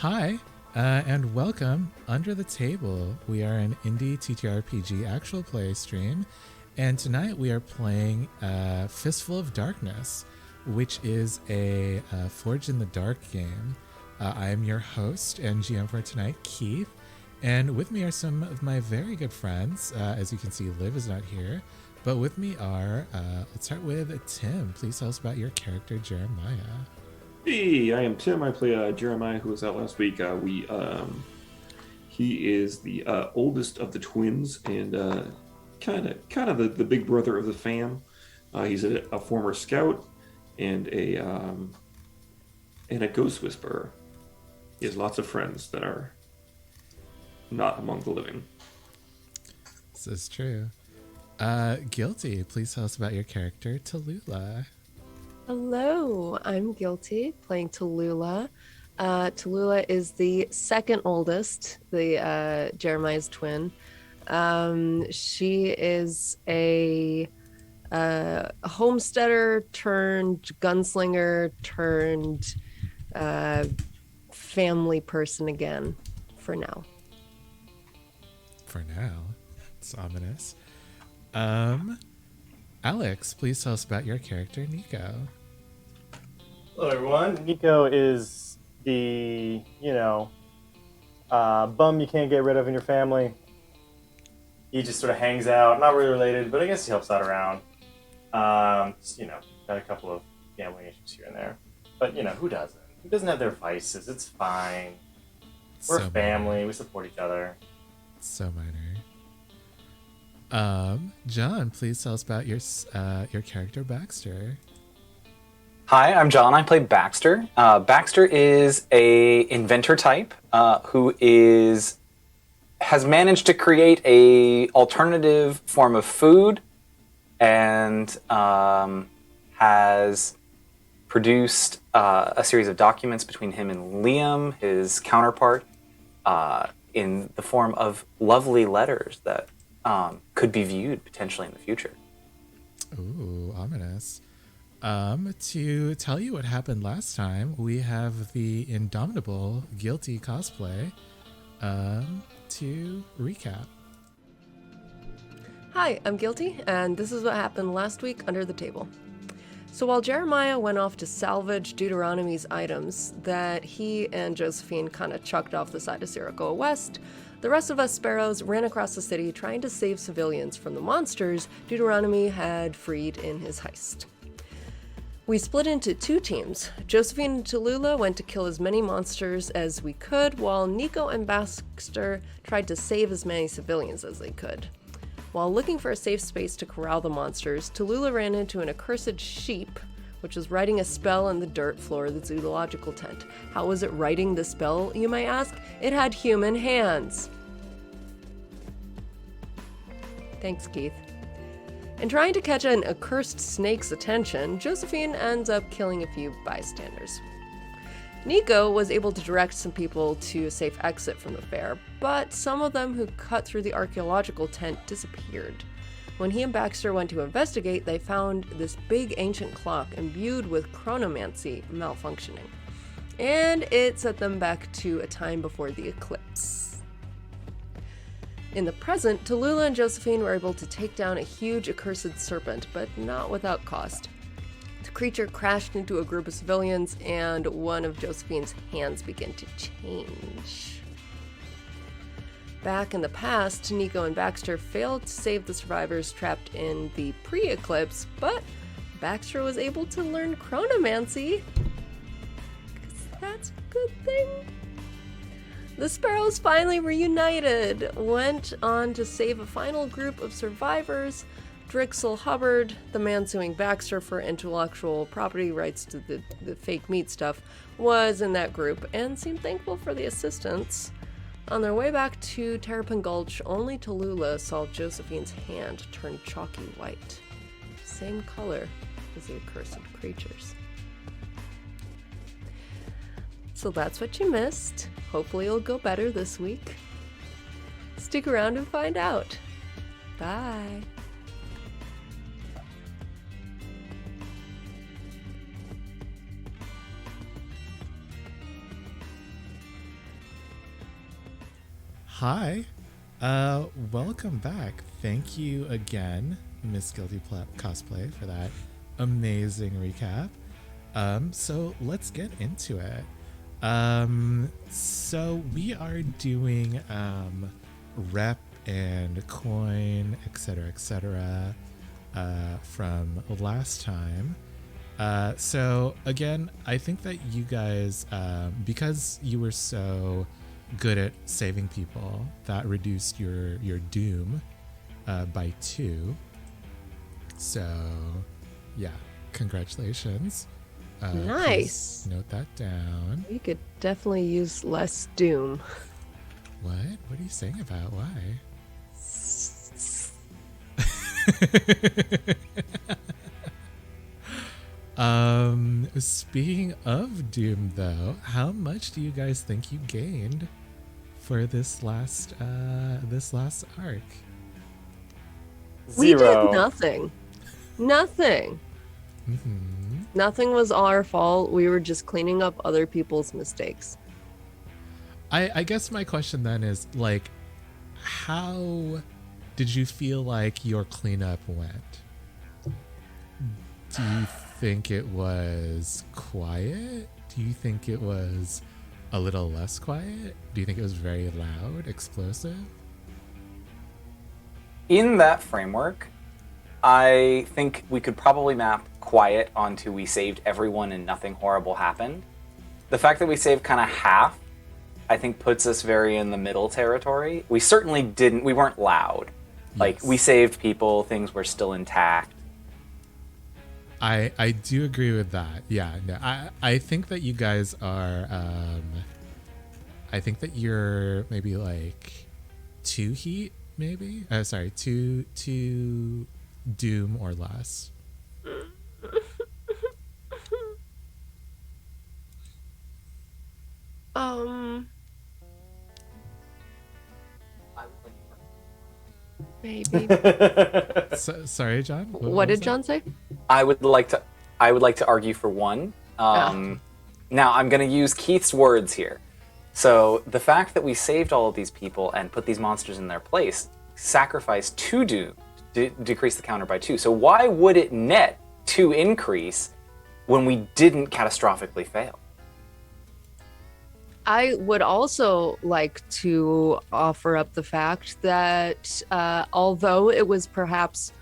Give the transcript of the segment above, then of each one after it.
Hi, and welcome Under the Table. We are an indie TTRPG actual play stream, and tonight we are playing Fistful of Darkness, which is a Forged in the Dark game. I am your host and GM for tonight, Keith, and with me are some of my very good friends. As you can see, Liv is not here, but with me are, let's start with Tim. Please tell us about your character, Jeremiah. Hey, I am Tim. I play Jeremiah, who was out last week. He is the oldest of the twins and kind of the big brother of the fam. He's a former scout and a ghost whisperer. He has lots of friends that are not among the living. This is true. Guilty, please tell us about your character, Tallulah. Hello, I'm Guilty, playing Tallulah. Tallulah is the second oldest, the Jeremiah's twin. She is a homesteader turned gunslinger turned family person again, for now. For now, it's ominous. Alex, please tell us about your character, Nico. Hello, everyone. Nico is the, bum you can't get rid of in your family. He just sort of hangs out, not really related, but I guess he helps out around. Got a couple of gambling issues here and there. But, who doesn't? Who doesn't have their vices? It's fine. We're a family. We support each other. So minor. John, please tell us about your character, Baxter. Hi, I'm John. I play Baxter. Baxter is a inventor type who has managed to create a alternative form of food and has produced a series of documents between him and Liam, his counterpart, in the form of lovely letters that could be viewed potentially in the future. Ooh, ominous. To tell you what happened last time, we have the indomitable Guilty cosplay to recap. Hi, I'm Guilty, and this is what happened last week under the table. So while Jeremiah went off to salvage Deuteronomy's items that he and Josephine kind of chucked off the side of Siracoa West, the rest of us sparrows ran across the city trying to save civilians from the monsters Deuteronomy had freed in his heist. We split into two teams. Josephine and Tallulah went to kill as many monsters as we could, while Nico and Baxter tried to save as many civilians as they could. While looking for a safe space to corral the monsters, Tallulah ran into an accursed sheep, which was writing a spell in the dirt floor of the zoological tent. How was it writing the spell, you may ask? It had human hands. Thanks, Keith. In trying to catch an accursed snake's attention, Josephine ends up killing a few bystanders. Nico was able to direct some people to a safe exit from the fair, but some of them who cut through the archaeological tent disappeared. When he and Baxter went to investigate, they found this big ancient clock imbued with chronomancy malfunctioning, and it set them back to a time before the eclipse. In the present, Tallulah and Josephine were able to take down a huge accursed serpent, but not without cost. The creature crashed into a group of civilians, and one of Josephine's hands began to change. Back in the past, Nico and Baxter failed to save the survivors trapped in the pre-eclipse, but Baxter was able to learn chronomancy. 'Cause that's a good thing. The Sparrows finally reunited, went on to save a final group of survivors. Drixel Hubbard, the man suing Baxter for intellectual property rights to the fake meat stuff, was in that group and seemed thankful for the assistance. On their way back to Terrapin Gulch, only Tallulah saw Josephine's hand turn chalky white. Same color as the accursed creatures. So that's what you missed. Hopefully it'll go better this week. Stick around and find out. Bye. Hi, welcome back. Thank you again, Miss Guilty Cosplay, for that amazing recap. So let's get into it. So we are doing rep and coin, etc., from last time. So again, I think that you guys, because you were so good at saving people, that reduced your doom by 2. So yeah, congratulations. Nice. Note that down. We could definitely use less doom. What? What are you saying about why? Speaking of doom, though, how much do you guys think you gained for this last arc? 0. We did nothing. Nothing. Mm-hmm. Nothing was our fault. We were just cleaning up other people's mistakes. I guess my question then is, like, how did you feel like your cleanup went? Do you think it was quiet? Do you think it was a little less quiet? Do you think it was very loud, explosive? In that framework, I think we could probably map quiet onto we saved everyone and nothing horrible happened. The fact that we saved kind of half, I think, puts us very in the middle territory. We certainly we weren't loud. Like, Yes. we saved people, things were still intact. I do agree with that. Yeah, no, I think that you guys are. I think that you're maybe like 2 heat, maybe. Sorry, two doom or less. Maybe. Sorry, John. What was did that? John say? I would like to argue for one. Now I'm going to use Keith's words here. So the fact that we saved all of these people and put these monsters in their place sacrificed 2 doom, decrease the counter by 2. So why would it net 2 increase when we didn't catastrophically fail? I would also like to offer up the fact that although it was perhaps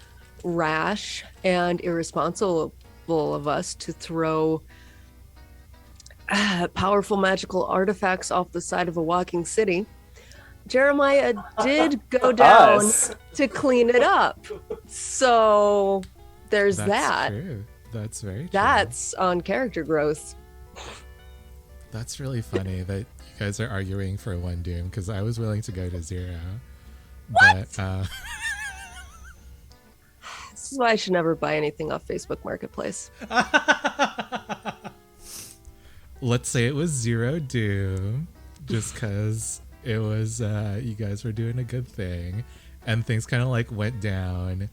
rash and irresponsible of us to throw powerful magical artifacts off the side of a walking city, Jeremiah did go down Us. to clean it up. So there's That's that. true. That's very true. That's on character growth. That's really funny that you guys are arguing for 1 doom because I was willing to go to 0. What? But This is why I should never buy anything off Facebook Marketplace. let's say it was 0 doom just because it was you guys were doing a good thing and things kind of like went down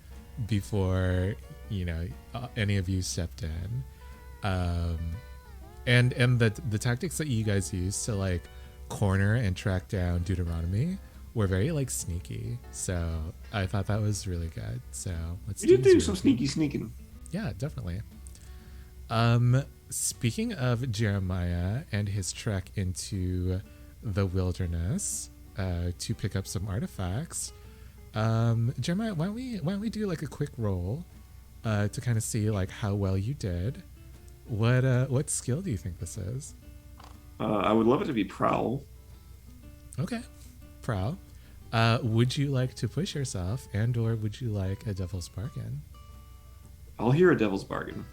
before any of you stepped in. And the tactics that you guys used to like corner and track down Deuteronomy were very like sneaky. So I thought that was really good. So let's You did do 0 some doom. sneaky sneaking. Yeah, definitely. Speaking of Jeremiah and his trek into the wilderness to pick up some artifacts, Jeremiah, why don't we do like a quick roll to kind of see like how well you did. What skill do you think this is? I would love it to be Prowl. Okay, Prowl. Would you like to push yourself, and/or would you like a Devil's Bargain? I'll hear a Devil's Bargain.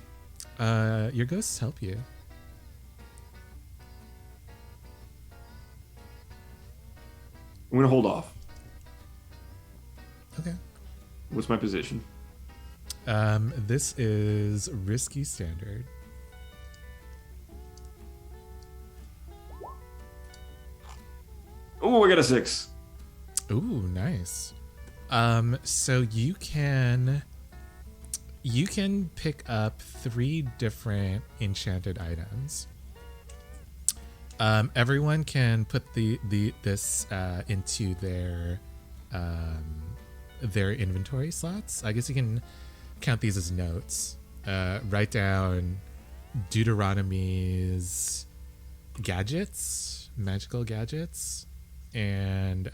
Your ghosts help you. I'm going to hold off. Okay. What's my position? This is risky standard. Oh, I got a 6. Ooh, nice. So you can pick up 3 different enchanted items. Everyone can put this into their inventory slots. I guess you can count these as notes. Write down Deuteronomy's gadgets, magical gadgets, and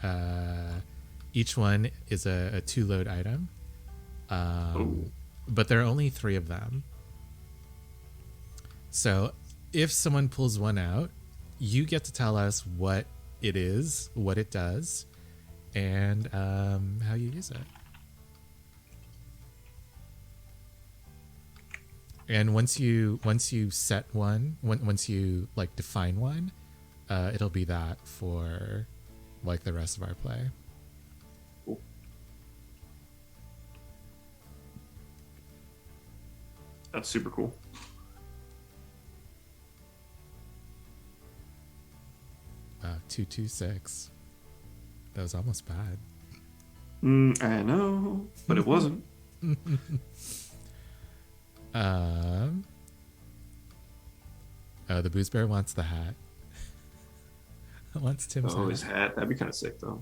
each one is a 2 load item. But there are only 3 of them. So if someone pulls one out, you get to tell us what it is, what it does, and how you use it. And once you set one, once you like define one, it'll be that for like the rest of our play. Cool. That's super cool. Wow, 226. That was almost bad. I know, but it wasn't. Oh, the Booze Bear wants the hat. Wants Tim's Oh, hat. his hat. That'd be kind of sick, though.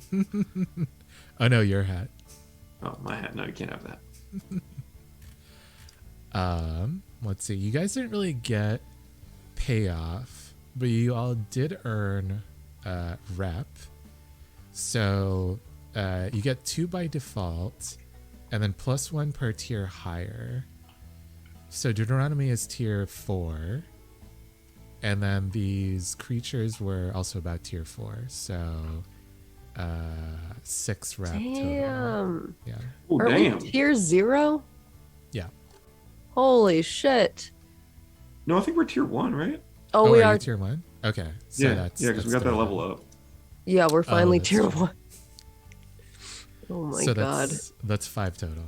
Oh no, your hat. Oh, my hat. No, you can't have that. Let's see. You guys didn't really get payoff, but you all did earn rep. So you get 2 by default, and then +1 per tier higher. So Deuteronomy is tier 4, and then these creatures were also about tier 4. So 6 rep total. Damn. Yeah. Oh, Aren't damn. we tier 0? Yeah. Holy shit. No, I think we're tier 1, right? Oh, we are are. you tier 1? Okay. So Yeah, that's because we got that still level good. up. Yeah, we're finally that's tier true. 1. Oh my So god. that's 5 total.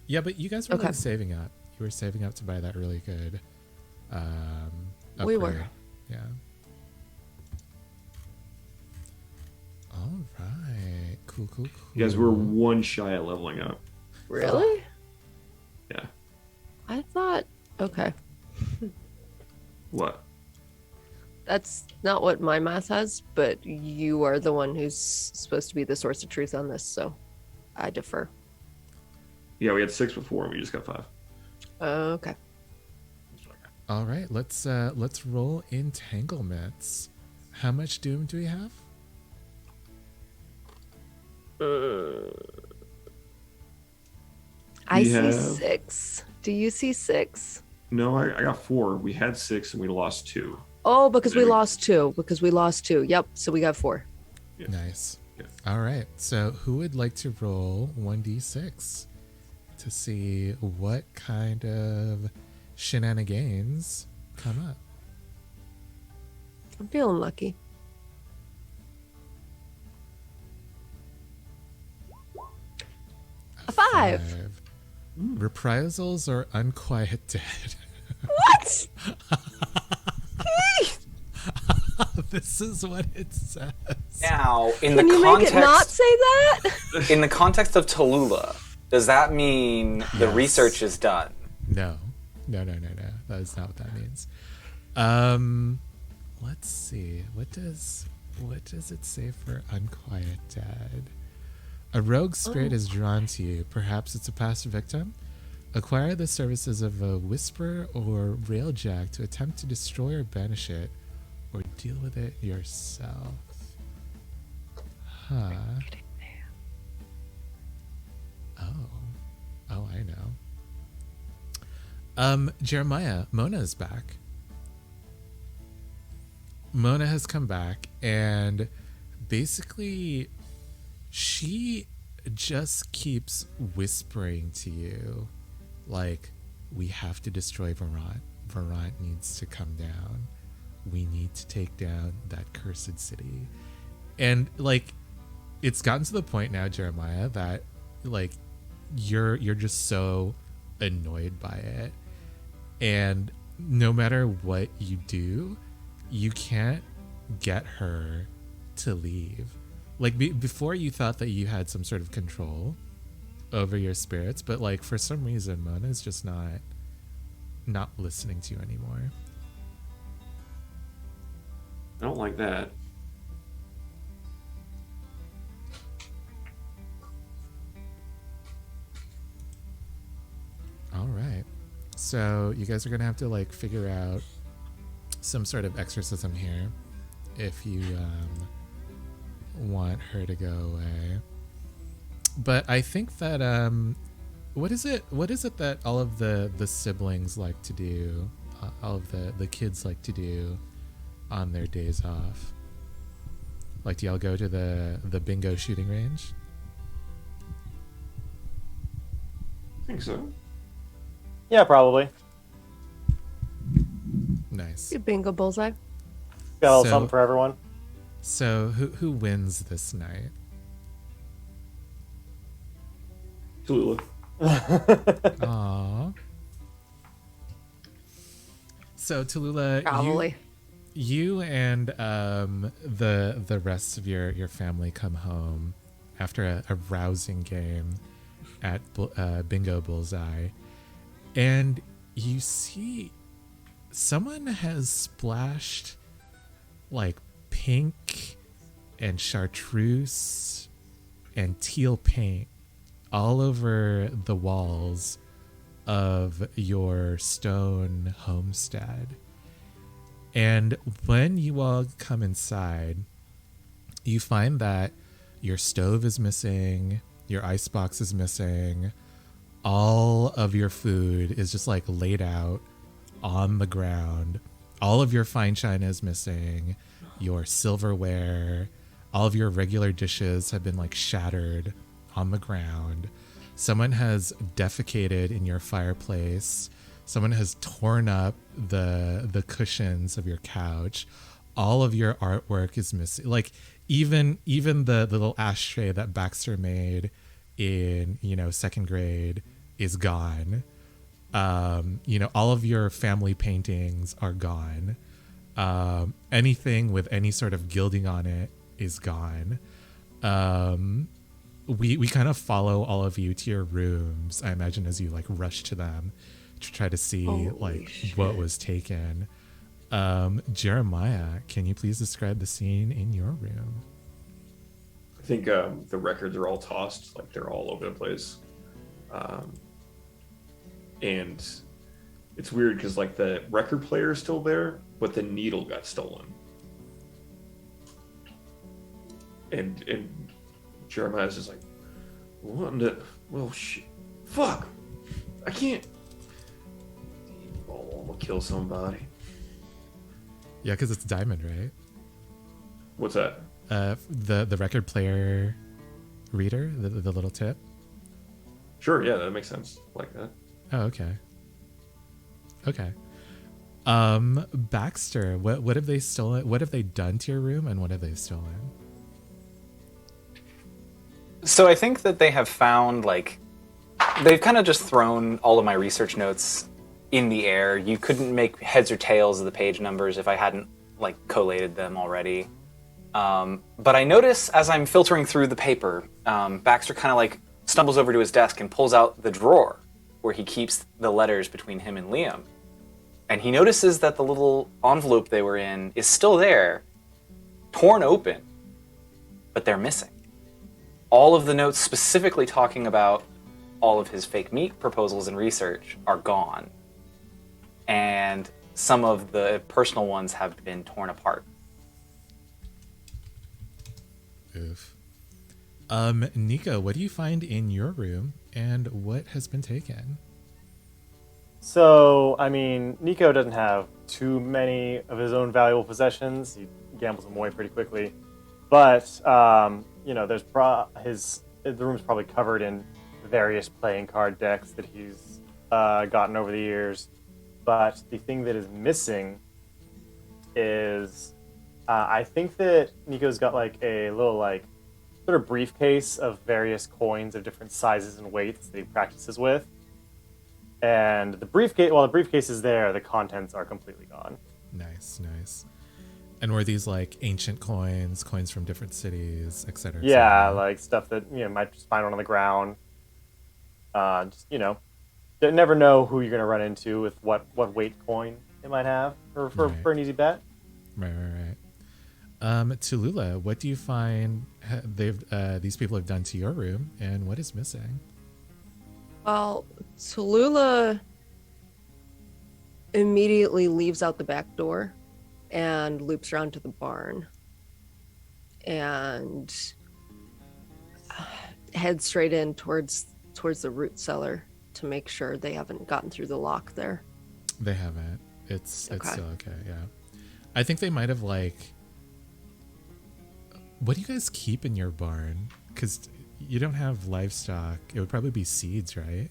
Yeah, but you guys were Okay. like saving up. You were saving up to buy that really good upgrade. We were. Yeah. All right. Cool. You guys were 1 shy of leveling up. Really? Yeah. I thought. Okay. What? That's not what my math has, but you are the one who's supposed to be the source of truth on this, so I defer. Yeah, we had 6 before, and we just got 5. Okay. All right. Let's roll entanglements. How much doom do we have? I We see have- 6. Do you see 6? No, I got 4. We had 6, and we lost 2. Oh, because we There we- lost 2. Because we lost 2. Yep. So we got 4. Yeah. Nice. Yeah. All right. So who would like to roll 1d6 to see what kind of shenanigans come up? I'm feeling lucky. A 5. Reprisals or unquiet dead? What? This is what it says. Now, in Can the you make it not context say that? in the context of Tallulah, does that mean the Yes. research is done? No. That is not what that means. Let's see. What does it say for unquiet dead? A rogue spirit is drawn to you. Perhaps it's a past victim. Acquire the services of a whisperer or railjack to attempt to destroy or banish it, or deal with it yourself. Huh. Oh, I know. Jeremiah, Mona is back. Mona has come back, and basically she just keeps whispering to you, like, we have to destroy Varant. Varant needs to come down. We need to take down that cursed city. And, like, it's gotten to the point now, Jeremiah, that, like, you're just so annoyed by it. And no matter what you do, you can't get her to leave. Like, before you thought that you had some sort of control over your spirits, but, like, for some reason Mona's just not listening to you anymore. I don't like that. All right. So you guys are gonna have to, like, figure out some sort of exorcism here if you want her to go away. But I think that what is it that all of the siblings like to do, all of the kids like to do on their days off? Like, do y'all go to the bingo shooting range? I think so. Yeah, probably. Nice. You bingo bullseye. Got a little So- something for everyone. So who wins this night? Tallulah. Aww. So Tallulah, Probably. you and the rest of your family come home after a rousing game at Bingo Bullseye, and you see someone has splashed, like, pink and chartreuse and teal paint all over the walls of your stone homestead. And when you all come inside, you find that your stove is missing, your icebox is missing, all of your food is just, like, laid out on the ground. All of your fine china is missing, your silverware, all of your regular dishes have been, like, shattered on the ground. Someone has defecated in your fireplace. Someone has torn up the cushions of your couch. All of your artwork is missing. Like even the little ashtray that Baxter made in, second grade is gone. All of your family paintings are gone. Anything with any sort of gilding on it is gone. We kind of follow all of you to your rooms, I imagine, as you like rush to them to try to see what was taken. Jeremiah, can you please describe the scene in your room? I think the records are all tossed, like they're all over the place. And it's weird because like the record player is still there, but the needle got stolen. And Jeremiah's just like, what in the, well, shit, fuck, I can't. Oh, I'm gonna kill somebody. Yeah, because it's Diamond, right? What's that? The record player reader, the little tip. Sure, yeah, that makes sense. Like that. Oh, okay. Baxter, what have they stolen? What have they done to your room, and what have they stolen? So I think that they have found, like, they've kind of just thrown all of my research notes in the air. You couldn't make heads or tails of the page numbers if I hadn't, like, collated them already. But I notice as I'm filtering through the paper, Baxter kind of, like, stumbles over to his desk and pulls out the drawer where he keeps the letters between him and Liam. And he notices that the little envelope they were in is still there, torn open, but they're missing. All of the notes specifically talking about all of his fake meat proposals and research are gone. And some of the personal ones have been torn apart. Oof. Nico, what do you find in your room, and what has been taken? So, I mean, Nico doesn't have too many of his own valuable possessions. He gambles them away pretty quickly. But, there's the room's probably covered in various playing card decks that he's gotten over the years. But the thing that is missing is, I think that Nico's got like a little like sort of briefcase of various coins of different sizes and weights that he practices with. And the briefcase is there, the contents are completely gone. Nice. And were these like ancient coins from different cities, etc.? Yeah, like stuff that might just find on the ground. You never know who you're gonna run into with what weight coin they might have for an easy bet. Right. Tallulah, what do you find these people have done to your room, and what is missing? Well, Tallulah immediately leaves out the back door and loops around to the barn and heads straight in towards the root cellar to make sure they haven't gotten through the lock there. They haven't. It's still okay, yeah. I think they might have like... What do you guys keep in your barn? Because you don't have livestock. It would probably be seeds, right?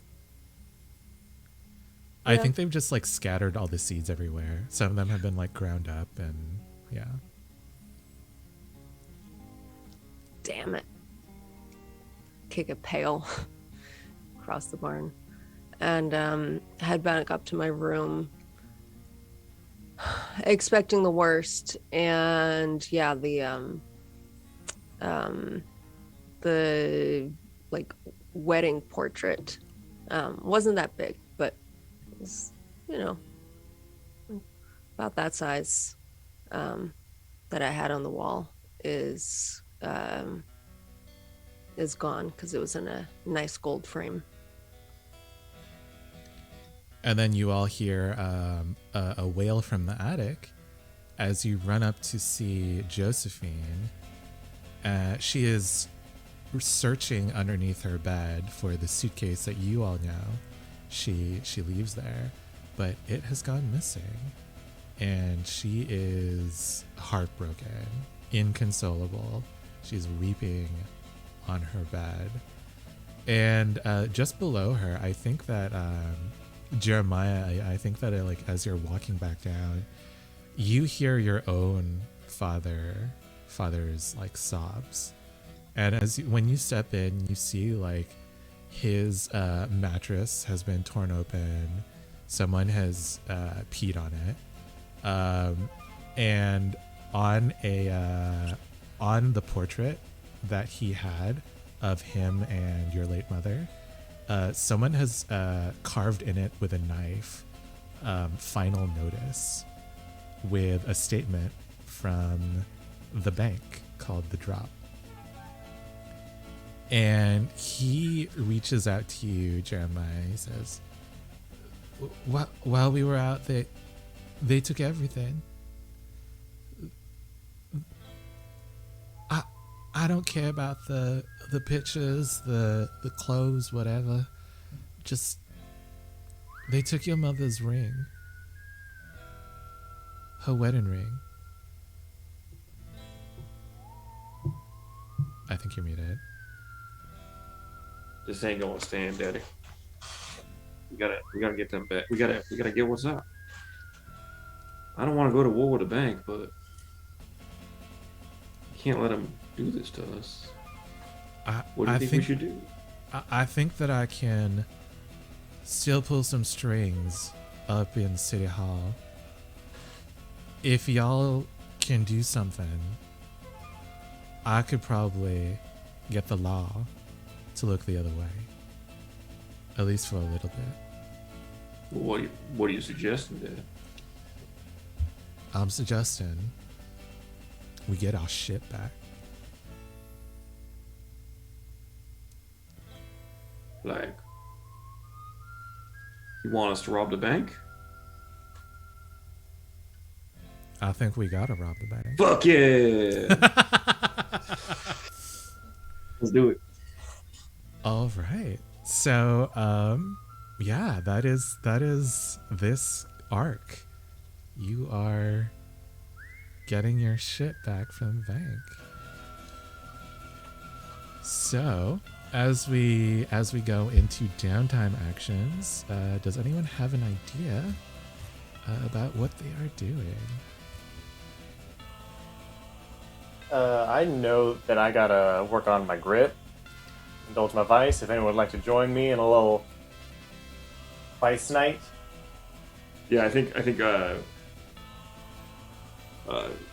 Yeah. I think they've just like scattered all the seeds everywhere. Some of them have been like ground up and yeah. Damn it. Kick a pail across the barn and head back up to my room expecting the worst. And yeah, the like wedding portrait wasn't that big, but it was, about that size that I had on the wall is gone because it was in a nice gold frame. And then you all hear a wail from the attic as you run up to see Josephine. She is searching underneath her bed for the suitcase that you all know she leaves there, but it has gone missing, and she is heartbroken, inconsolable. She's weeping on her bed, and just below her, I think that Jeremiah, I think that like as you're walking back down, you hear your own father's like sobs, and when you step in, you see like his mattress has been torn open. Someone has peed on it, and on the portrait that he had of him and your late mother, someone has carved in it with a knife, final notice, with a statement from the bank called The Drop. And he reaches out to you, Jeremiah. He says, while we were out, they took everything. I don't care about the pictures, the clothes, whatever. Just, they took your mother's ring. Her wedding ring. I think you're muted. This ain't gonna stand, Daddy. We gotta get them back. We gotta get what's up. I don't want to go to war with the bank, but you can't let them do this to us. What do you think we should do? I think that I can still pull some strings up in City Hall. If y'all can do something, I could probably get the law to look the other way. At least for a little bit. What are you suggesting, Dad? I'm suggesting we get our shit back. Like, you want us to rob the bank? I think we gotta rob the bank. Fuck yeah! Let's do it. All right. So, yeah, that is this arc. You are getting your shit back from the bank. So, as we go into downtime actions, does anyone have an idea about what they are doing? I know that I gotta work on my grit, indulge my vice. If anyone would like to join me in a little vice night. Yeah, I think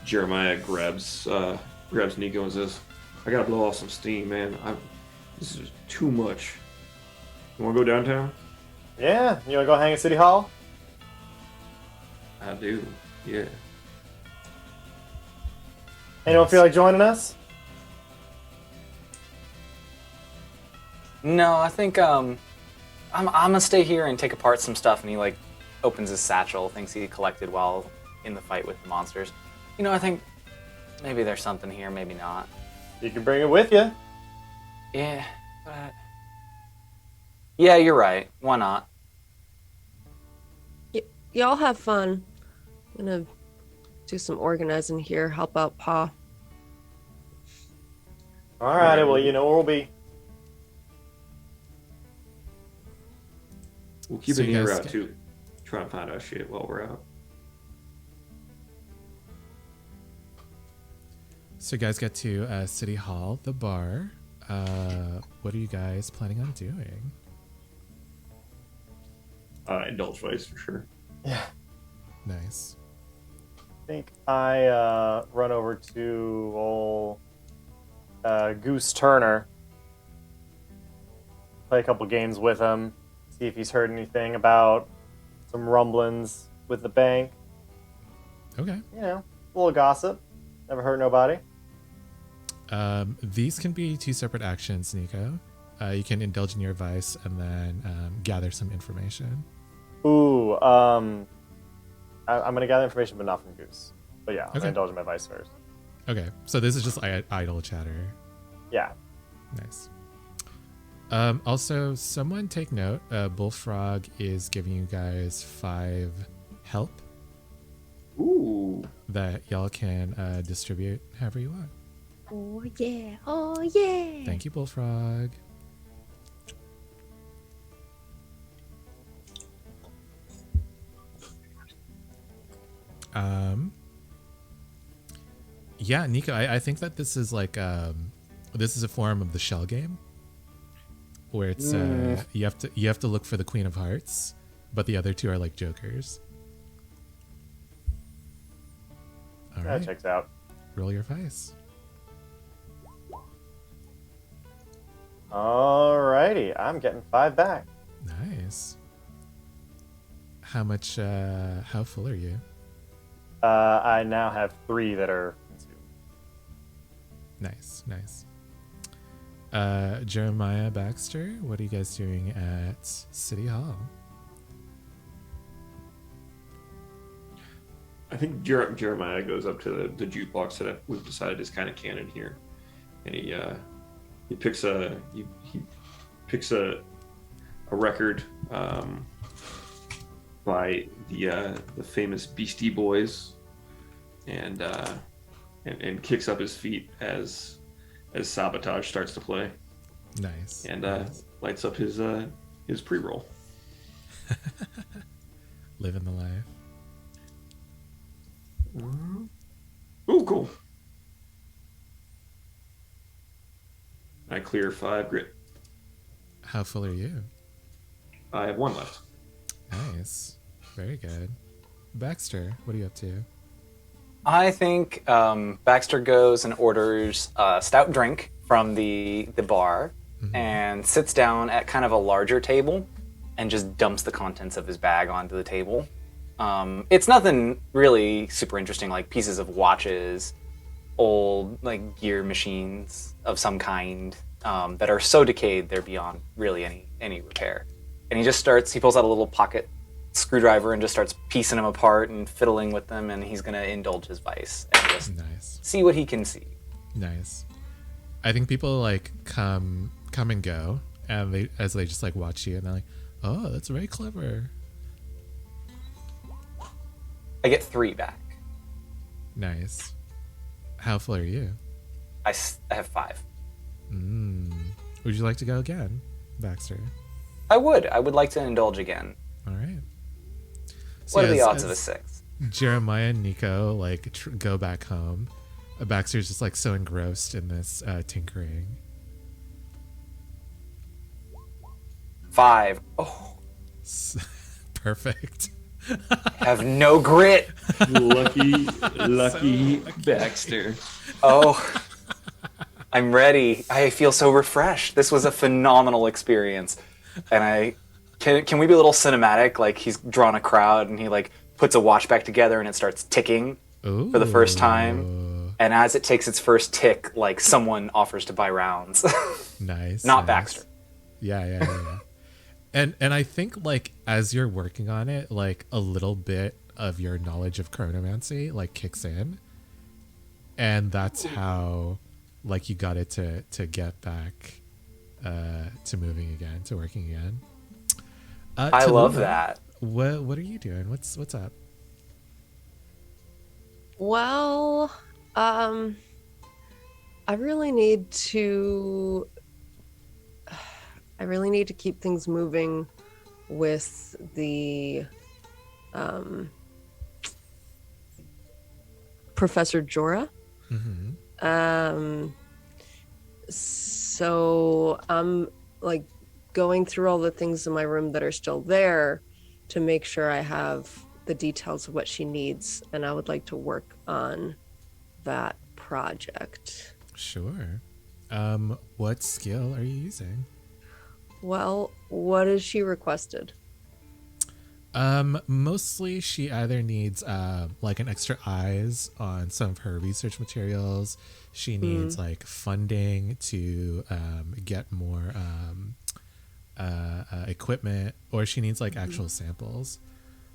Jeremiah grabs Nico and says, "I gotta blow off some steam, man. This is too much. You wanna go downtown?" Yeah, you wanna go hang at City Hall? I do. Yeah. Anyone feel like joining us? No, I think I'm gonna stay here and take apart some stuff. And he like opens his satchel, things he collected while in the fight with the monsters. You know, I think maybe there's something here, maybe not. You can bring it with you. Yeah, but yeah, you're right. Why not? Y'all have fun. I'm gonna do some organizing here, help out Pa. Alrighty, well, you know where we'll be. We'll keep So an you ear guys out too. Try and find out shit while we're out. So you guys get to City Hall, the bar. What are you guys planning on doing? Indulge vice for sure. Yeah. Nice. I think I run over to old Goose Turner, play a couple games with him, see if he's heard anything about some rumblings with the bank. Okay. You know, a little gossip. Never hurt nobody. These can be two separate actions, Nico. You can indulge in your vice and then gather some information. Ooh, I'm gonna gather information, but not from Goose. But yeah, I'm Okay. gonna indulge in my vice first. Okay, so this is just idle chatter. Yeah. Nice. Also, someone take note. Bullfrog is giving you guys 5 help Ooh. that y'all can distribute however you want. Oh yeah, oh yeah. Thank you, Bullfrog. Yeah, Nico, I think that this is like this is a form of the shell game, where it's you have to look for the Queen of Hearts, but the other two are like jokers. All right, That checks out. roll your dice. Alrighty, I'm getting 5 back. Nice. How much? How full are you? I now have 3 that are consumed. Nice. Jeremiah, Baxter, what are you guys doing at City Hall? I think Jeremiah goes up to the jukebox that we've decided is kind of canon here, and he picks a record by the famous Beastie Boys, and kicks up his feet as Sabotage starts to play, Nice. and nice. lights up his pre-roll. Living the life. Ooh, cool. I clear 5 grit. How full are you? I have 1 left. Nice. Very good. Baxter, what are you up to? I think Baxter goes and orders a stout drink from the bar and sits down at kind of a larger table and just dumps the contents of his bag onto the table. It's nothing really super interesting, like pieces of watches, old like gear machines of some kind that are so decayed they're beyond really any repair. And he pulls out a little pocket screwdriver and just starts piecing them apart and fiddling with them, and he's gonna indulge his vice and just Nice. see what he can see. Nice. I think people like come and go, and they just like watch you, and they're like, "Oh, that's very clever." I get 3 back. Nice. How full are you? I have 5. Would you like to go again, Baxter? I would like to indulge again. All right. So What are the as- odds of a as 6? Jeremiah and Nico like go back home, Baxter's just like so engrossed in this tinkering. 5. Oh, Perfect. I have no grit. Lucky Baxter. Oh, I'm ready. I feel so refreshed. This was a phenomenal experience. And can we be a little cinematic? Like he's drawn a crowd and he like puts a watch back together and it starts ticking for the first time. And as it takes its first tick, like someone offers to buy rounds. Nice. Not nice. Baxter. Yeah. And I think like as you're working on it, like a little bit of your knowledge of chronomancy like kicks in, and that's how like you got it to get back to moving again, to working again. I love Tallulah, that. What are you doing? What's up? Well, I really need to keep things moving with the Professor Jorah. So I'm like going through all the things in my room that are still there to make sure I have the details of what she needs, and I would like to work on that project. Sure. What skill are you using? Well, what has she requested? Mostly she either needs like an extra eyes on some of her research materials. She needs like funding to get more equipment, or she needs like actual samples.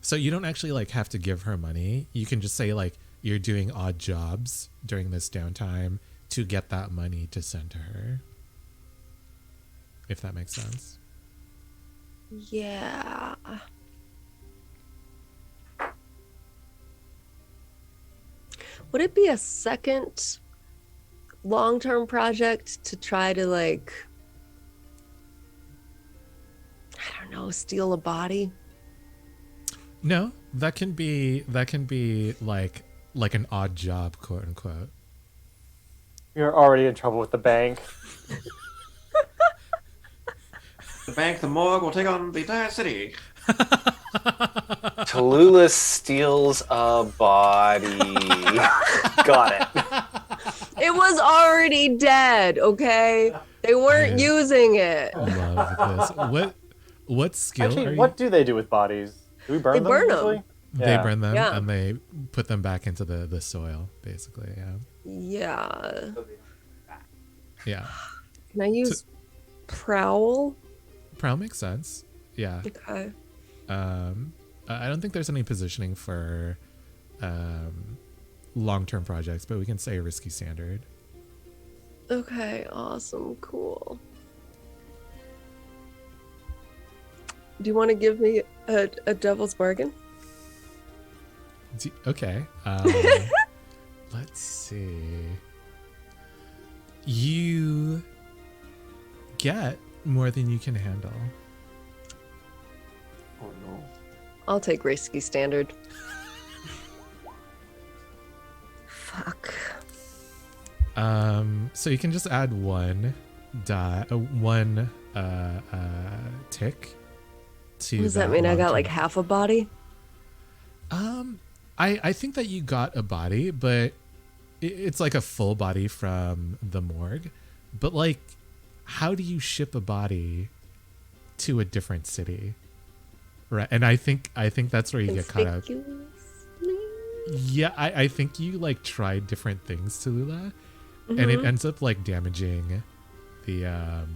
So you don't actually like have to give her money. You can just say like you're doing odd jobs during this downtime to get that money to send to her. If that makes sense. Yeah. Would it be a second long-term project to try to like, I don't know, steal a body? No, that can be like an odd job, quote unquote. You're already in trouble with the bank. The bank, the morgue will take on the entire city. Tallulah steals a body. Got it. It was already dead, okay? They weren't Yeah. using it. Love this. What skill are Actually, you? what do they do with bodies? Do we burn They them burn 'em. usually? They Yeah. burn them Yeah. and they put them back into the soil, basically. Yeah. Yeah. Yeah. Can I use prowl? Prowl makes sense. Yeah. Okay. I don't think there's any positioning for long-term projects, but we can say a risky standard. Okay, awesome, cool. Do you want to give me a devil's bargain? Okay. Let's see. You get more than you can handle. Oh no. I'll take risky standard. Fuck. So you can just add one tick to. Does that mean I got like long-term- half a body? I think that you got a body, but it's like a full body from the morgue. But like, how do you ship a body to a different city? Right, and I think that's where you get caught up. Conspicuously? Yeah, I think you like tried different things to Lula, and it ends up like damaging the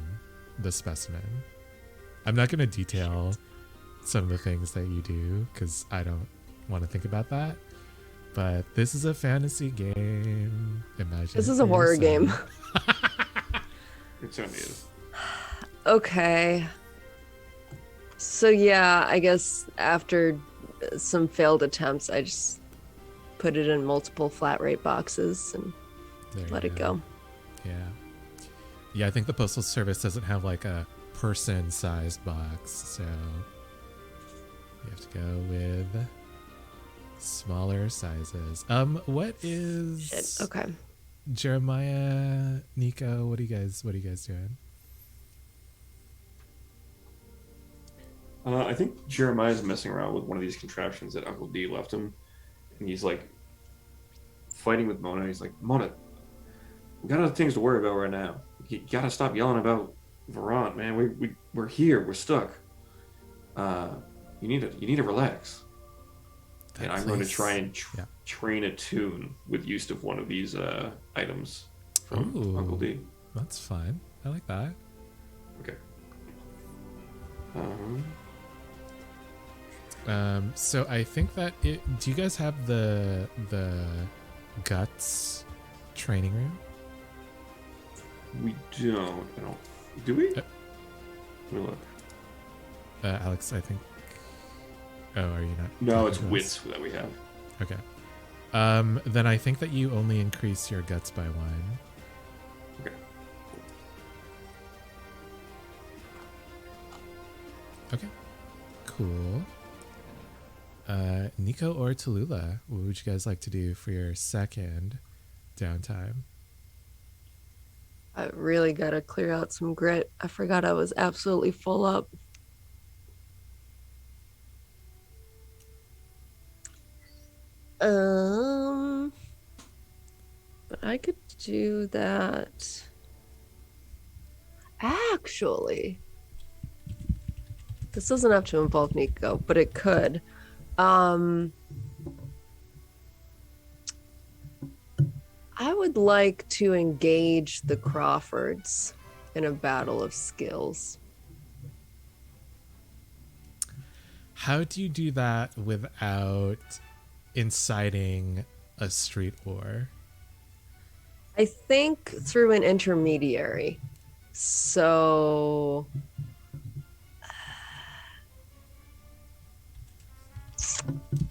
specimen. I'm not gonna detail some of the things that you do because I don't want to think about that. But this is a fantasy game. Imagine This it is a for horror game. yourself. It certainly is. Okay. So yeah, I guess after some failed attempts, I just put it in multiple flat rate boxes and There you let it go. Yeah, I think the Postal Service doesn't have like a person-sized box, so you have to go with smaller sizes. What is Shit. Okay. Jeremiah, Nico? What are you guys doing? I think Jeremiah's messing around with one of these contraptions that Uncle D left him, and he's like fighting with Mona. He's like, Mona, we got other things to worry about right now. You gotta stop yelling about Veront, man. We're here. We're stuck. You need to relax. And I'm going to try and train a tune with use of one of these items from Ooh. Uncle D. That's fun. I like that. Okay. So I think that do you guys have the guts training room? We don't. I don't. Do we? Let me look. Alex, I think. Oh, are you not? No, it's talking to us? wits that we have. Okay. Then I think that you only increase your guts by 1. Okay. Okay. Cool. Nico or Tallulah, what would you guys like to do for your second downtime? I really gotta clear out some grit. I forgot I was absolutely full up. But I could do that. Actually, this doesn't have to involve Nico, but it could. I would like to engage the Crawfords in a battle of skills. How do you do that without inciting a street war? I think through an intermediary. So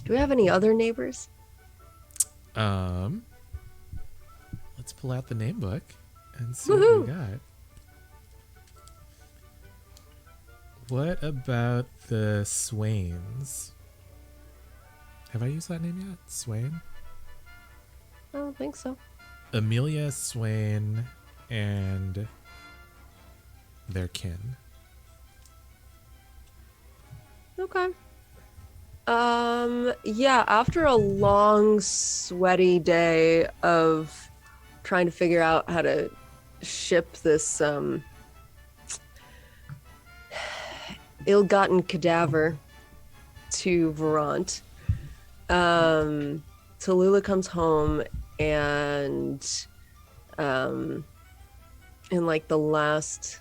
do we have any other neighbors? Let's pull out the name book and see what we got. What about the Swains? Have I used that name yet? Swain? I don't think so. Amelia, Swain, and their kin. Okay. Yeah, after a long, sweaty day of trying to figure out how to ship this ill-gotten cadaver to Veront, Tallulah comes home, and in like the last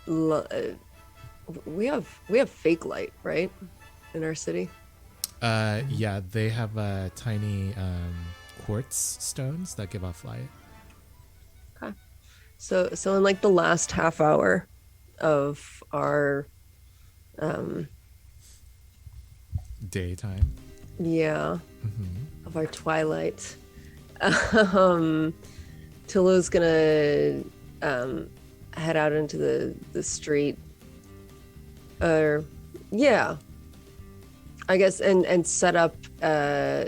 we have fake light, right, in our city. Yeah, they have tiny quartz stones that give off light. Okay. So in like the last half hour of our Daytime. yeah, Mm-hmm. of our twilight, Tulu's gonna head out into the street, or yeah, I guess, and set up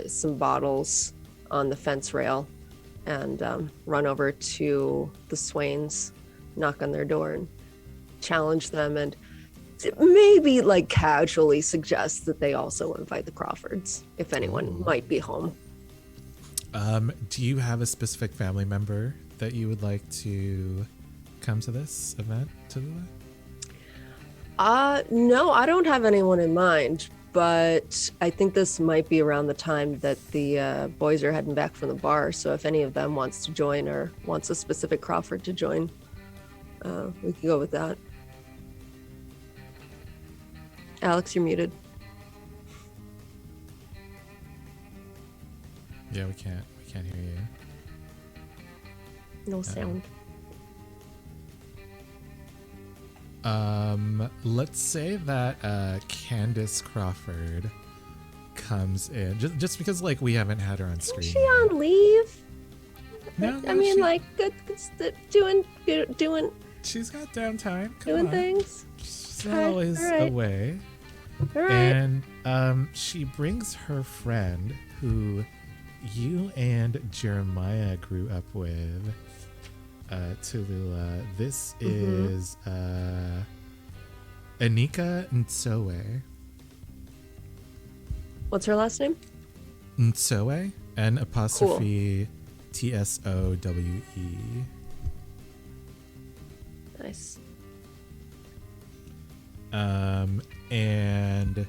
some bottles on the fence rail, and run over to the Swains, knock on their door, and challenge them, and maybe like casually suggest that they also invite the Crawfords if anyone might be home. Do you have a specific family member that you would like to come to this event, Tallulah? No, I don't have anyone in mind, but I think this might be around the time that the boys are heading back from the bar. So if any of them wants to join or wants a specific Crawford to join, we can go with that. Alex, you're muted. Yeah, we can't hear you. No sound. Let's say that Candace Crawford comes in just because like we haven't had her on screen. Is she on leave? No, I mean, like doing she's got downtime. Come doing on. things. She's not Okay, always all right. away. All right. And she brings her friend who you and Jeremiah grew up with, Tallulah. This is Anika Ntsowe. What's her last name? Ntsowe, N' TSOWE. Nice. And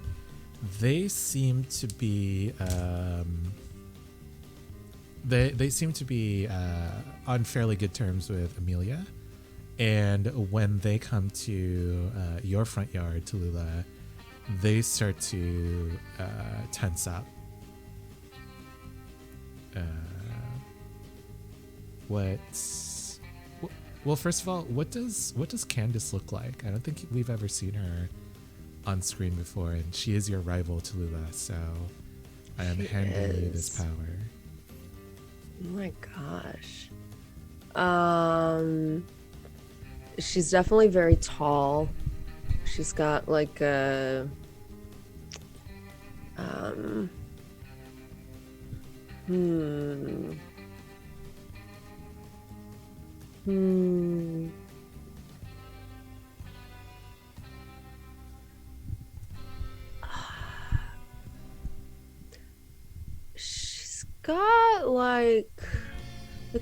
they seem to be they seem to be on fairly good terms with Amelia, and when they come to your front yard, Tallulah, they start to tense up. Well, first of all, what does Candace look like? I don't think we've ever seen her on screen before, and she is your rival, Tallulah, so I am handing you this power. Oh my gosh. She's definitely very tall. She's got like a She's got like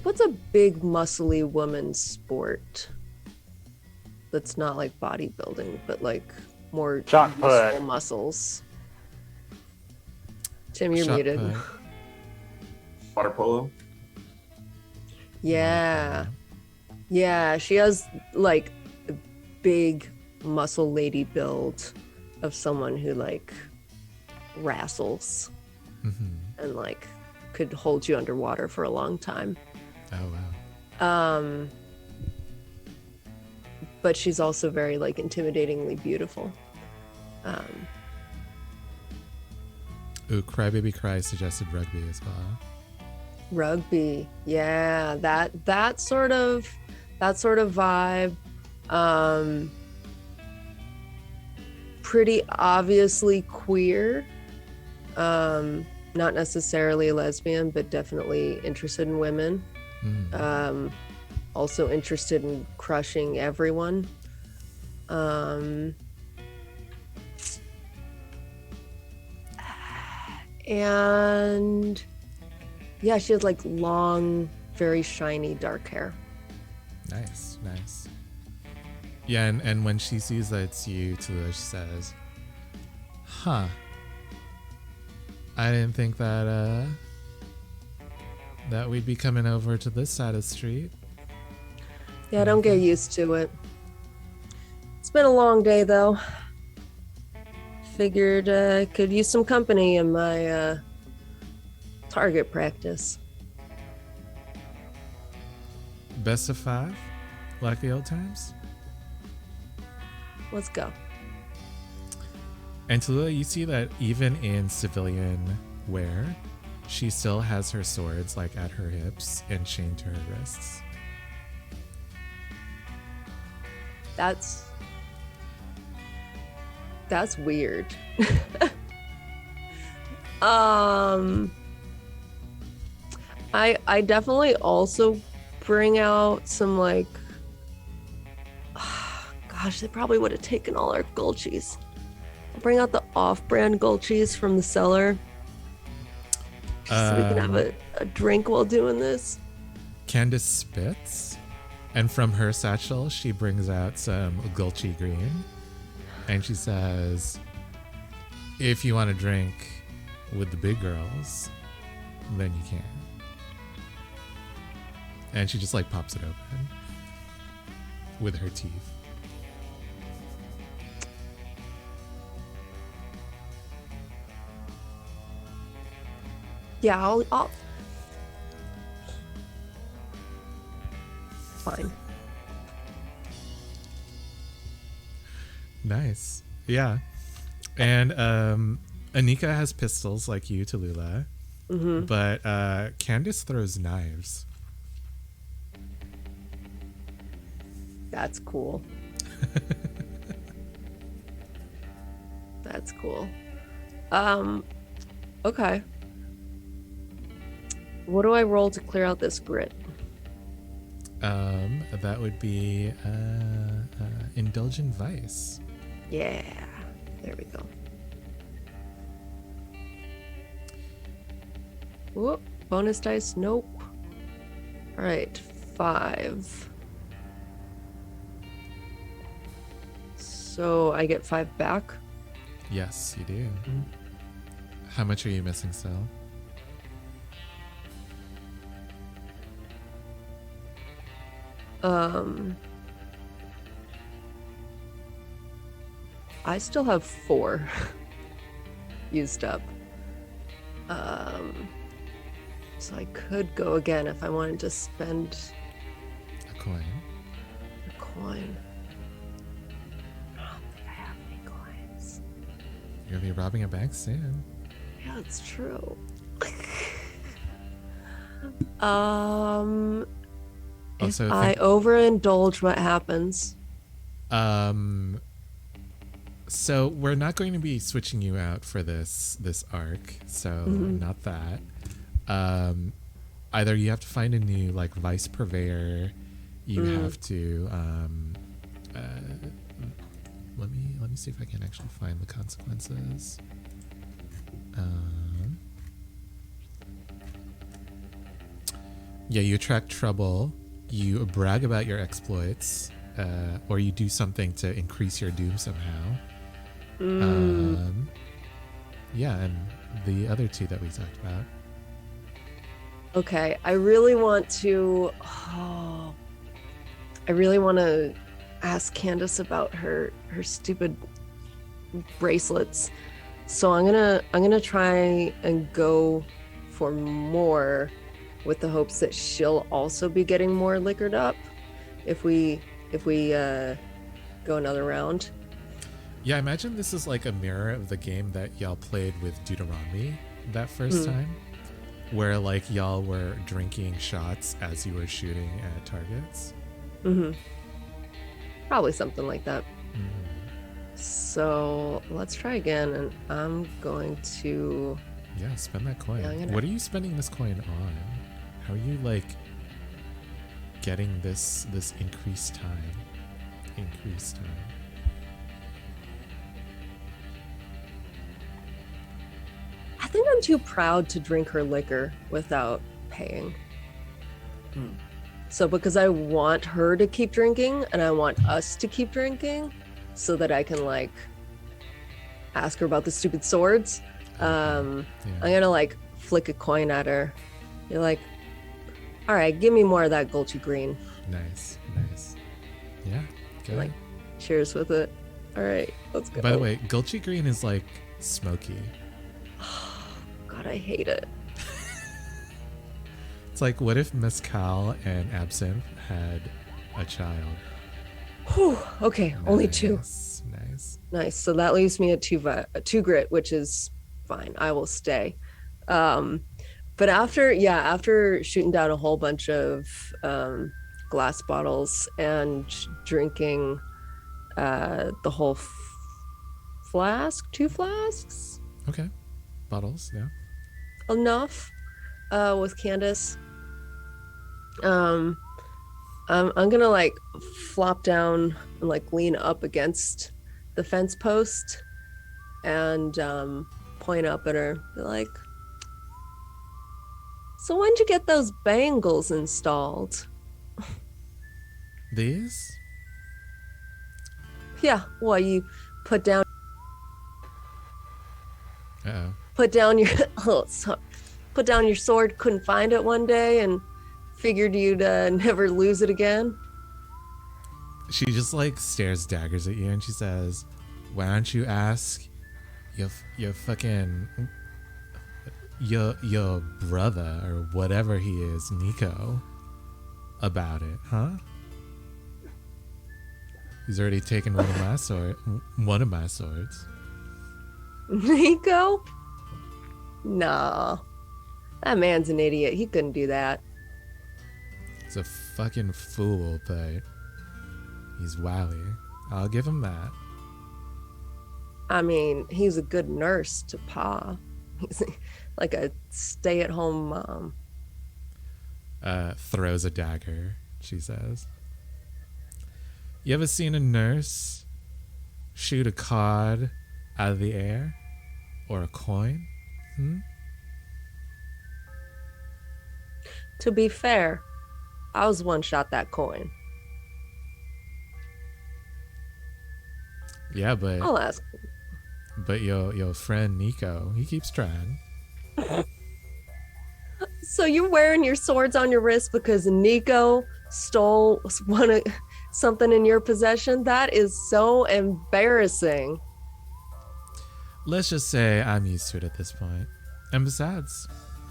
what's a big muscly woman's sport that's not like bodybuilding but like more Shot put. useful muscles? Tim, you're Shot muted. put. Water polo. Yeah. Yeah, she has like a big muscle lady build of someone who like wrestles and like could hold you underwater for a long time. Oh wow. But she's also very like intimidatingly beautiful. Ooh, Crybaby Cry suggested rugby as well. Rugby, yeah, that sort of vibe. Pretty obviously queer, Not necessarily lesbian, but definitely interested in women. Also interested in crushing everyone. And yeah, she has like long, very shiny dark hair. Nice. Yeah, and when she sees that it's you, Tallulah, she says, huh. I didn't think that we'd be coming over to this side of the street. Yeah, don't get used to it. It's been a long day, though. Figured I could use some company in my target practice. Best of 5? Like the old times? Let's go. And Tallulah, you see that even in civilian wear, she still has her swords like at her hips and chained to her wrists. That's weird. I definitely also bring out some like, gosh, they probably would have taken all our Gulchies. I'll bring out the off-brand Gulchies from the cellar, just so we can have a drink while doing this. Candace spits, and from her satchel, she brings out some Gulchi Green, and she says, if you want to drink with the big girls, then you can. And she just like pops it open with her teeth. Yeah, I'll... Fine. Nice. Yeah. And Anika has pistols like you, Tallulah. Mm-hmm. But Candace throws knives. That's cool. That's cool. Okay. What do I roll to clear out this grit? That would be Indulgent Vice. Yeah. There we go. Whoop. Bonus dice? Nope. All right. 5. So I get 5 back? Yes, you do. How much are you missing, Sel? I still have 4 used up. So I could go again if I wanted to spend A coin. a coin. I don't think I have any coins. You're gonna be robbing a bank soon. Yeah, it's true. Also, if I overindulge, what happens? So we're not going to be switching you out for this arc, so not that. Either you have to find a new like vice purveyor, you have to let me see if I can actually find the consequences. Yeah, you attract trouble, you brag about your exploits, or you do something to increase your doom somehow. Yeah, and the other 2 that we talked about. Okay, I really want to ask Candace about her stupid bracelets. So I'm gonna try and go for more with the hopes that she'll also be getting more liquored up if we go another round. Yeah, I imagine this is like a mirror of the game that y'all played with Deuteronomy that first time, where like y'all were drinking shots as you were shooting at targets. Probably something like that. So let's try again, and I'm going to. Yeah, spend that coin. Yeah, I'm gonna- What are you spending this coin on? How are you like getting this increased time? Increased time. I think I'm too proud to drink her liquor without paying. So because I want her to keep drinking and I want us to keep drinking so that I can like ask her about the stupid swords. Yeah. I'm gonna like flick a coin at her. You're like, all right, give me more of that Gulchy Green. Nice. Yeah, good. Like, cheers with it. All right, let's go. By the way, Gulchy Green is like smoky. God, I hate it. It's like, what if Mezcal and Absinthe had a child? Whew, okay, only two. Nice. So that leaves me at two grit, which is fine. I will stay. But after shooting down a whole bunch of glass bottles and drinking the whole two flasks, Okay. Bottles, yeah. enough with Candace. I'm gonna like flop down and like lean up against the fence post and point up at her, be like, so when'd you get those bangles installed? These? Yeah, well, you put down Uh-oh. put down your sword, couldn't find it one day, and figured you'd never lose it again. She just like stares daggers at you and she says, why don't you ask your fucking your brother or whatever he is, Nico, about it, huh? He's already taken one of my swords. Nico? Nah. That man's an idiot. He couldn't do that. He's a fucking fool, but he's wily. I'll give him that. I mean, he's a good nurse to Pa. He's like a stay-at-home mom. Throws a dagger, she says. You ever seen a nurse shoot a card out of the air? Or a coin? To be fair, I was one shot that coin. Yeah, but I'll ask. But your friend Nico, he keeps trying. So you're wearing your swords on your wrist because Nico stole something in your possession? That is so embarrassing. Let's just say I'm used to it at this point. And besides,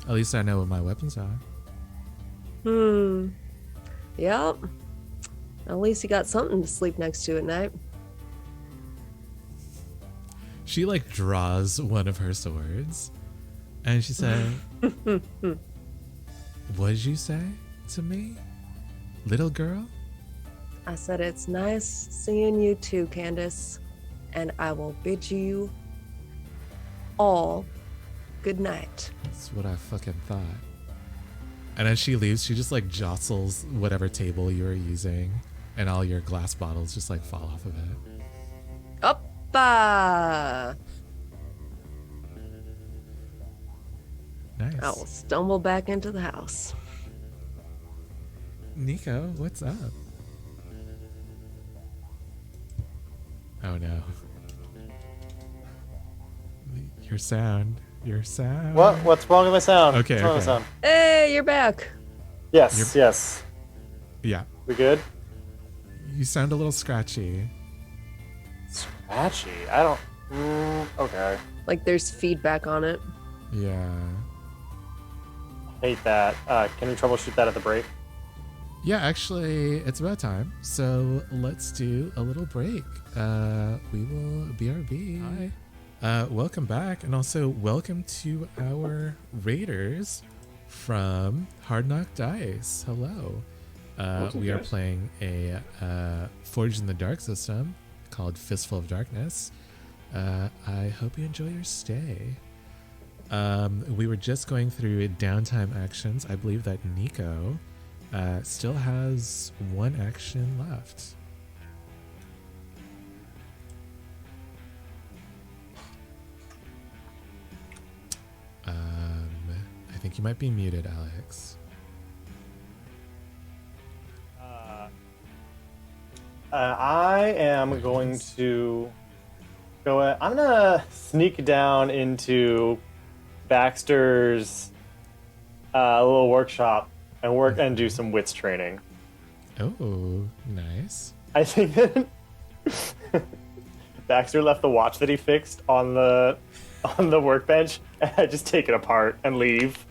at least I know what my weapons are. Yep. At least you got something to sleep next to at night. She like draws one of her swords and she said, what did you say to me, little girl? I said, it's nice seeing you too, Candace. And I will bid you all good night. That's what I fucking thought. And as she leaves, she just like jostles whatever table you were using and all your glass bottles just like fall off of it. Uppa! Nice. I will stumble back into the house. Nico, what's up? Oh no. Your sound. What's wrong with my sound? Okay, What's wrong with okay. my sound? Hey, you're back. Yes, yes. Yeah. We good? You sound a little scratchy. Scratchy? I don't... okay. Like there's feedback on it. Yeah. Hate that. Can we troubleshoot that at the break? Yeah, actually, it's about time. So let's do a little break. We will BRB. Hi. Welcome back, and also welcome to our raiders from Hard Knock Dice. Hello. We are guys. playing a Forged in the Dark system, called Fistful of Darkness. I hope you enjoy your stay. We were just going through downtime actions. I believe that Nico still has one action left. I think you might be muted, Alex. I am going to go. I'm gonna sneak down into Baxter's little workshop and work and do some wits training. Oh, nice. I think that Baxter left the watch that he fixed on the workbench, and I just take it apart and leave.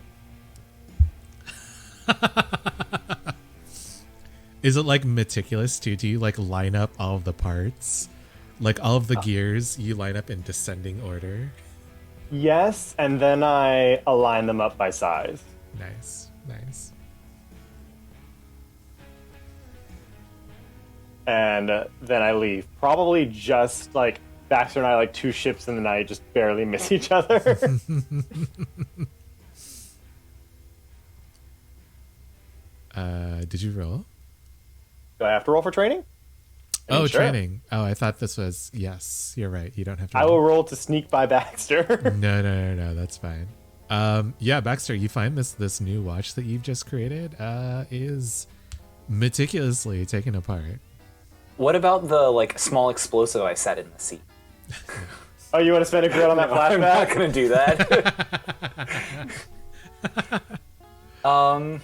Is it like meticulous too? Do you like line up all of the parts? Like all of the gears you line up in descending order? Yes, and then I align them up by size. Nice, nice. And then I leave. Probably just like Baxter and I, like two ships in the night, just barely miss each other. Did you roll? Do I have to roll for training? I mean, Oh, sure. training. Oh, I thought this was, yes, you're right. You don't have to I roll. will roll to sneak by Baxter. No, that's fine. Yeah, Baxter, you find this new watch that you've just created is meticulously taken apart. What about the like small explosive I set in the seat? Oh, you want to spend a grid on that No, I'm not flashback? gonna do that.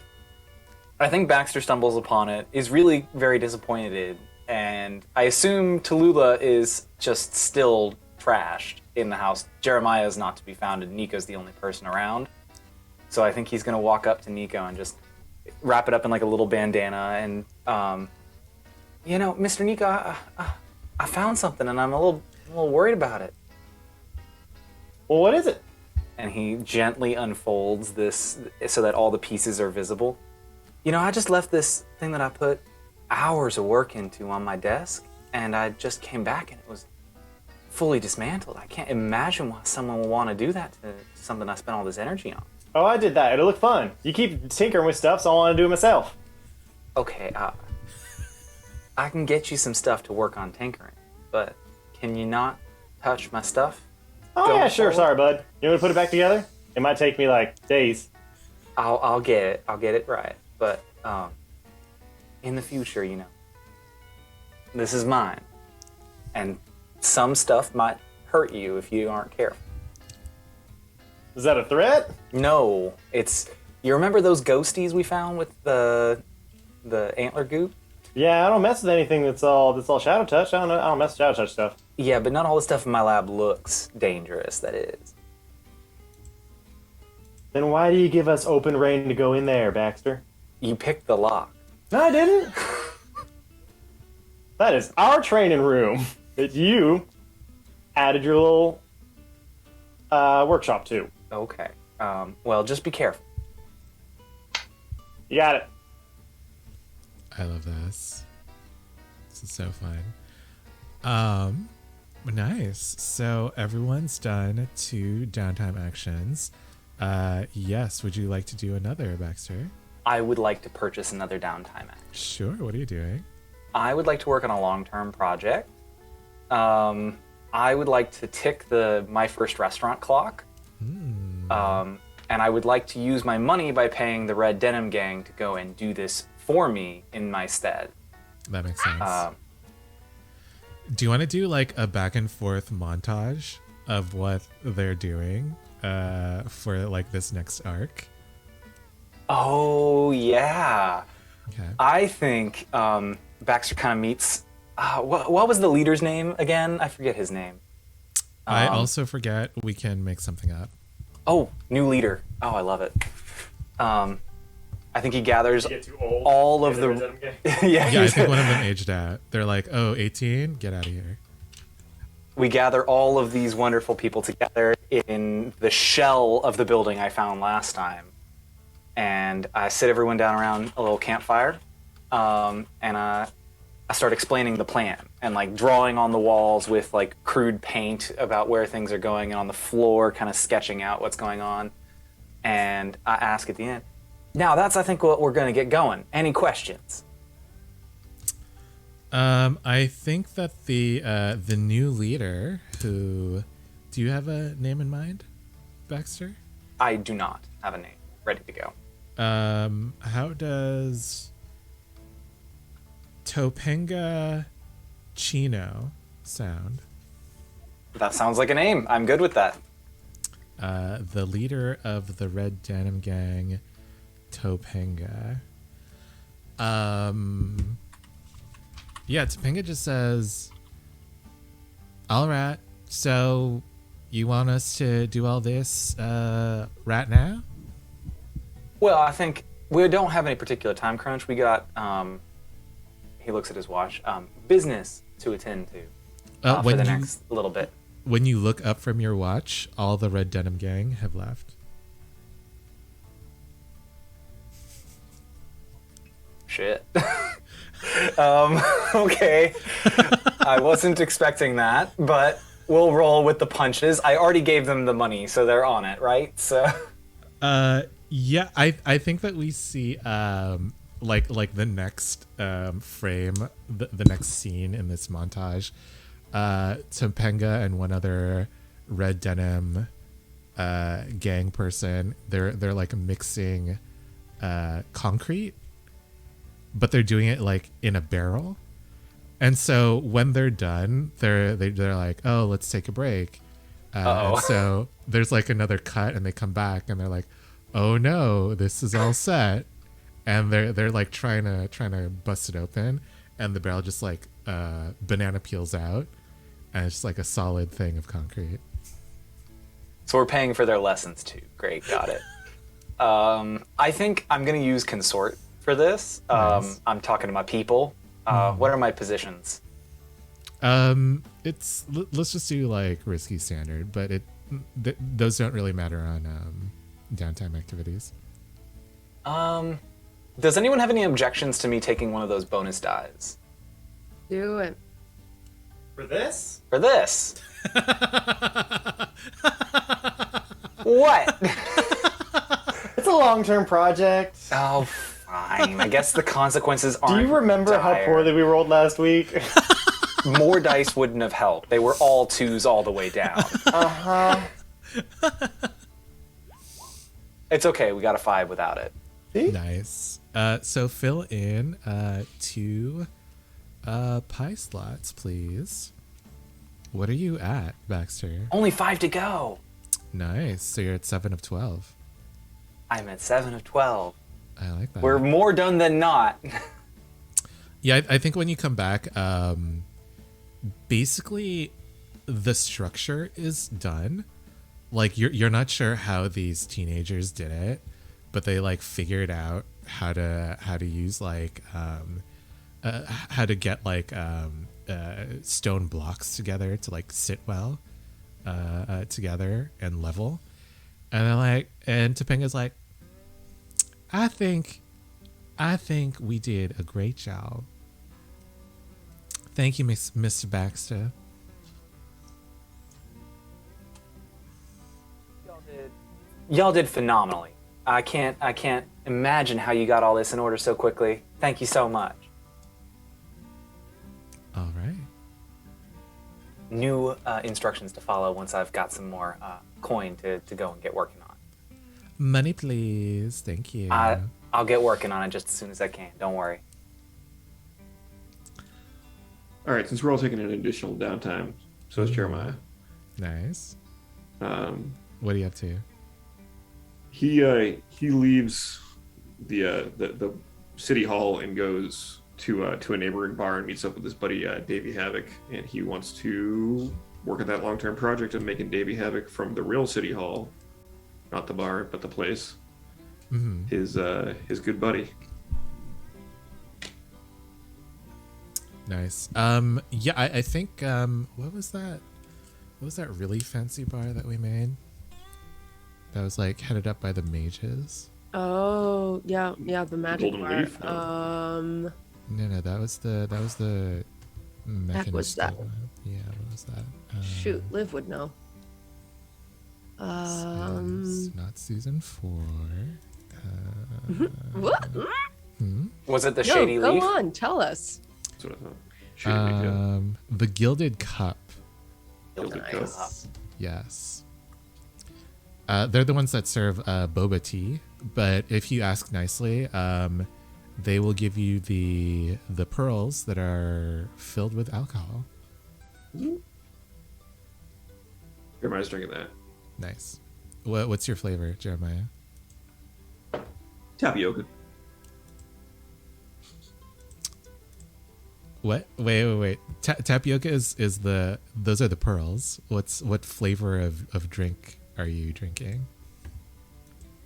I think Baxter stumbles upon it, is really very disappointed, and I assume Tallulah is just still trashed in the house. Jeremiah is not to be found, and Nico's the only person around. So I think he's gonna walk up to Nico and just wrap it up in like a little bandana and, Mr. Nico, I found something and I'm a little worried about it. Well, what is it? And he gently unfolds this so that all the pieces are visible. I just left this thing that I put hours of work into on my desk, and I just came back and it was fully dismantled. I can't imagine why someone would want to do that to something I spent all this energy on. Oh, I did that. It'll look fun. You keep tinkering with stuff, so I want to do it myself. Okay, I can get you some stuff to work on tinkering, but can you not touch my stuff? Oh, Going yeah, sure. forward? Sorry, bud. You want to put it back together? It might take me, like, days. I'll get it. I'll get it right. But in the future, this is mine, and some stuff might hurt you if you aren't careful. Is that a threat? No, you remember those ghosties we found with the antler goop? Yeah, I don't mess with anything that's all shadow touch. I don't mess with shadow touch stuff. Yeah, but not all the stuff in my lab looks dangerous. That is. Then why do you give us open reign to go in there, Baxter? You picked the lock. No, I didn't. That is our training room that you added your little workshop to. Okay. Well, just be careful. You got it. I love this. This is so fun. Nice. So everyone's done 2 downtime actions. Yes, would you like to do another, Baxter? I would like to purchase another downtime act. Sure. What are you doing? I would like to work on a long-term project. I would like to tick my first restaurant clock. And I would like to use my money by paying the Red Denim Gang to go and do this for me in my stead. That makes sense. Do you want to do like a back and forth montage of what they're doing for like this next arc? Oh, yeah. Okay. I think Baxter kind of meets... what was the leader's name again? I forget his name. I also forget. We can make something up. Oh, new leader. Oh, I love it. I think he gathers You get too old. all of Red the... Denim Gang. Yeah, I think one of them aged out. They're like, oh, 18? Get out of here. We gather all of these wonderful people together in the shell of the building I found last time. And I sit everyone down around a little campfire. And I start explaining the plan and like drawing on the walls with like crude paint about where things are going, and on the floor kind of sketching out what's going on. And I ask at the end, now that's I think what we're going to get going. Any questions? I think that the new leader who, do you have a name in mind, Baxter? I do not have a name ready to go. How does Topanga Chino sound? That sounds like a name. I'm good with that. The leader of the Red Denim Gang, Topanga. Yeah, Topanga just says, all right, so you want us to do all this right now? Well, I think we don't have any particular time crunch. We got, he looks at his watch, business to attend to for the next little bit. When you look up from your watch, all the Red Denim Gang have left. Shit. Okay. I wasn't expecting that, but we'll roll with the punches. I already gave them the money, so they're on it, right? So. Yeah, I think that we see like the next frame, the next scene in this montage. Topanga and one other Red Denim gang person, they're like mixing concrete, but they're doing it like in a barrel. And so when they're done, they're like, oh, let's take a break. And so there's like another cut, and they come back and they're like, oh no, this is all set. And they're like trying to bust it open, and the barrel just like banana peels out, and it's just like a solid thing of concrete. So we're paying for their lessons too. Great, got it. I think I'm gonna use consort for this. Nice. I'm talking to my people. What are my positions? Let's just do like risky standard, but those don't really matter on downtime activities. Does anyone have any objections to me taking one of those bonus dies? Do it. For this? For this? What? It's a long-term project. Oh, fine. I guess the consequences aren't. Do you remember how poorly we rolled last week? More dice wouldn't have helped. They were all twos all the way down. Uh-huh. It's okay. We got a 5 without it. See? Nice. So fill in 2 pie slots, please. What are you at, Baxter? Only 5 to go. Nice. So you're at 7 of 12. I'm at 7 of 12. I like that. We're more done than not. Yeah, I think when you come back, basically the structure is done. Like you're not sure how these teenagers did it, but they like figured out how to use like how to get like stone blocks together to like sit well together and level. And they're like, and Topanga's like, I think we did a great job. Thank you, Mr. Baxter. Y'all did phenomenally. I can't imagine how you got all this in order so quickly. Thank you so much. All right. New instructions to follow once I've got some more coin to go and get working on. Money, please. Thank you. I'll get working on it just as soon as I can. Don't worry. All right, since we're all taking an additional downtime, so is Jeremiah. Nice. What are you up to? He leaves the city hall and goes to a neighboring bar and meets up with his buddy Davey Havoc, and he wants to work on that long-term project of making Davey Havoc from the real city hall, not the bar but the place, his good buddy. Nice. Yeah, I think what was that? What was that really fancy bar that we made? That was like headed up by the mages. Oh, yeah, the magic Golden bar. Leaf? No. No, that was the Heck was that? mechanistic one. Yeah, what was that? Shoot, Liv would know. This is not season 4. What? Was it the No, Shady go Leaf? on, tell us. That's what I thought. Shady Leaf, yeah. The Gilded Cup. Gilded Nice. Yes. They're the ones that serve boba tea, but if you ask nicely, they will give you the pearls that are filled with alcohol. Everybody's drinking that. Nice. What's your flavor, Jeremiah? Tapioca. What? Wait. Tapioca is those are the pearls. What flavor of drink are you drinking?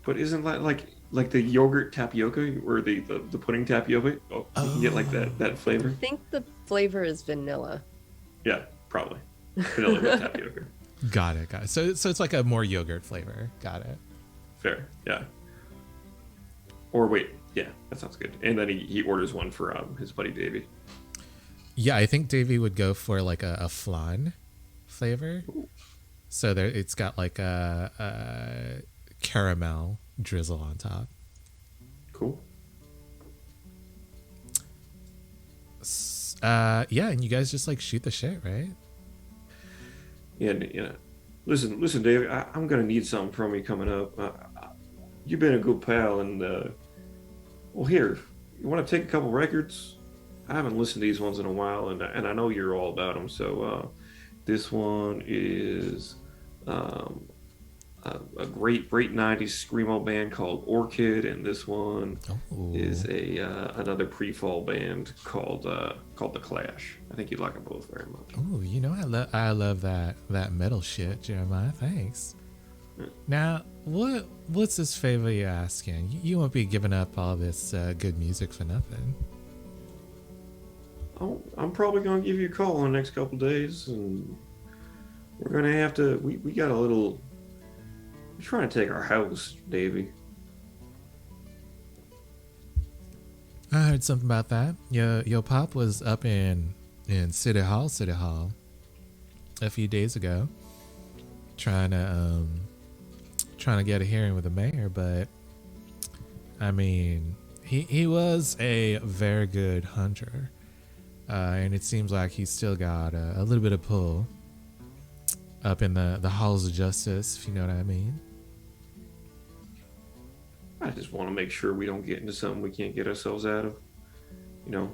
But isn't that like the yogurt tapioca or the pudding tapioca? Oh, you can get like that flavor. I think the flavor is vanilla. Yeah, probably. Vanilla with tapioca. Got it. So it's like a more yogurt flavor. Got it. Fair, yeah. Or wait, yeah, that sounds good. And then he orders one for his buddy Davey. Yeah, I think Davey would go for like a flan flavor. Ooh. So there, it's got like a caramel drizzle on top. Cool. Yeah, and you guys just like shoot the shit, right? And listen, Dave. I'm gonna need something from you coming up. You've been a good pal, and well, here, you want to take a couple records? I haven't listened to these ones in a while, and I know you're all about them. So this one is a great 90s screamo band called Orchid, and this one is another pre-fall band called The Clash. I think you'd like them both very much. Oh, you know I love that metal shit, Jeremiah. Thanks. Now, what's this favor you're asking? You won't be giving up all this good music for nothing. Oh, I'm probably gonna give you a call in the next couple days, and we're gonna have to. We got a little. We're trying to take our house, Davey. I heard something about that. Your pop was up in City Hall a few days ago, trying to get a hearing with the mayor, but I mean, he was a very good hunter, and it seems like he's still got a little bit of pull up in the halls of justice, if you know what I mean. I just want to make sure we don't get into something we can't get ourselves out of. You know,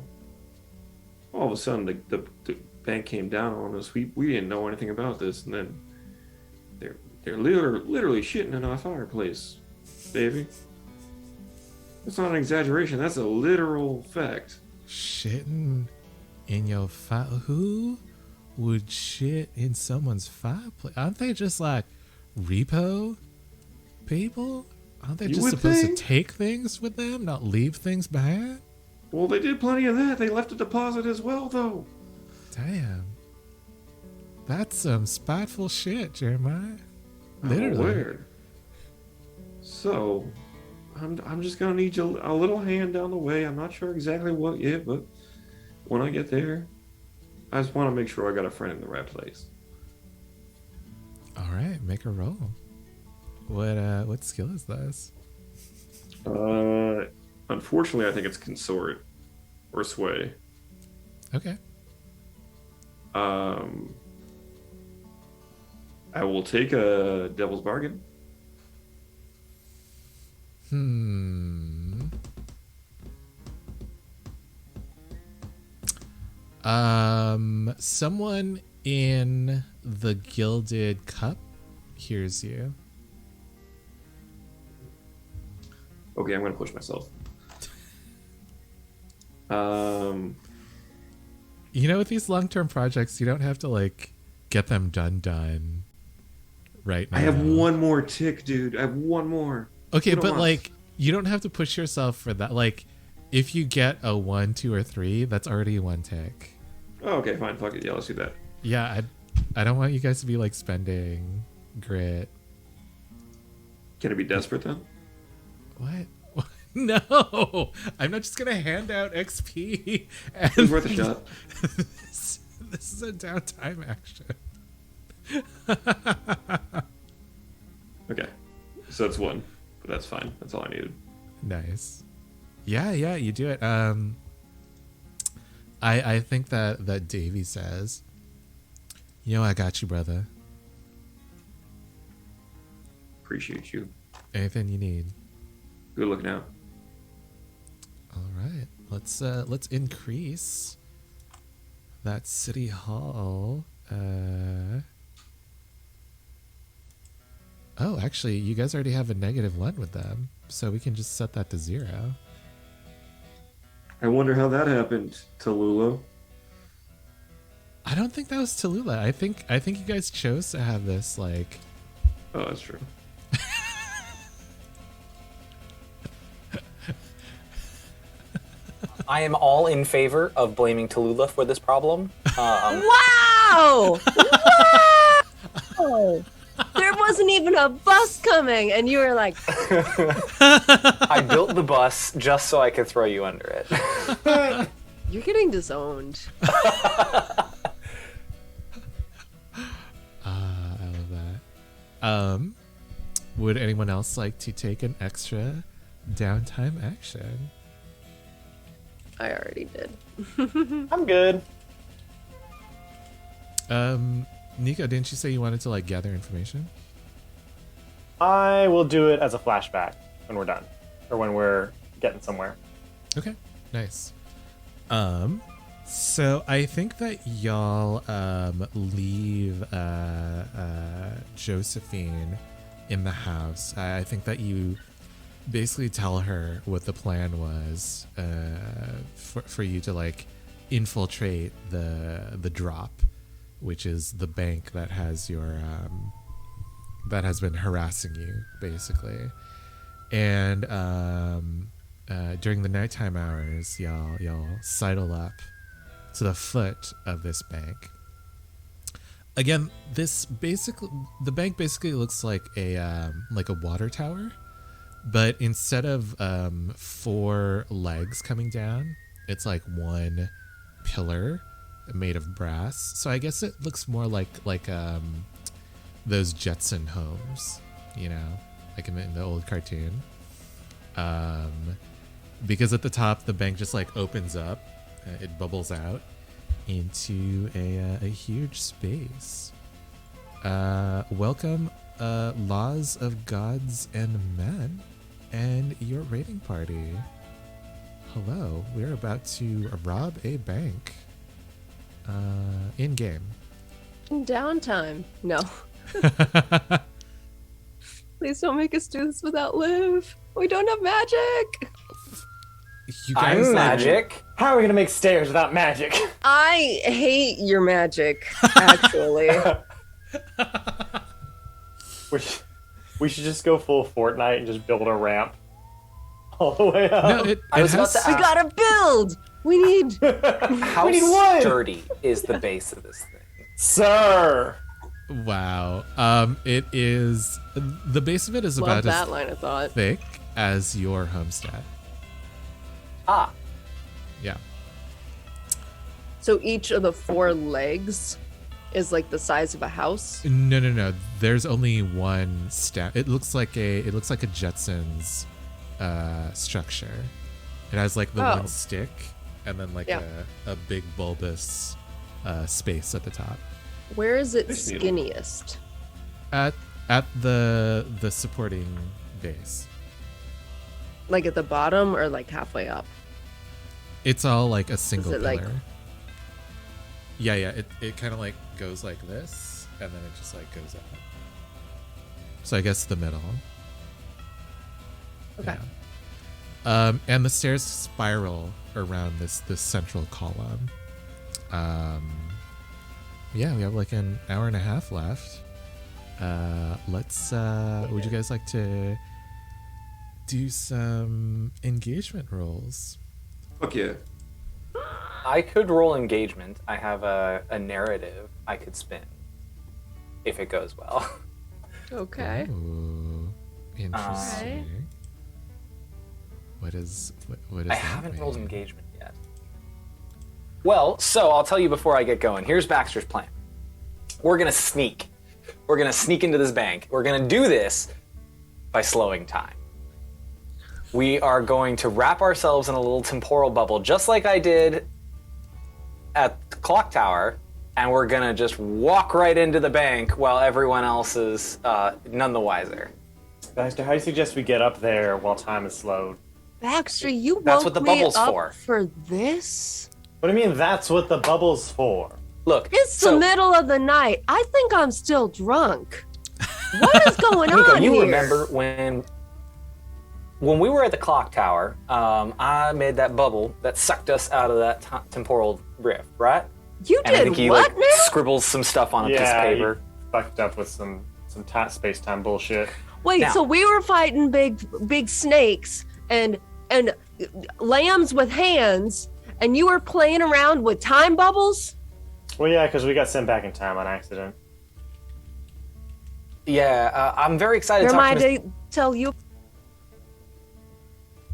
all of a sudden the bank came down on us. We didn't know anything about this, and then they're literally shitting in our fireplace, baby. That's not an exaggeration. That's a literal fact. Shitting in your fire? Who would shit in someone's fireplace? Aren't they just like repo people? Aren't they just supposed to take things with them, not leave things behind? Well, they did plenty of that. They left a deposit as well, though. Damn. That's some spiteful shit, Jeremiah. I'm Literally. aware. So, I'm just gonna need you a little hand down the way. I'm not sure exactly what yet, but when I get there, I just want to make sure I got a friend in the right place. All right, make a roll. What skill is this? Unfortunately, I think it's consort or sway. Okay. I will take a devil's bargain. Someone in the Gilded Cup hears you. Okay, I'm gonna push myself. You know, with these long-term projects, you don't have to like get them done right now. I have one more tick, dude. I have one more. Okay, Put 'em but on. like, you don't have to push yourself for that. Like, if you get a 1, 2, or 3, that's already one tick. Oh, okay, fine. Fuck it. Yeah, let's do that. Yeah, I don't want you guys to be like spending grit. Can it be desperate then? What? No, I'm not just gonna hand out XP. And It was worth a shot. this is a downtime action. Okay, so that's one, but that's fine. That's all I needed. Nice. Yeah, you do it. I think that Davy says, "Yo, I got you, brother. Appreciate you. Anything you need." Good looking out. All right, let's increase that city hall. Oh, actually, you guys already have a -1 with them, so we can just set that to 0. I wonder how that happened, Tallulah. I don't think that was Tallulah. I think you guys chose to have this like. Oh, that's true. I am all in favor of blaming Tallulah for this problem. Wow! Wow! There wasn't even a bus coming, and you were like, I built the bus just so I could throw you under it. you're getting disowned. I love that. Would anyone else like to take an extra downtime action? I already did. I'm good. Nico, didn't you say you wanted to like gather information? I will do it as a flashback when we're done, or when we're getting somewhere. Okay, nice. So I think that y'all leave Josephine in the house. I think that you basically tell her what the plan was for you to like infiltrate the drop, which is the bank that has your that has been harassing you basically. And during the nighttime hours, y'all sidle up to the foot of this bank. Again, the bank basically looks like a water tower, but instead of 4 legs coming down, it's like one pillar made of brass. So I guess it looks more like those Jetson homes, you know, like in the old cartoon. Because at the top, the bank just like opens up, it bubbles out into a huge space. Welcome, laws of gods and men, and your raiding party. Hello, we're about to rob a bank. In game. Downtime. No. Please don't make us do this without Liv. We don't have magic. You guys I'm magic. How are we gonna make stairs without magic? I hate your magic, actually. We should just go full Fortnite and just build a ramp all the way up. No, it I was about has, to We ask, gotta build. We need. how we need wood. sturdy is the base of this thing? Sir! wow. It is the base of it is Love about that as line of thought. thick as your homestead. Ah, Yeah. So each of the 4 legs is like the size of a house. No. There's only one stem. It looks like a Jetsons structure. It has like the Oh. one stick and then like Yeah. a big bulbous space at the top. Where is it This needle. skinniest? At the supporting base. Like at the bottom or like halfway up? It's all like a single it, pillar. like- Yeah. It kind of like goes like this, and then it just like goes up. So I guess the middle. Okay. Yeah. And the stairs spiral around this central column. Yeah, we have like an hour and a half left. Let's. Would you guys like to do some engagement rolls? Fuck yeah. I could roll engagement. I have a narrative I could spin if it goes well. Okay. Ooh, interesting. what is I that haven't rolled mean? engagement yet. Well, so I'll tell you before I get going. Here's Baxter's plan. We're gonna sneak. We're gonna sneak into this bank. We're gonna do this by slowing time. We are going to wrap ourselves in a little temporal bubble, just like I did at the clock tower, and we're gonna just walk right into the bank while everyone else is none the wiser. Baxter, how do you suggest we get up there while time is slowed? Baxter, you That's woke what the me bubble's up for. this? What do you mean that's what the bubble's for? Look, It's the middle of the night. I think I'm still drunk. What is going Nico, on you here? remember when we were at the clock tower, I made that bubble that sucked us out of that temporal rift, right? You And I did think he what like now? scribbles some stuff on a piece of Yeah, paper. you fucked up with some space-time bullshit. Wait, Now- so we were fighting big snakes and lambs with hands, and you were playing around with time bubbles? Well, yeah, because we got sent back in time on accident. Yeah, I'm very excited to Am talk I to Miss- to tell you?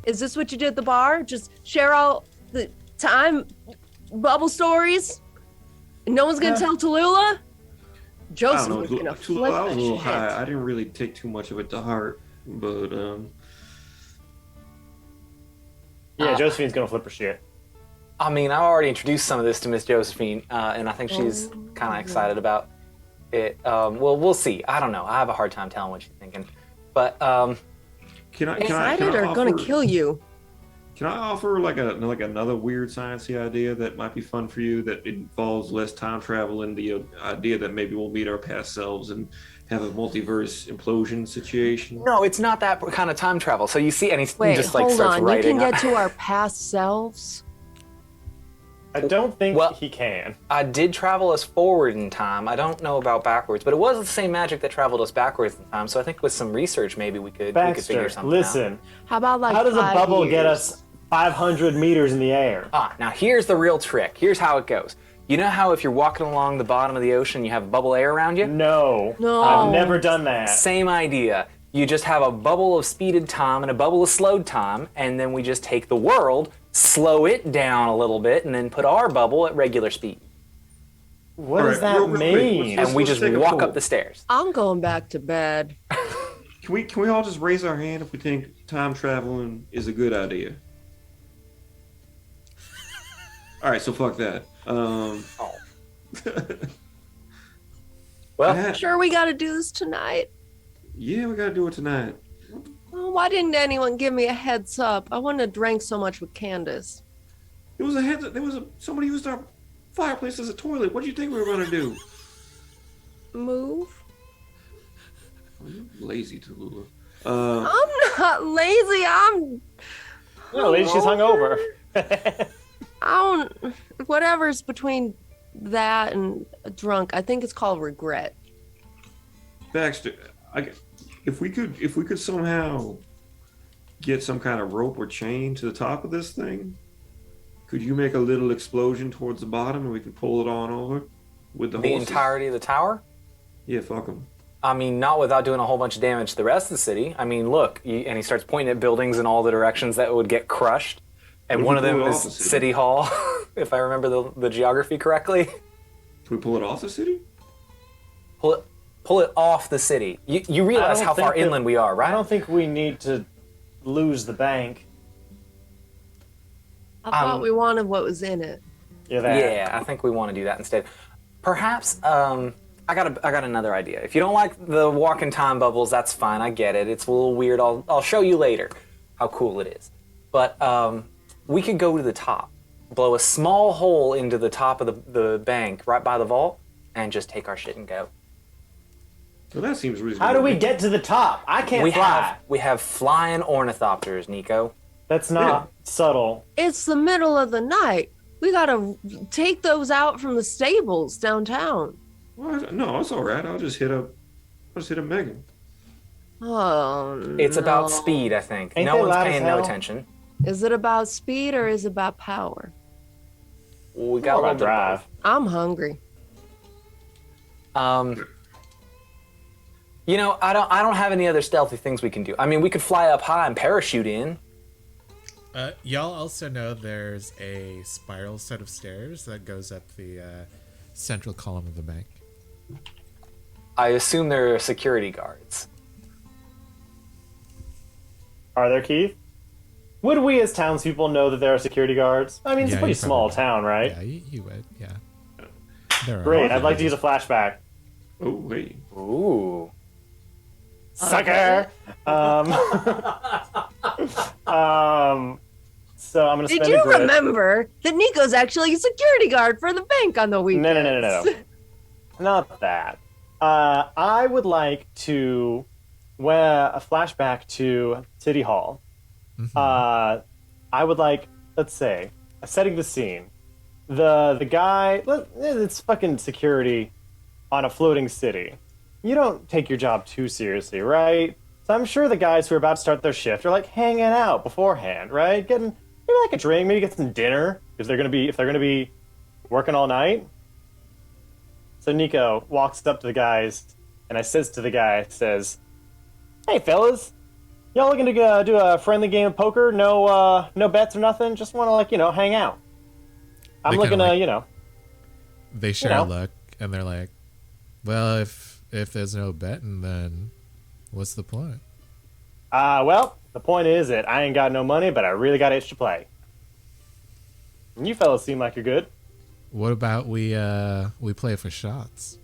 Is this what you did at the bar? Just share all the time bubble stories? And no one's gonna tell Tallulah? I Joseph don't was know. gonna I flip was a a little shit. high. I didn't really take too much of it to heart, but Yeah, Josephine's gonna flip her shit. I mean, I already introduced some of this to Miss Josephine, and I think she's kind of excited about it. Well, we'll see. I don't know. I have a hard time telling what she's thinking. But can I Excited or gonna offer- kill you? Can I offer like another weird sciencey idea that might be fun for you that involves less time travel and the idea that maybe we'll meet our past selves and have a multiverse implosion situation? no, it's not that kind of time travel. So you see, and he Wait, just like hold starts on. You writing. can get to our past selves? I don't think Well- he can. I did travel us forward in time. I don't know about backwards, but it was the same magic that traveled us backwards in time. So I think with some research, maybe we could figure Baxter, something listen. How about like How does a 5 bubble get years? us 500 meters in the air? out. Now here's the real trick. Here's how it goes. You know how if you're walking along the bottom of the ocean, you have bubble air around you? No. No. I've never done that. Same idea. You just have a bubble of speeded time and a bubble of slowed time, and then we just take the world, slow it down a little bit, and then put our bubble at regular speed. What All does right, that real quick, mean? let's- And we let's just take a walk poll. up the stairs. I'm going back to bed. Can we all just raise our hand if we think time traveling is a good idea? All right, so fuck that. Oh. I Well, had- Sure, we got to do this tonight. yeah, we gotta do it tonight. Oh, why didn't anyone give me a heads up? I wouldn't have drank so much with Candace. There was somebody used our fireplace as a toilet. What do you think we were gonna do? Move? Oh, you're lazy, Tallulah. I'm not lazy. I'm. No, lady, she's hungover. I don't. Whatever's between that and drunk, I think it's called regret. Baxter, if we could somehow get some kind of rope or chain to the top of this thing, could you make a little explosion towards the bottom and we can pull it on over with the the horses? entirety of the tower? Yeah, fuck them. I mean, not without doing a whole bunch of damage to the rest of the city. I mean, look, and he starts pointing at buildings in all the directions that would get crushed. And What one if of we them pull it is off the city? City Hall, if I remember the geography correctly. Can we pull it off the city? Pull it off the city. You realize don't how far think that- inland we are, right? I don't think we need to lose the bank. I thought we wanted what was in it. Yeah, I think we want to do that instead. Perhaps I got another idea. If you don't like the walk in time bubbles, that's fine. I get it. It's a little weird. I'll show you later how cool it is. But we could go to the top, blow a small hole into the top of the bank right by the vault, and just take our shit and go. Well, that seems reasonable. How do we get to the top? I can't We fly. have flying ornithopters, Nico. That's not subtle. It's the middle of the night. We gotta take those out from the stables downtown. Well, no, it's all right. I'll just hit a Megan. Oh, It's about no. speed, I think. Ain't no they one's loud as paying no hell? attention. Is it about speed or is it about power? We got a Or little I bit of drive. I'm hungry. You know, I don't have any other stealthy things we can do. I mean, we could fly up high and parachute in. Y'all also know there's a spiral set of stairs that goes up the central column of the bank. I assume there are security guards. Are there, Keith? Would we as townspeople know that there are security guards? I mean, it's a pretty you small probably town, right? Yeah, you would. Yeah. There are. Great. I'd like to use a flashback. Oh, wait. Ooh. Sucker. So I'm gonna Did spend you a grit. remember that Nico's actually a security guard for the bank on the weekends? No. Not that. I would like to wear a flashback to City Hall. Mhm. I would like, let's say, setting the scene. The guy, it's fucking security on a floating city. You don't take your job too seriously, right? So I'm sure the guys who are about to start their shift are like hanging out beforehand, right? Getting maybe like a drink, maybe get some dinner if they're gonna be working all night. So Nico walks up to the guys and I says to the guy, "Hey fellas, y'all looking to do a friendly game of poker? No bets or nothing. Just want to hang out. I'm They looking kinda, to They share know. a look and they're like, "Well, if there's no betting, then what's the point?" Well, the point is that I ain't got no money, but I really got itch to play. And you fellas seem like you're good. What about we play for shots?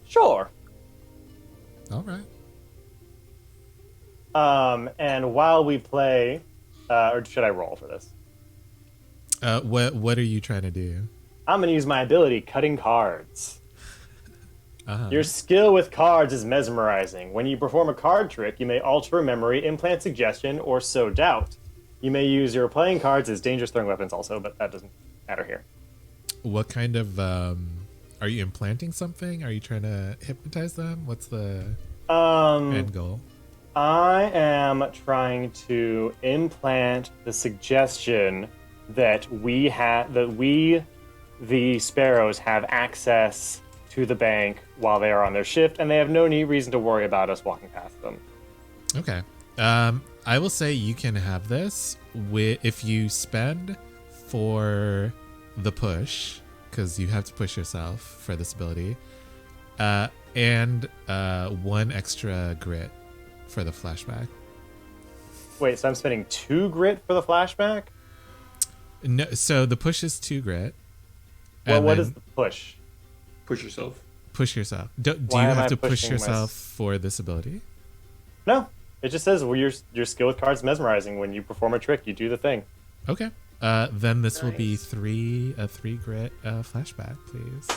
Sure. All right. And while we play, or should I roll for this? What are you trying to do? I'm gonna use my ability, cutting cards. Uh-huh. Your skill with cards is mesmerizing. When you perform a card trick, you may alter a memory, implant suggestion, or sow doubt. You may use your playing cards as dangerous throwing weapons also, but that doesn't matter here. What kind of are you implanting something? Are you trying to hypnotize them? What's the end goal? I am trying to implant the suggestion that we, the sparrows, have access to the bank while they are on their shift, and they have no reason to worry about us walking past them. Okay. I will say you can have this if you spend for the push, because you have to push yourself for this ability, and one extra grit for the flashback. Wait, so I'm spending 2 grit for the flashback? No, so the push is 2 grit. Well, and what then is the push? Push yourself. push yourself? Do Why you am have I to push pushing yourself for this ability? No, it just says well, your skill with cards is mesmerizing. When you perform a trick, you do the thing. Okay. Then this will be Nice. 3 grit flashback, please.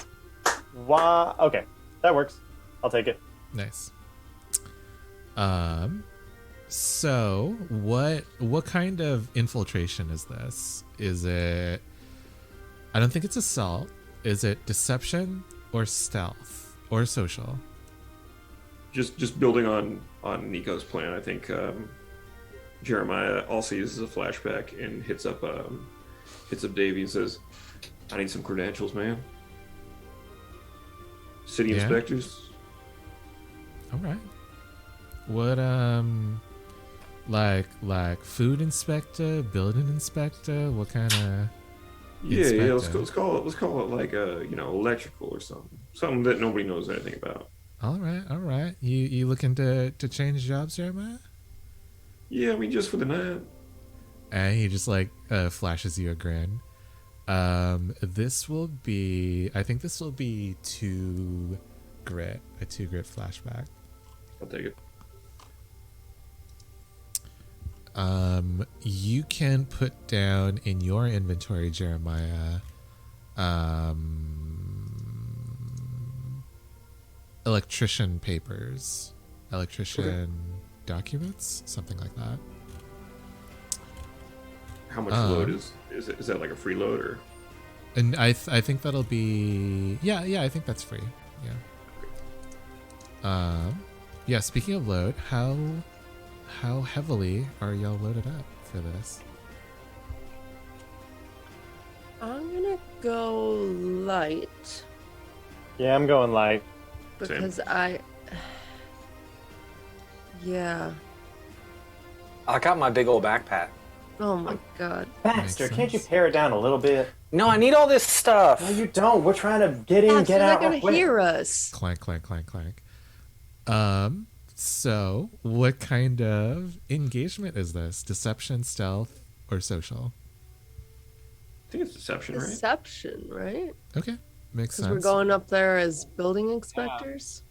Why? Okay, that works. I'll take it. Nice. So what kind of infiltration is this? Is it? I don't think it's assault. Is it deception or stealth or social? Just building on Nico's plan, I think Jeremiah also uses a flashback and hits up Davey and says, "I need some credentials, man. City Yeah. inspectors." All right. What like food inspector, building inspector? What kind of? Yeah. Let's Inspector. call it like electrical or something that nobody knows anything about. All right. You looking to change jobs, Jeremiah? Yeah, I mean just for the night. And he just like flashes you a grin. This will be. I think this will be 2 grit. A 2 grit flashback. I'll take it. You can put down in your inventory, Jeremiah, electrician papers, electrician documents, something like that. How much load is that like a free load or? And I think that'll be I think that's free. Yeah. Speaking of load, how heavily are y'all loaded up for this? I'm gonna go light Yeah, I'm going light. because I got my big old backpack. Oh my god. Baxter, Makes can't you sense. pare it down a little bit? No, I need all this stuff. No, you don't. We're trying to get in, Yeah, get so they're out. gonna real quick. hear us. Clank, clank, clank, clank. So what kind of engagement is this? Deception, stealth, or social? I think it's deception, right? Deception, right? Okay, makes Because sense. we're going up there as building inspectors.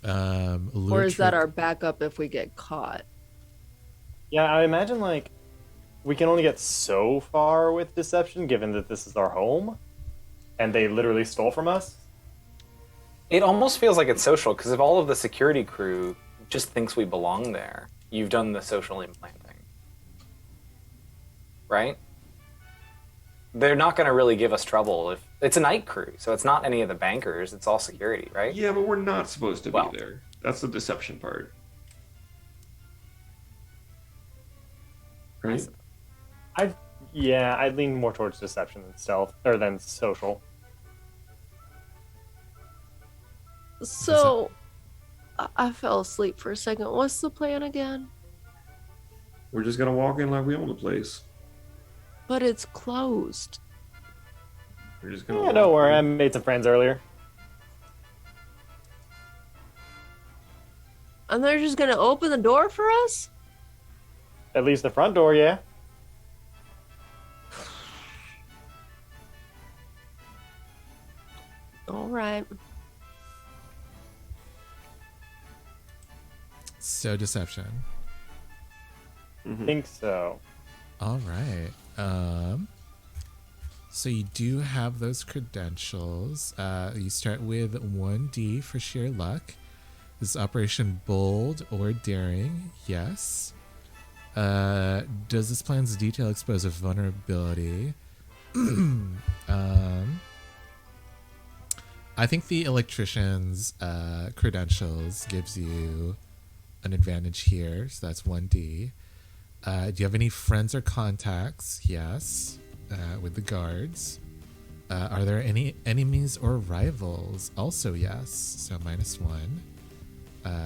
Lure Or is that trick- our backup if we get caught? Yeah, I imagine like we can only get so far with deception, given that this is our home, and they literally stole from us. It almost feels like it's social because if all of the security crew just thinks we belong there, you've done the social implanting. Right? They're not going to really give us trouble if it's a night crew, so it's not any of the bankers, it's all security, right? Yeah, but we're not supposed to Well. be there. That's the deception part. Right? I'd lean more towards deception than stealth, or than social. So, I fell asleep for a second. What's the plan again? We're just gonna walk in like we own the place. But it's closed. We're just gonna. Yeah, walk don't worry. I in. made some friends earlier. And they're just gonna open the door for us? At least the front door, yeah. Alright. So deception. Mhm. Think so. All right. So you do have those credentials. You start with 1D for sheer luck. Is Operation Bold or Daring? Yes. Does this plan's detail expose a vulnerability? I think the electrician's credentials gives you an advantage here, so that's 1D. Do you have any friends or contacts? Yes. With the guards. Are there any enemies or rivals? Also yes, so -1.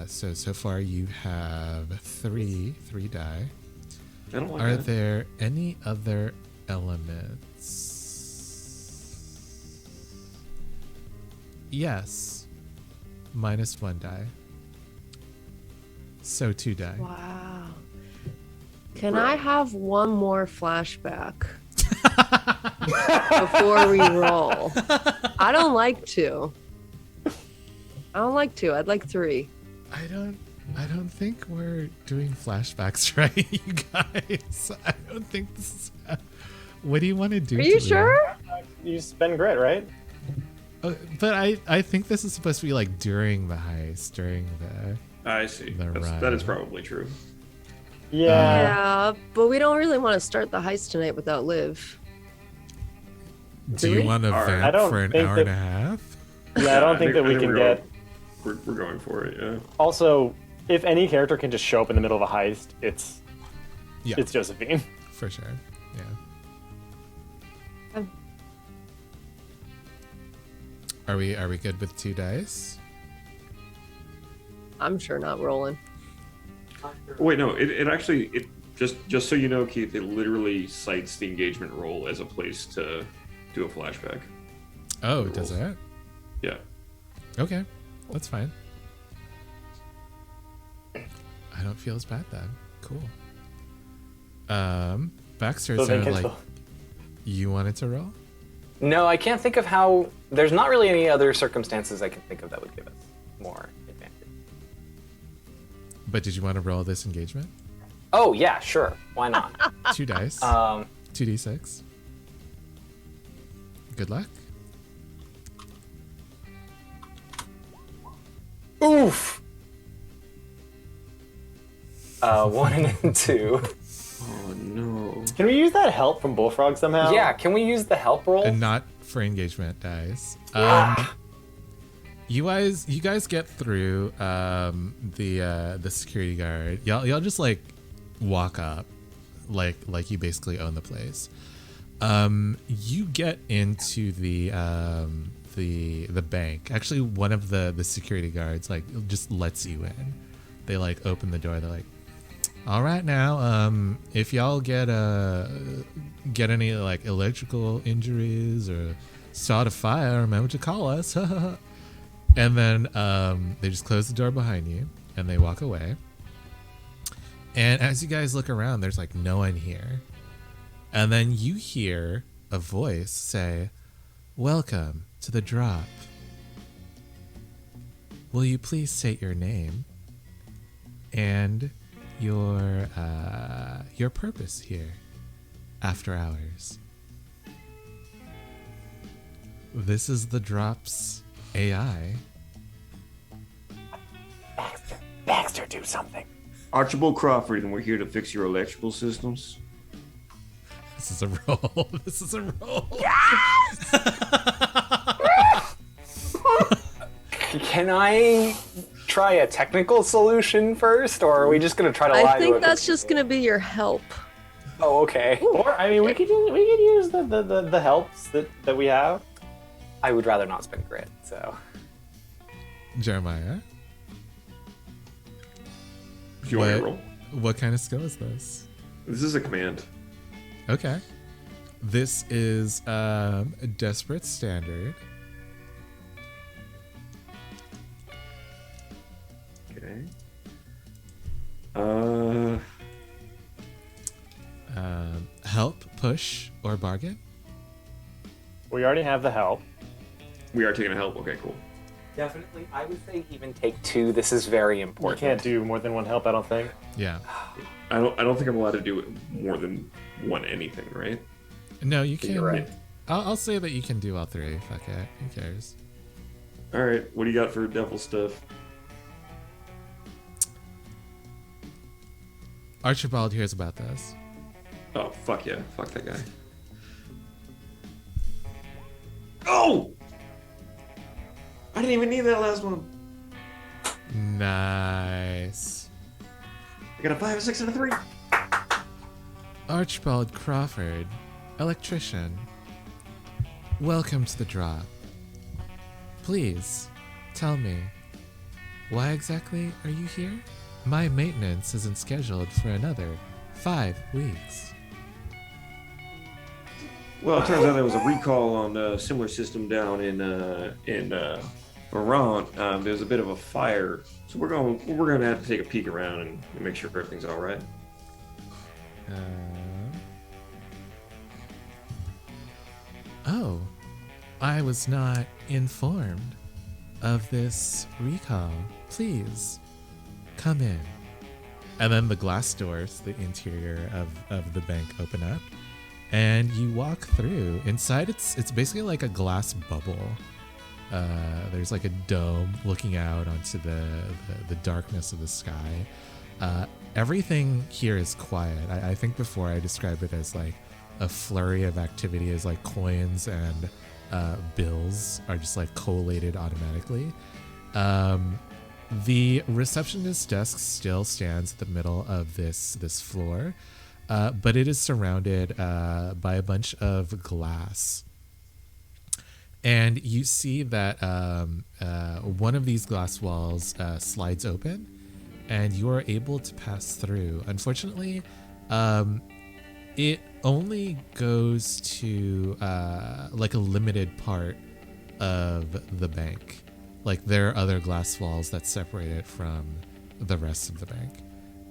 So far you have three die. I don't like Are that. there any other elements? Yes. -1 die. So 2 die. Wow. Can I have one more flashback before we roll? I don't like to. I'd like 3. I don't think we're doing flashbacks right, you guys. I don't think this is. What do you want to do? Are you to me? sure? You spend grit, right? But I think this is supposed to be like during the heist, during the. I see. The That is ride. probably true. Yeah. Yeah, but we don't really want to start the heist tonight without Liv. Do you we? want to All right. vamp I don't for an think hour that- and a half? Yeah, I don't think that we can we're get. Going, we're going for it. Yeah. Also, if any character can just show up in the middle of a heist, it's Yeah, Josephine. for sure. Yeah. Um. Are we good with 2 dice? I'm sure not rolling. Wait, no. It actually just so you know, Keith, it literally cites the engagement roll as a place to do a flashback. Oh, does it? Yeah. Okay, that's fine. I don't feel as bad then. Cool. Baxter, So it they sounded can like still- you wanted to roll? No, I can't think of how. There's not really any other circumstances I can think of that would give us more advantage. But did you want to roll this engagement? Oh, yeah, sure. Why not? 2 dice. 2d6. Good luck. Oof! 1 and 2. Oh no. Can we use that help from Bullfrog somehow? Yeah, can we use the help roll? And not for engagement dice. You guys get through the security guard. Y'all just like walk up like you basically own the place. You get into the bank. Actually, one of the security guards like just lets you in. They like open the door. They're like, All right now, if y'all get any like electrical injuries or start a fire, remember to call us. And then they just close the door behind you and they walk away. And as you guys look around, there's like no one here. And then you hear a voice say, "Welcome to the drop. Will you please state your name and your purpose here after hours?" This is the drop's AI. Baxter, do something. Archibald Crawford, and we're here to fix your electrical systems. This is a roll. This is a roll. Can I try a technical solution first, or are we just going to try to lie to I think a that's just going to be your help. Oh, okay. Or I mean, we could use the helps that we have. I would rather not spend grit, so. Jeremiah, You want to roll? what kind of skill is this? This is a command. Okay. This is a Desperate Standard. Okay. Help, push, or bargain. We already have the help. We are taking a help. Okay, cool. Definitely. I would say even take 2. This is very We important. can't do more than one help, I don't think. Yeah. I don't think I'm allowed to do more than one anything, right? No, you can. You're right. I'll say that you can do all 3. Fuck it. Who cares? All right. What do you got for devil stuff? Archibald hears about this. Oh, fuck yeah. Fuck that guy. Oh! I didn't even need that last one. Nice. I got a 5, a 6, and a 3. Archibald Crawford, electrician. Welcome to the drop. Please, tell me, why exactly are you here? My maintenance isn't scheduled for another 5 weeks. Well, it turns out there was a recall on a similar system down in Iran. There's a bit of a fire, so we're gonna have to take a peek around and make sure everything's all right. Oh, I was not informed of this recall. Please, come in. And then the glass doors, the interior of the bank open up, and you walk through. Inside, it's basically like a glass bubble. There's like a dome looking out onto the darkness of the sky. Everything here is quiet. I think before I described it as like a flurry of activity, as like coins and bills are just like collated automatically. The receptionist's desk still stands at the middle of this floor, but it is surrounded by a bunch of glass. And you see that one of these glass walls slides open, and you are able to pass through. Unfortunately, it only goes to like a limited part of the bank. Like there are other glass walls that separate it from the rest of the bank.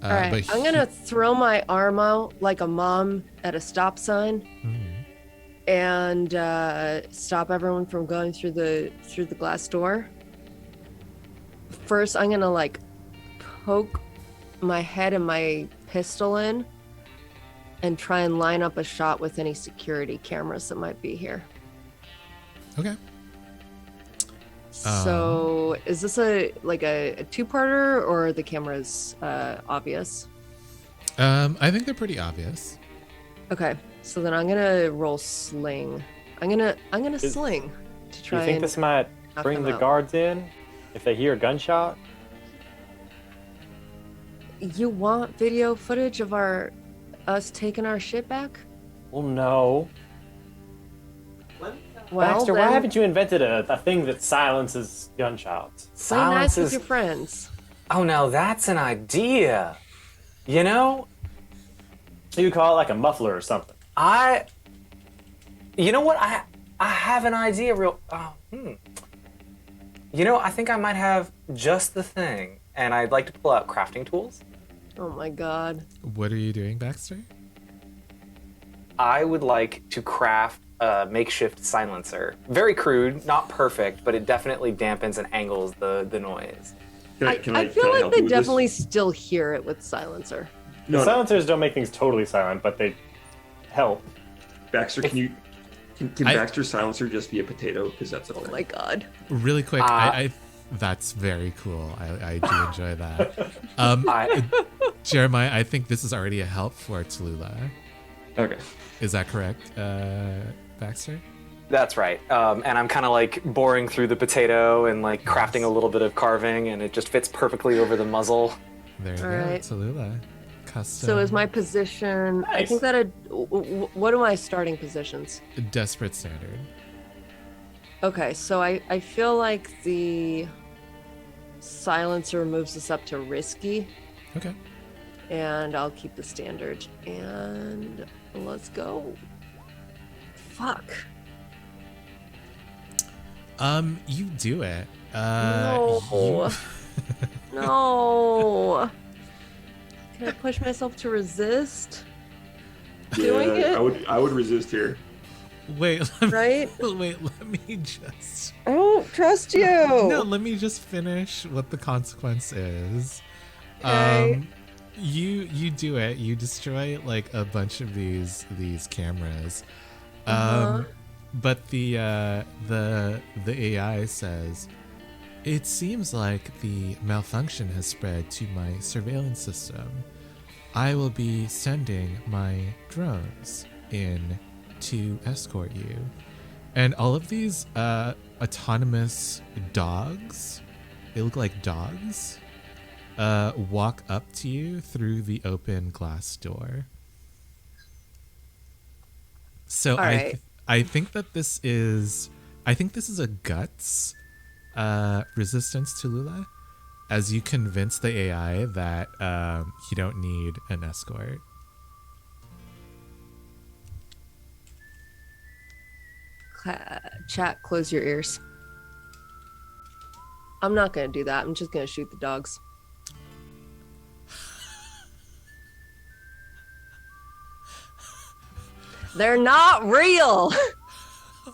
All right, I'm gonna throw my arm out like a mom at a stop sign, and stop everyone from going through the glass door. First, I'm gonna like poke my head and my pistol in, and try and line up a shot with any security cameras that might be here. Okay. So, is this a two-parter, or are the cameras obvious? I think they're pretty obvious. Okay, so then I'm gonna roll sling. I'm gonna sling to Do try. you think and this might knock bring them the out. guards in if they hear a gunshot? You want video footage of us taking our shit back? Well, no. Well, Baxter, then why haven't you invented a thing that silences gunshots? play nice with Silences. your friends. Oh, now that's an idea. You know, You could call it like a muffler or something. you know what? I have an idea. You know, I think I might have just the thing, and I'd like to pull out crafting tools. Oh my god. What are you doing, Baxter? I would like to craft a makeshift silencer. Very crude, not perfect, but it definitely dampens and angles the noise. I feel like help they you with this? definitely still hear it with silencer. No, no. Silencers don't make things totally silent, but they help. Baxter, can I- Baxter's silencer just be a potato? Because that's a Oh thing. my god. Really quick, that's very cool. I do enjoy that. I, Jeremiah, I think this is already a help for Tallulah. Okay. Is that correct, Baxter? that's right. And I'm kind of like boring through the potato and like crafting a little bit of carving, and it just fits perfectly over the muzzle. There you All go, right. Tallulah. Custom. So is my position? I Nice. think that what are my starting positions? Desperate standard. Okay, so I feel like the silencer moves us up to risky, Okay. and I'll keep the standard. And let's go. Fuck. You do it. No. No. Can I push myself to resist? Doing Yeah, it? I would resist here. Wait, let me, Right? wait, let me just. I don't trust you. No, let me just finish what the consequence is. Okay. You do it. You destroy like a bunch of these cameras. Uh-huh. But the AI says, it seems like the malfunction has spread to my surveillance system. I will be sending my drones in to escort you. And all of these autonomous dogs, they look like dogs, walk up to you through the open glass door. So All right. I think this is a guts resistance to Lula, as you convince the AI that you don't need an escort. Chat, close your ears. I'm not gonna do that. I'm just gonna shoot the dogs. They're not real.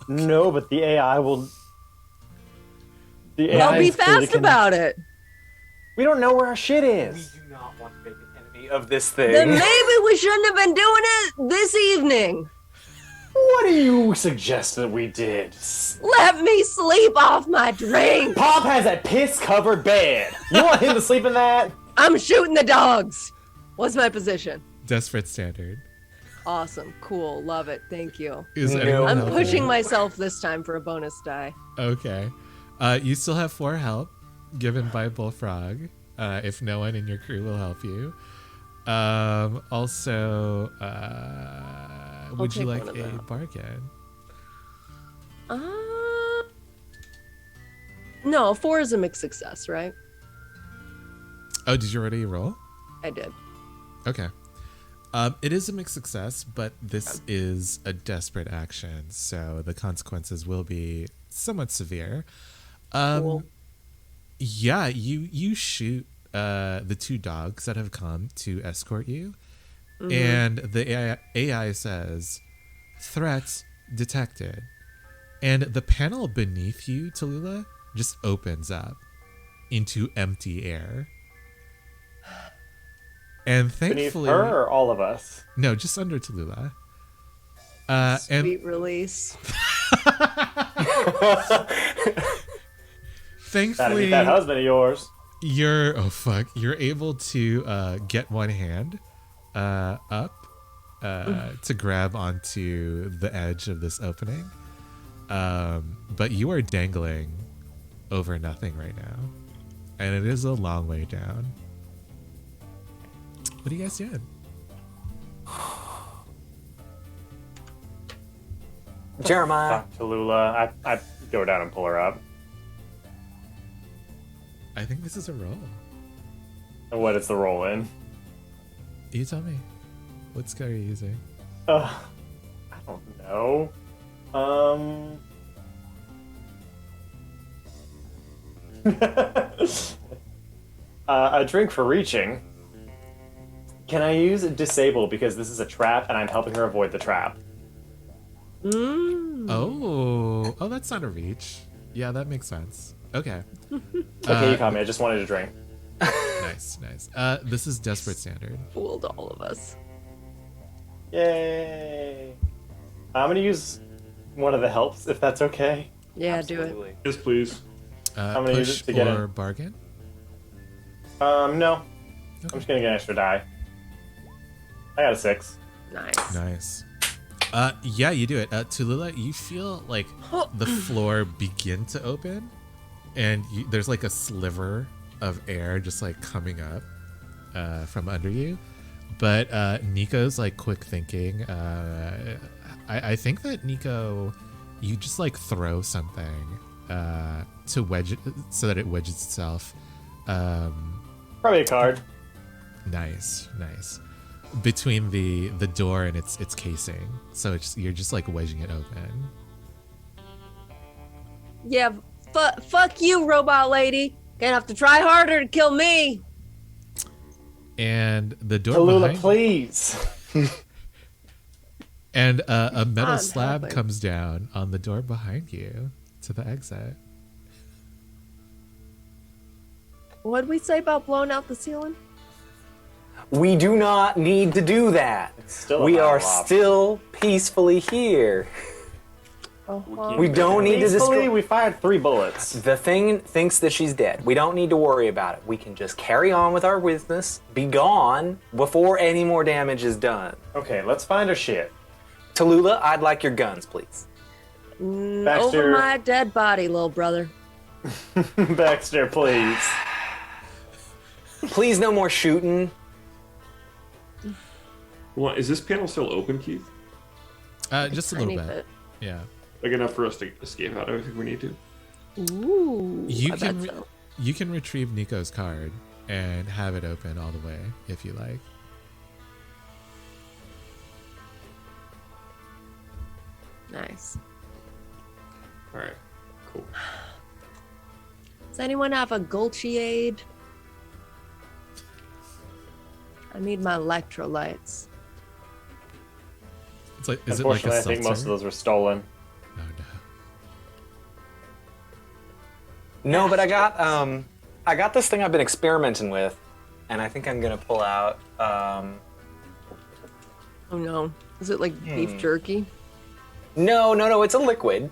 No, but the AI will. The Well, AI be clearly fast can- about it. We don't know where our shit We is. do not want to make an enemy of this thing. Then maybe we shouldn't have been doing it this evening. What do you suggest that we did? Let me sleep off my drink. Pop has a piss-covered bed. You want him to sleep in that? I'm shooting the dogs. What's my position? Desperate standard. Awesome. Cool. Love it. Thank you. Is No. anyone I'm helping? pushing myself this time for a bonus die. Okay. You still have 4 help given by Bullfrog, if no one in your crew will help you. Also, would you take like one of a them. bargain? No, 4 is a mixed success, right? Oh, did you already roll? I did. Okay. It is a mixed success, but this is a desperate action, so the consequences will be somewhat severe. Cool. Yeah, you shoot the 2 dogs that have come to escort you, and the AI says, "Threat detected," and the panel beneath you, Tallulah, just opens up into empty air. And Beneath thankfully, her or all of us? no, just under Tallulah. Sweet release. Gotta Thankfully, meet that husband of yours. you're able to get one hand up to grab onto the edge of this opening, but you are dangling over nothing right now, and it is a long way down. What are you guys doing? Jeremiah, Talk to Lula. I go down and pull her up. I think this is a roll. And what is the roll in? You tell me. What skill are you using? I don't know. A drink for reaching. Can I use disable because this is a trap and I'm helping her avoid the trap? Oh, that's not a reach. Yeah, that makes sense. Okay. Okay, you caught me. I just wanted a drink. Nice. This is Desperate Standard. Fooled all of us. Yay! I'm gonna use one of the helps if that's okay. Yeah, do it. Absolutely. Yes, please. I'm gonna use Push it to get or in. bargain? No. Okay. I'm just gonna get an extra die. I got a 6. Nice. Nice. Yeah, you do it. Tallulah, you feel like the floor begin to open, and there's like a sliver of air just like coming up from under you. But Nico's like quick thinking. I think that Nico, you just like throw something to wedge it so that it wedges itself. Probably a card. Nice. Between the door and its casing, so you're just like wedging it open. Yeah, fuck you, robot lady. Gonna have to try harder to kill me. And the door Tallulah, behind, please. and a metal I'm slab helping. comes down on the door behind you to the exit. What'd we say about blowing out the ceiling? We do not need to do that. Still a We are battle option. still peacefully here. Oh, We don't need to Peacefully, destroy. we fired 3 bullets. The thing thinks that she's dead. We don't need to worry about it. We can just carry on with our business, be gone before any more damage is done. Okay, let's find her shit. Tallulah, I'd like your guns, please. Baxter, over my dead body, little brother. Baxter, please. Please, no more shooting. Well, is this panel still open, Keith? Just a little Tiny bit. Yeah. Like enough for us to escape out? I don't think we need to. Ooh, You I bet can so. you can retrieve Nico's card and have it open all the way if you like. Nice. All right, cool. Does anyone have a Gulchiade? I need my electrolytes. It's like, is it like a Unfortunately, I seltzer? think most of those were stolen. Oh no. No, but I got this thing I've been experimenting with, and I think I'm gonna pull out. Oh no. Is it like beef jerky? No, it's a liquid.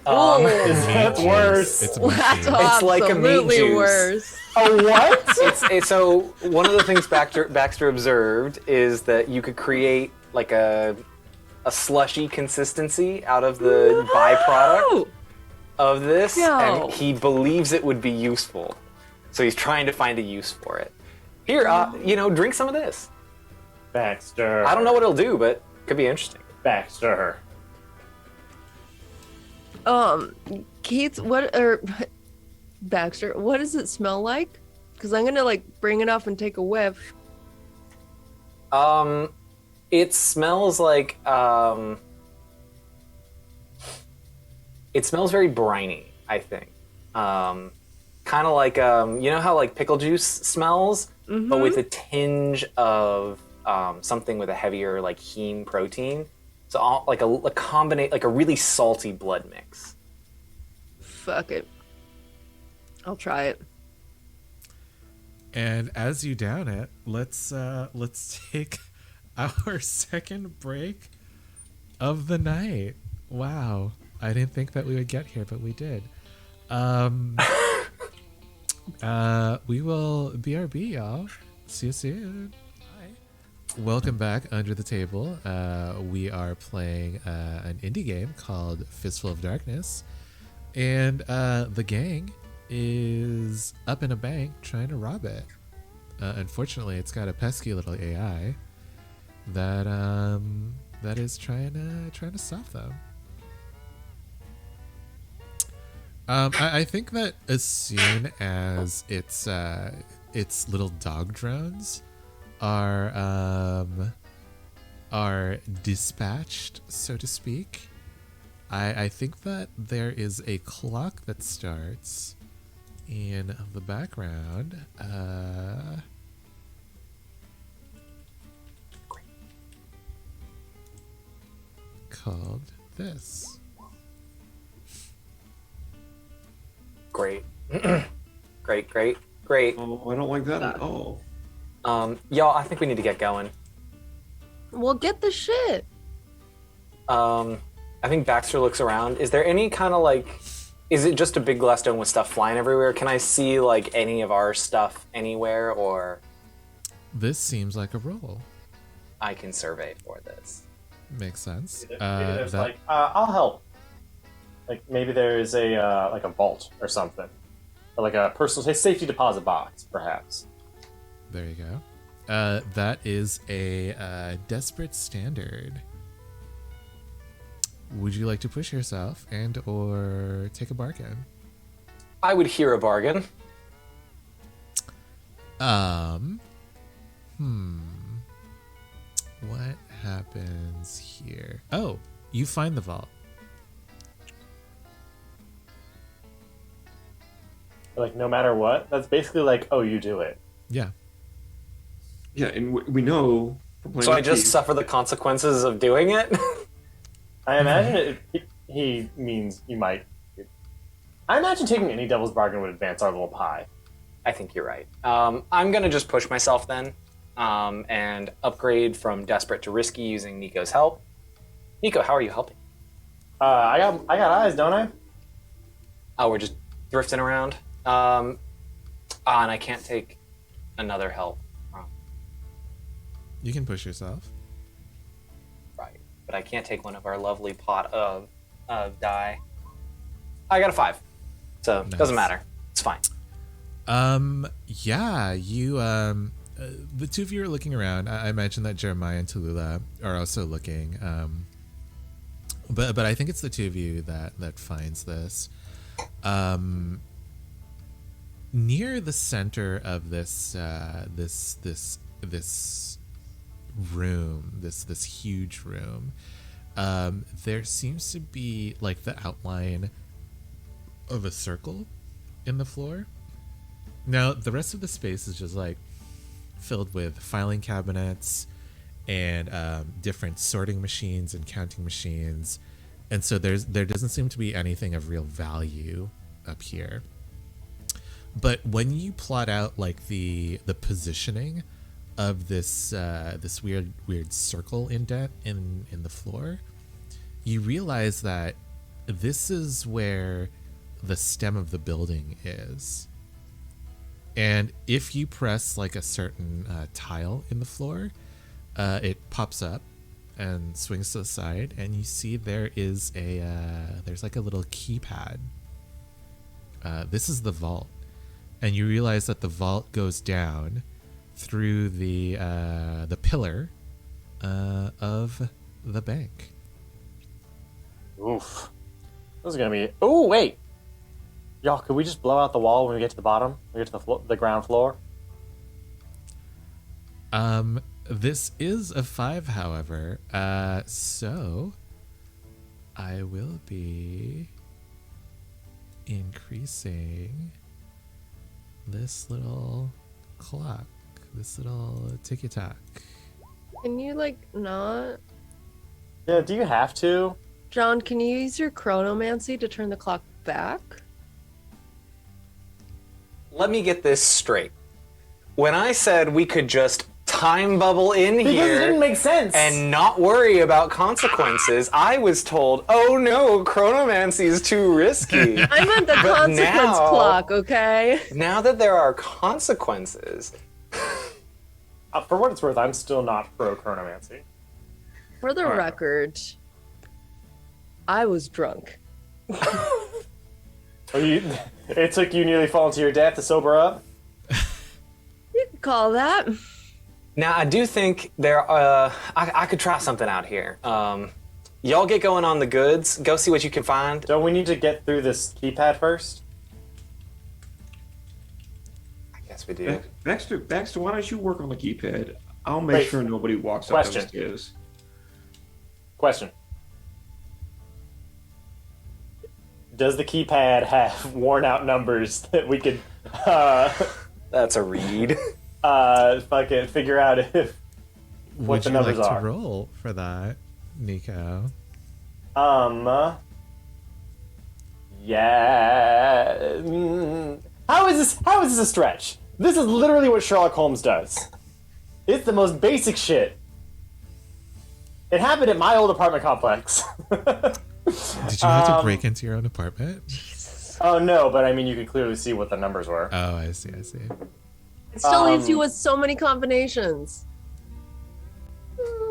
Oh, That's worse. It's a that's machine. It's like a meat absolutely juice. worse. Oh, what? It's so one of the things Baxter observed is that you could create like a slushy consistency out of the byproduct Oh, of this, No. and he believes it would be useful. So he's trying to find a use for it. Here, drink some of this. Baxter. I don't know what it'll do, but it could be interesting. Baxter. Keith, Baxter, what does it smell like? Because I'm gonna like bring it up and take a whiff. It smells like it smells very briny, I think. Kind of like you know how like pickle juice smells, but with a tinge of something with a heavier like heme protein. So like a combination, like a really salty blood mix. Fuck it. I'll try it. And as you down it, let's take our second break of the night. Wow. I didn't think that we would get here, but we did. We will BRB, y'all. See you soon. Bye. Welcome back Under the Table. We are playing an indie game called Fistful of Darkness. And the gang is up in a bank trying to rob it. Unfortunately, it's got a pesky little AI that is trying to stop them. I think that as soon as its little dog drones are dispatched, so to speak. I think that there is a clock that starts in the background. Called this. Great. Great. Oh, I don't like that at all. Y'all, I think we need to get going. Well, get the shit. I think Baxter looks around. Is there any kind of like, is it just a big glass dome with stuff flying everywhere? Can I see like any of our stuff anywhere, or This seems like a roll. I can survey for this? Makes sense. Maybe there's like, I'll help. Like maybe there's a like a vault or something, or like a personal safety deposit box, perhaps. There you go. That is a desperate standard. Would you like to push yourself and or take a bargain? I would hear a bargain. What happens here? Oh, you find the vault. Like no matter what, that's basically like, oh, you do it. Yeah. Yeah, and we know from playing So I with just Keith- suffer the consequences of doing it? I imagine he means you might. I imagine taking any devil's bargain would advance our little pie. I think you're right. I'm going to just push myself then and upgrade from desperate to risky using Nico's help. Nico, how are you helping? I got eyes, don't I? Oh, we're just drifting around. And I can't take another help. You can push yourself. Right. But I can't take one of our lovely pot of die. I got a 5. So it Nice. doesn't matter. It's fine. Yeah, you, the two of you are looking around. I imagine that Jeremiah and Tallulah are also looking. But I think it's the two of you that finds this. Near the center of this room, this huge room, there seems to be like the outline of a circle in the floor. Now the rest of the space is just like filled with filing cabinets and different sorting machines and counting machines, and so there doesn't seem to be anything of real value up here. But when you plot out like the positioning of this this weird circle indent in the floor, you realize that this is where the stem of the building is. And if you press like a certain tile in the floor, it pops up and swings to the side, and you see there is there's like a little keypad. This is the vault, and you realize that the vault goes down through the pillar of the bank. Oof. This is gonna be. Oh wait, y'all, could we just blow out the wall when we get to the bottom? When we get to the ground floor. This is a 5, however. So I will be increasing this little clock, this little ticky-tock. Can you, like, not? Yeah. Do you have to? John, can you use your chronomancy to turn the clock back? Let me get this straight. When I said we could just time bubble in Because here it didn't make sense. and not worry about consequences, I was told, oh no, chronomancy is too risky. I meant the But consequence now- clock, okay? Now that there are consequences, For what it's worth, I'm still not pro chronomancy. For the Alright. record, I was drunk. Oh, it took you nearly falling to your death to sober up. You could call that. now I do think I could try something out here. Y'all get going on the goods. Go see what you can find. Don't we need to get through this keypad first? I guess we do. Baxter, why don't you work on the keypad? I'll make Wait. sure nobody walks up Question. those stairs. Question. Does the keypad have worn out numbers that we could That's a read. fucking figure out if what Would the you numbers like are? to roll for that, Nico? Yeah. How is this a stretch? This is literally what Sherlock Holmes does. It's the most basic shit. It happened at my old apartment complex. Did you have to break into your own apartment? Oh no, but I mean, you could clearly see what the numbers were. Oh, I see. It still leaves you with so many combinations.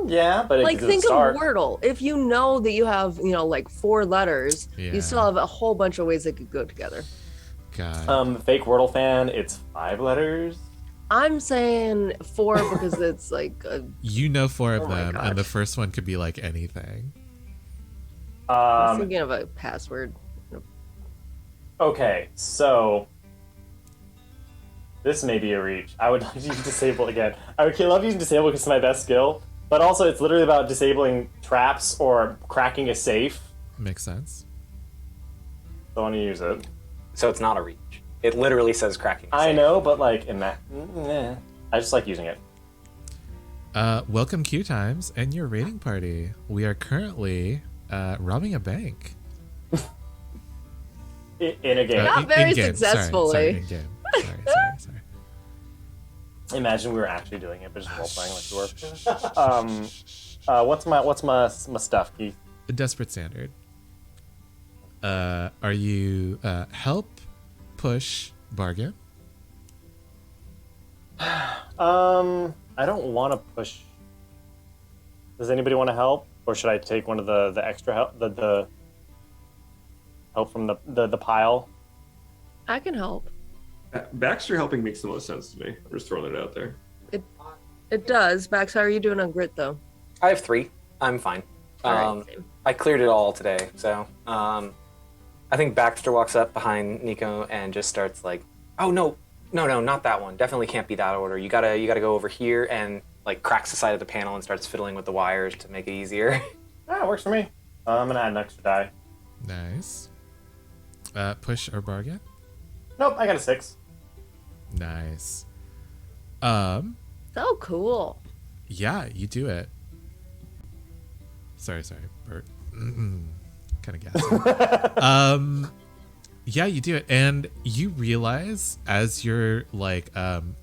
Yeah, but Like, it doesn't think of start. Wordle. If you know that you have, like 4 letters, Yeah. you still have a whole bunch of ways that could go together. God. Fake Wordle fan, it's 5 letters. I'm saying 4 because it's like You know 4 of Oh my them, and the gosh. first one could be like anything. I'm thinking of a password. Okay, so this may be a reach. I would like to use disable again. I would love using disable because it's my best skill, but also it's literally about disabling traps or cracking a safe. Makes sense. So I want to use it. So it's not a reach. It literally says cracking. I safe. know, but like, I just like using it. Welcome Q Times and your raiding party. We are currently robbing a bank. In a game. Not very in-game. successfully. Sorry, in-game. Sorry. Imagine we were actually doing it, but just role playing like we were. What's my stuff, Keith? A desperate standard. Are you help, push, bargain? I don't want to push. Does anybody want to help, or should I take one of the extra help, the help from the pile? I can help. Baxter helping makes the most sense to me. I'm just throwing it out there. It does. Max, how are you doing on grit though? I have 3. I'm fine. All right, same. I cleared it all today, so I think Baxter walks up behind Nico and just starts like, "Oh no, not that one. Definitely can't be that order. You gotta go over here," and like cracks the side of the panel and starts fiddling with the wires to make it easier. Ah, it works for me. I'm gonna add an extra die. Nice. Push or bargain? Nope, I got a 6. Nice. So cool. Yeah, you do it. Sorry, Bert. Kind of gassy. Yeah, you do it, and you realize as you're like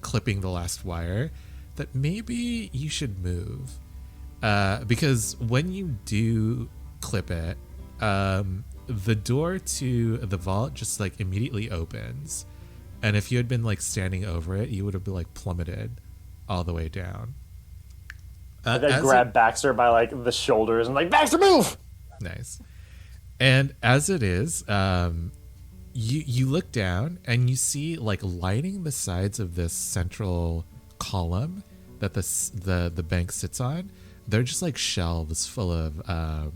clipping the last wire that maybe you should move, because when you do clip it, the door to the vault just like immediately opens, and if you had been like standing over it, you would have been like plummeted all the way down. I then grab Baxter by like the shoulders and like, Baxter, move! Nice. And as it is, you look down and you see like lining the sides of this central column that the bank sits on. They're just like shelves full of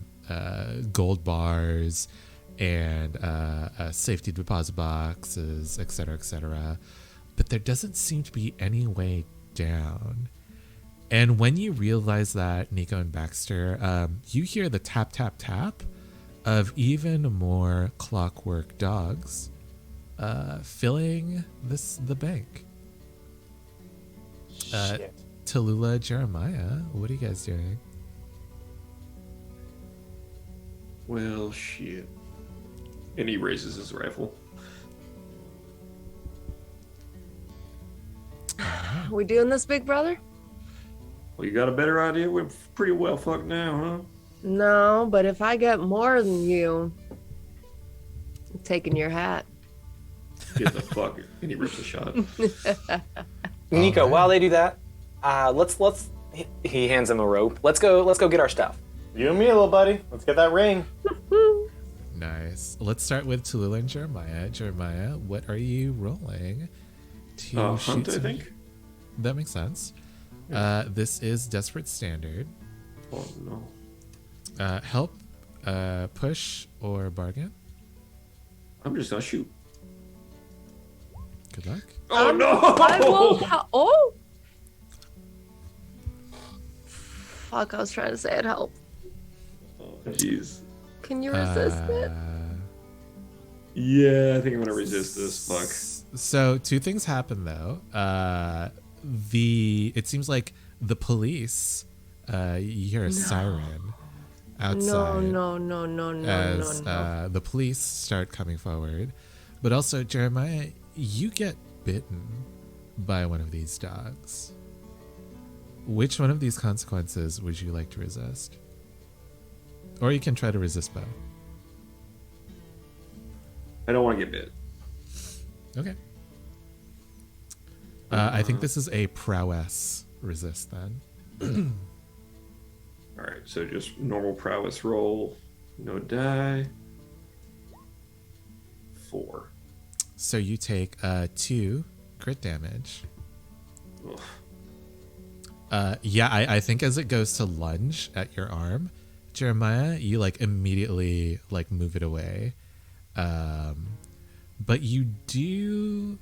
gold bars and safety deposit boxes, etc. But there doesn't seem to be any way down. And when you realize that, Nico and Baxter, you hear the tap, tap, tap of even more clockwork dogs filling the bank. Shit. Tallulah, Jeremiah, what are you guys doing? Well, shit. And he raises his rifle. We doing this, big brother? Well, you got a better idea? We're pretty well fucked now, huh? No, but if I get more than you, I'm taking your hat. Get the fuck. And he rips a shot. Nico, Alright. while they do that, let's he hands him a rope. Let's go get our stuff. You and me, little buddy. Let's get that ring. Nice. Let's start with Tallulah and Jeremiah. Jeremiah, what are you rolling to shoot Hunt, I some- think. That makes sense. This is Desperate Standard. Oh, no. Help, push, or bargain? I'm just gonna shoot. Good luck. Oh, no! I will. Oh, fuck, I was trying to say it help. Oh, jeez. Can you resist it? Yeah, I think I'm gonna resist this. Fuck. So two things happen though. It seems like the police. You hear a siren outside. No, as no. the police start coming forward. But also, Jeremiah, you get bitten by one of these dogs. Which one of these consequences would you like to resist? Or you can try to resist both. I don't want to get bit. Okay. I think this is a prowess resist then. All right, so just normal prowess roll, no die. 4. So you take 2 crit damage. Ugh. Yeah, I think as it goes to lunge at your arm, Jeremiah, you like immediately like move it away. But you do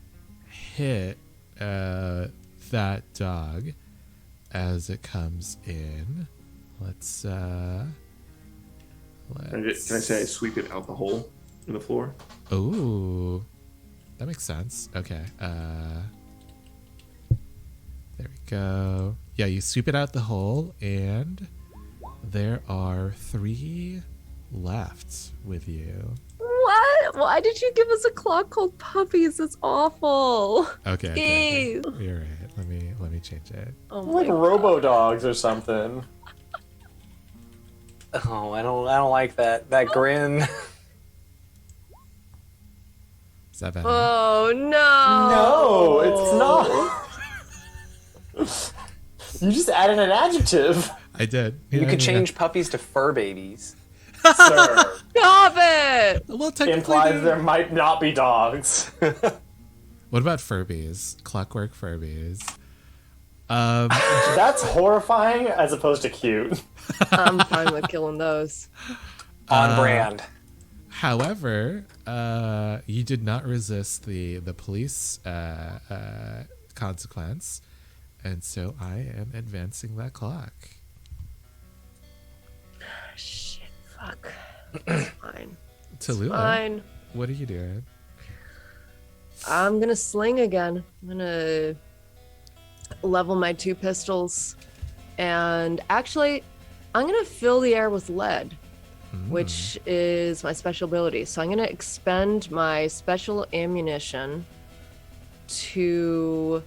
hit that dog as it comes in. Let's Can I say I sweep it out the hole in the floor? Oh, that makes sense. Okay. There we go. Yeah, you sweep it out the hole, and there are 3 left with you. What? Why did you give us a clock called puppies? It's awful. Okay. Ew. You're right. Let me change it. Oh Like my robo dogs or something. Oh, I don't like that grin. Is that better? Oh no. No, it's not. You just added an adjective. I did. You Yeah, could yeah. change puppies to fur babies. Sir, Stop it. Well, technically, implies there might not be dogs. what about Furbies? Clockwork Furbies. That's horrifying as opposed to cute. I'm fine with killing those. On brand. However, you did not resist the police consequence, and so I am advancing that clock. Shit, fuck. It's fine. Tallulah, Fine. what are you doing? I'm gonna sling again. I'm gonna level my 2 pistols. And actually, I'm gonna fill the air with lead, which is my special ability. So I'm gonna expend my special ammunition to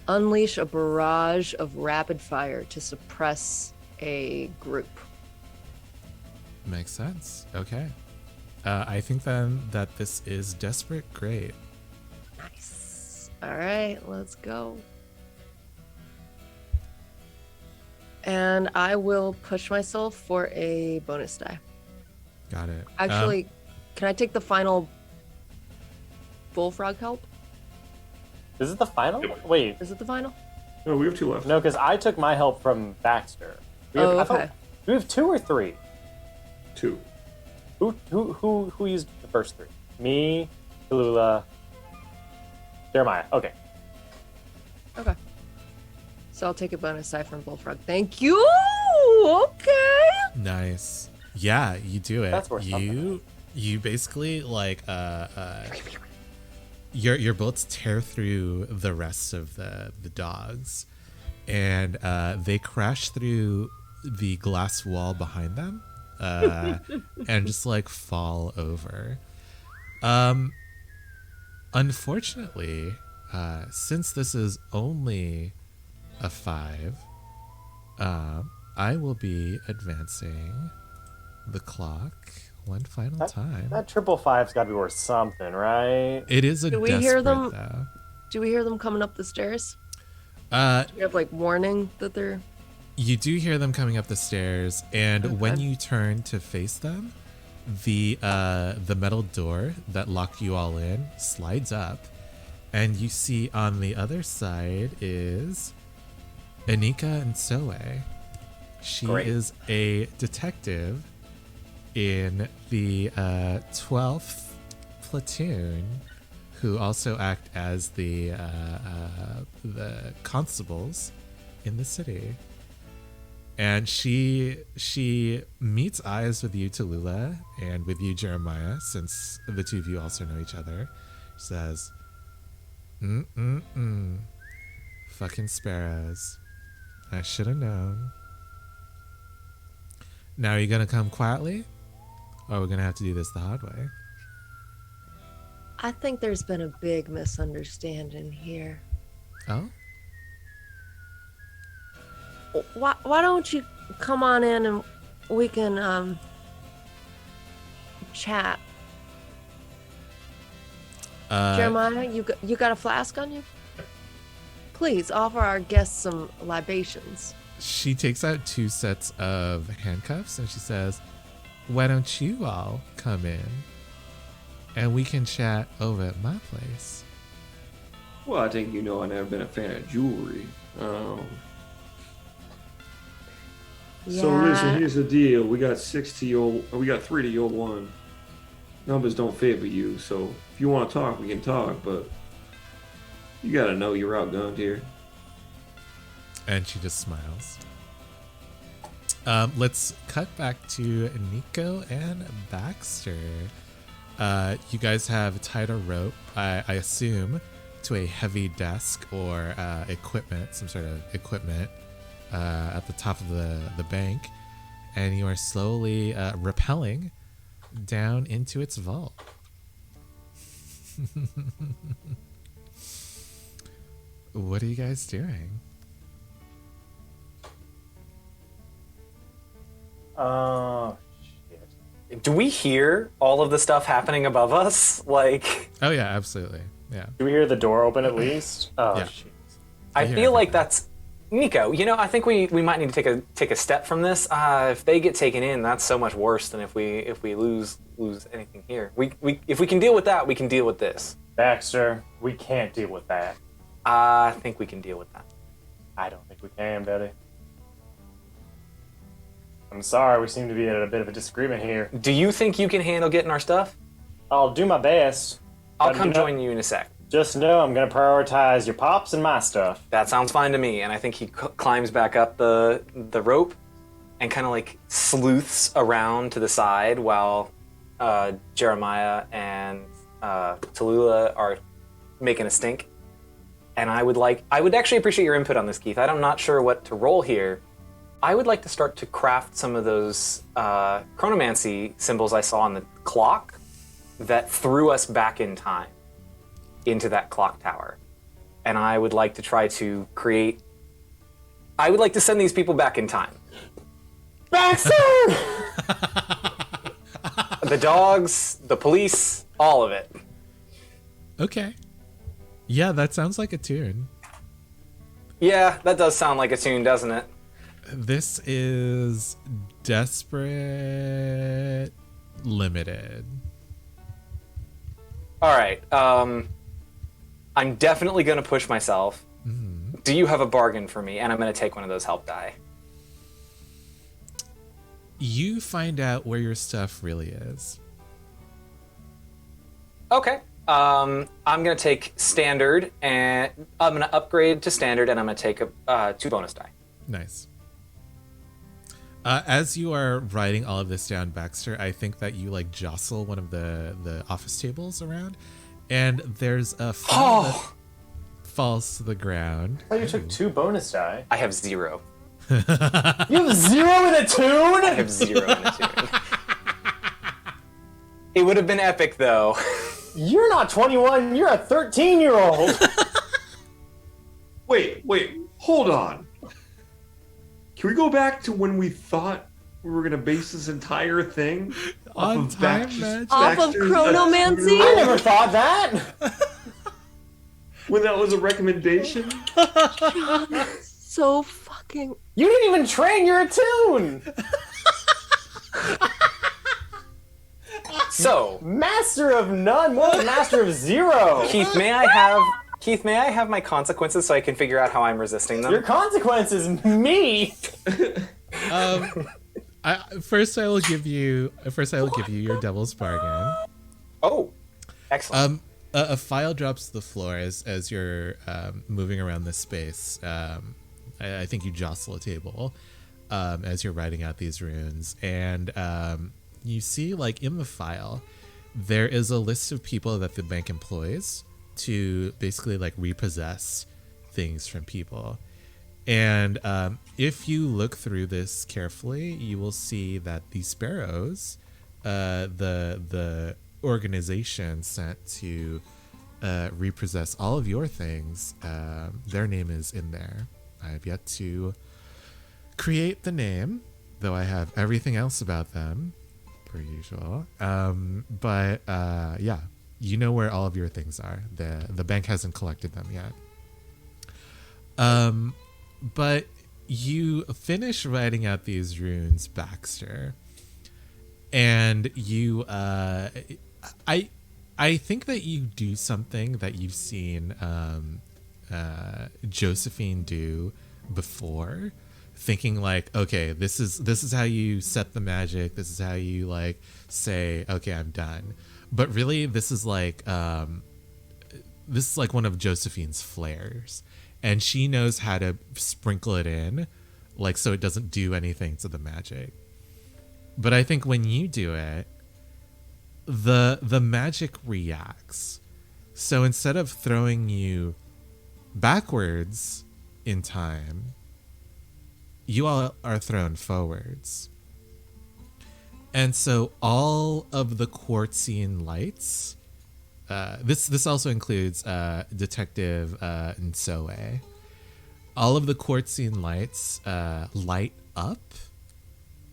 unleash a barrage of rapid fire to suppress a group. Makes sense. Okay. I think then that this is desperate great. Nice. All right, let's go. And I will push myself for a bonus die. Got it. Actually, can I take the final bullfrog help? Is it the final? Yep. Wait, Is it the final? No, we have 2 left. no, because I took my help from Baxter. I thought- Okay. do we have 2 or 3? 2. Who used the first 3? Me, Tallulah, Jeremiah. Okay. Okay. So I'll take a bonus die from bullfrog. Thank you. Okay. Nice. Yeah, you do it. That's worth something. You basically like your bullets tear through the rest of the dogs, and they crash through the glass wall behind them, and just like fall over. Unfortunately, since this is only a 5, I will be advancing the clock one final time. That 555's got to be worth something, right? It is a Do we desperate hear them? though. Do we hear them coming up the stairs? Uh, Do we have like warning that they're? you do hear them coming up the stairs, and Okay. when you turn to face them, the metal door that locked you all in slides up, and you see on the other side is Anika and Soe. She Great. is a detective in the 12th platoon, who also act as the constables in the city. And she meets eyes with you, Tallulah, and with you, Jeremiah, since the two of you also know each other. She says, fucking sparrows. I should have known. Now, are you going to come quietly? Or are we going to have to do this the hard way? I think there's been a big misunderstanding here. Oh? Why don't you come on in and we can chat? Jeremiah, you got a flask on you? Please offer our guests some libations. She takes out 2 sets of handcuffs and she says, why don't you all come in and we can chat over at my place? Well, I think you know I've never been a fan of jewelry. So listen, here's the deal. We got 3 to your 1. Numbers don't favor you, so if you want to talk, we can talk, but you gotta know you're outgunned here. And she just smiles. Let's cut back to Nico and Baxter. You guys have tied a rope, I assume, to a heavy desk or equipment, some sort of equipment at the top of the bank, and you are slowly rappelling down into its vault. What are you guys doing? Oh, shit. Do we hear all of the stuff happening above us? Like, Oh yeah, absolutely. Yeah. Do we hear the door open at least? Oh, Yeah. shit. I hear feel like everything. that's Nico. You know, I think we might need to take a step from this. If they get taken in, that's so much worse than if we lose anything here. If we can deal with that, we can deal with this. Baxter, we can't deal with that. I think we can deal with that. I don't think we can, Betty. I'm sorry, we seem to be at a bit of a disagreement here. Do you think you can handle getting our stuff? I'll do my best. I'll but come you know- join you in a sec. Just know I'm gonna prioritize your pops and my stuff. That sounds fine to me. And I think he climbs back up the rope and kind of like sleuths around to the side while Jeremiah and Tallulah are making a stink. And I would actually appreciate your input on this, Keith. I'm not sure what to roll here. I would like to start to craft some of those chronomancy symbols I saw on the clock that threw us back in time into that clock tower. And I would like to try to send these people back in time. Baxter! The dogs, the police, all of it. Okay. Yeah, that sounds like a tune. Yeah, that does sound like a tune, doesn't it? This is Desperate Limited. All right. I'm definitely going to push myself. Mm-hmm. Do you have a bargain for me? And I'm going to take one of those help die. You find out where your stuff really is. Okay. I'm going to take standard, and I'm going to upgrade to standard, and I'm going to take 2 bonus die. Nice. As you are writing all of this down, Baxter, I think that you like jostle one of the office tables around, and there's a file that falls to the ground. Oh, you took 2 bonus die. I have 0. You have 0 in a tune? I have 0 in a tune. It would have been epic, though. You're not 21, you're a 13-year-old. Wait, hold on. Can we go back to when we thought we were gonna base this entire thing On time Baxter's- magic. Off of Baxter's chronomancy? I never thought that. when that was a recommendation? So fucking. You didn't even train your attune. So, Master of none, more than master of 0. Keith, may I have my consequences so I can figure out how I'm resisting them? Your consequence is me. First, I will give you your devil's bargain. Oh, excellent. A file drops to the floor as you're moving around this space. I think you jostle a table. as you're writing out these runes, and you see, like, in the file, there is a list of people that the bank employs to basically, like, repossess things from people. And if you look through this carefully, you will see that the Sparrows, the organization sent to repossess all of your things, their name is in there. I have yet to create the name, though I have everything else about them, per usual. But yeah, you know where all of your things are. The bank hasn't collected them yet. But you finish writing out these runes, Baxter, and you I think that you do something that you've seen Josephine do before, thinking like, okay, this is how you set the magic, this is how you, like, say, okay, I'm done. But really, this is like one of Josephine's flares, and she knows how to sprinkle it in, like, so it doesn't do anything to the magic. But I think when you do it, the magic reacts. So instead of throwing you backwards in time, you all are thrown forwards. And so all of the quartzine lights, this also includes Detective Nsoe. All of the quartzine lights light up,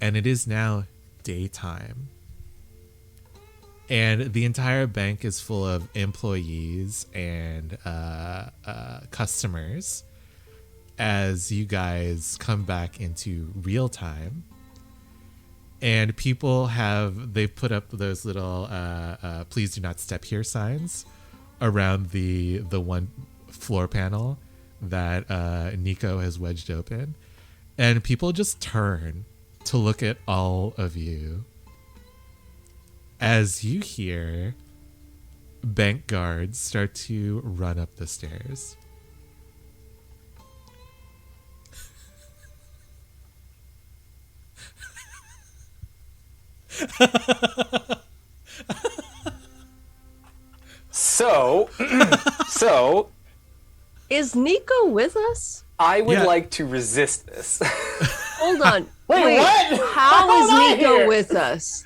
and it is now daytime. And the entire bank is full of employees and customers as you guys come back into real time. And people they've put up those little please do not step here signs around the one floor panel that Nico has wedged open. And people just turn to look at all of you as you hear bank guards start to run up the stairs. So Is Nico with us? I would Yeah. like to resist this. Hold on. Wait, what? How is am I Nico here? with us?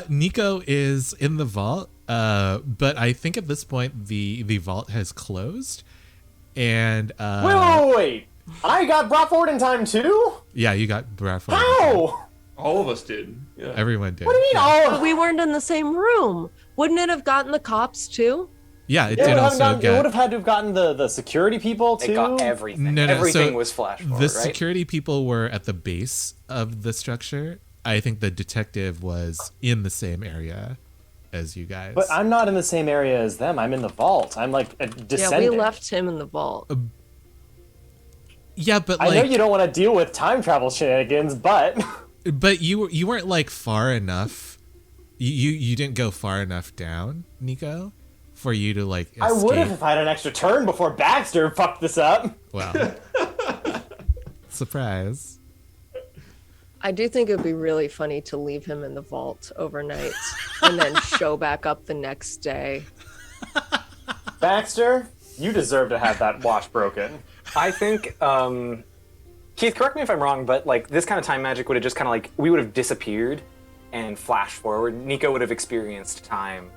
Nico is in the vault, but I think at this point the vault has closed. And Wait. I got brought forward in time too? yeah, you got brought forward. How? All of us did. Yeah. Everyone did. What do you mean Yeah. all? We weren't in the same room. Wouldn't it have gotten the cops too? Yeah, it It did would, also it would get. have had to have gotten the security people too. It got everything. No, Everything so was flash forward, The right? security people were at the base of the structure. I think the detective was in the same area as you guys. But I'm not in the same area as them. I'm in the vault. I'm like a Yeah, descendant. we left him in the vault. yeah, but I like, know you don't want to deal with time travel shenanigans, but but you weren't like far enough. You didn't go far enough down, Nico, for you to like escape. I would have if I had an extra turn before Baxter fucked this up. Well, surprise. I do think it would be really funny to leave him in the vault overnight and then show back up the next day. Baxter, you deserve to have that watch broken. I think, Keith, correct me if I'm wrong, but like this kind of time magic would have just kind of like, we would have disappeared and flashed forward. Nico would have experienced time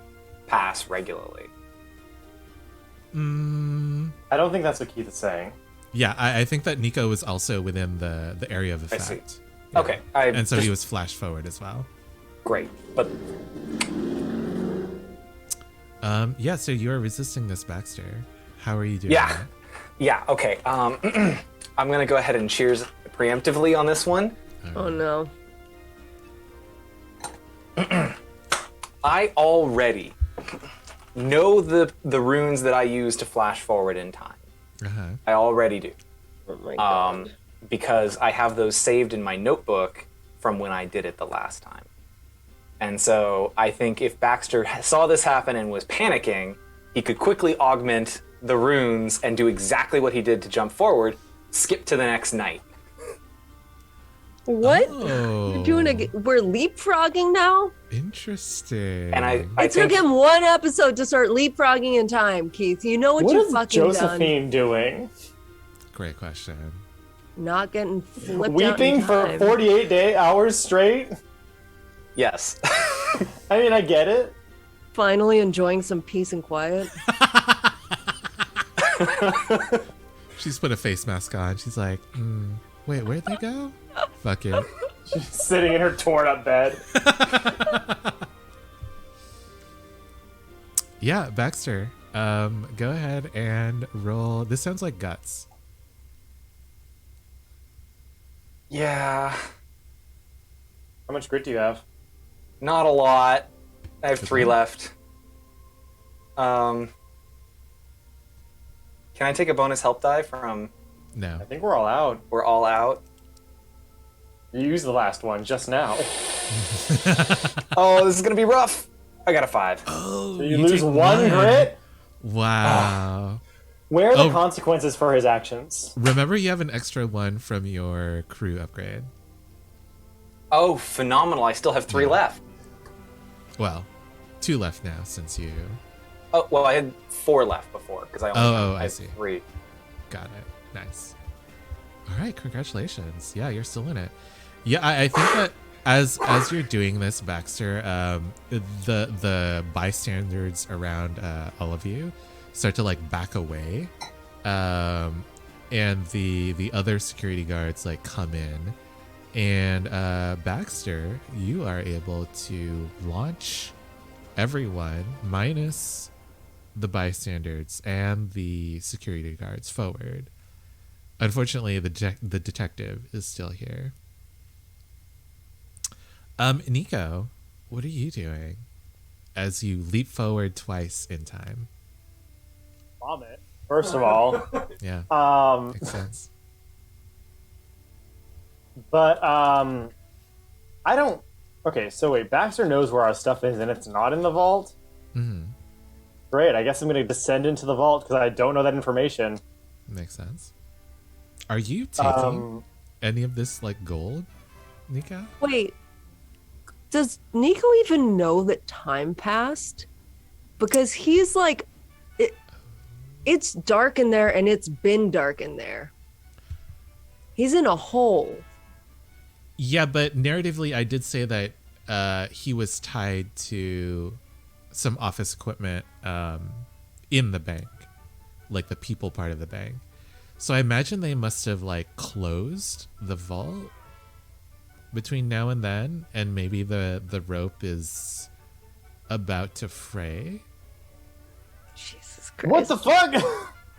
pass regularly. I don't think that's what Keith is saying. Yeah, I think that Nico was also within the area of I see. effect. Okay. And so he was flashed forward as well. Great. But Yeah, so you are resisting this, Baxter. How are you doing? yeah. that? Yeah, okay. I'm going to go ahead and cheers preemptively on this one. Oh no. I already know the runes that I use to flash forward in time. Uh-huh. I already do. Oh my god. Because I have those saved in my notebook from when I did it the last time. And so I think if Baxter saw this happen and was panicking, he could quickly augment the runes and do exactly what he did to jump forward, skip to the next night. What? Oh, We're leapfrogging now? Interesting. And I It took think him one episode to start leapfrogging in time, Keith. You know what What you is fucking done. Josephine doing? Great question. Not getting flipped Weeping out for in time. 48 hours straight? yes. I mean, I get it. Finally enjoying some peace and quiet. She's put a face mask on. She's like, wait, where'd they go? Fuck it. She's sitting in her torn up bed. Yeah, Baxter. Go ahead and roll. This sounds like guts. Yeah. How much grit do you have? Not a lot. I have Good 3 one. left. Can I take a bonus help die from No. I think we're all out. We're All Out? You used the last one just now. Oh, this is gonna be rough. I got a 5. Oh, So you lose one grit? Wow. Where are the Oh. consequences for his actions? Remember, you have an extra one from your crew upgrade. Oh, phenomenal. I still have 3 left. Well, 2 left now since you Oh, well, I had 4 left before because I only I had see. 3. got it. Nice. All right, congratulations. Yeah, you're still in it. Yeah, I think that as you're doing this, Baxter, the bystanders around all of you start to like back away, and the other security guards like come in, and Baxter, you are able to launch everyone minus the bystanders and the security guards forward. Unfortunately, the detective is still here. Nico, what are you doing as you leap forward twice in time? Vomit. First of all. Yeah, makes sense. But I don't. Okay, so wait. Baxter knows where our stuff is, and it's not in the vault. Hmm. Great. I guess I'm going to descend into the vault because I don't know that information. Makes sense. Are you taking any of this like gold, Nico? Wait, does Nico even know that time passed? Because he's like, it's dark in there and it's been dark in there. He's in a hole. Yeah, but narratively, I did say that he was tied to some office equipment in the bank, like the people part of the bank. So I imagine they must have like closed the vault between now and then, and maybe the rope is about to fray. Jesus Christ. What the fuck?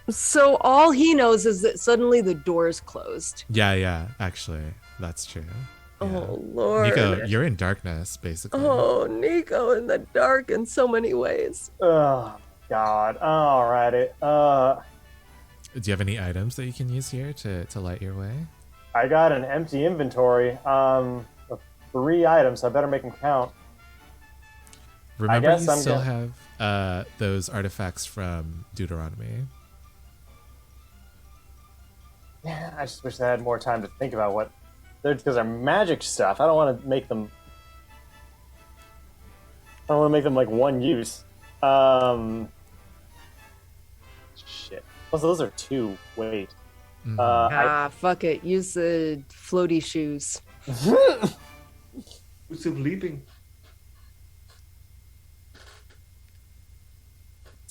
So all he knows is that suddenly the door's closed. Yeah, actually, that's true. Yeah. Oh, Lord. Nico, you're in darkness, basically. Oh, Nico in the dark in so many ways. Oh, God. Alrighty. Do you have any items that you can use here to light your way? I got an empty inventory of 3 items, so I better make them count. Remember, guess you I'm still gonna- have those artifacts from Deuteronomy. Yeah, I just wish I had more time to think about what... Because they're magic stuff. I don't want to make them... I don't want to make them, like, one use. Shit. Also, those are 2. Wait. Mhm. Fuck it. Use the floaty shoes. Who's still leaping?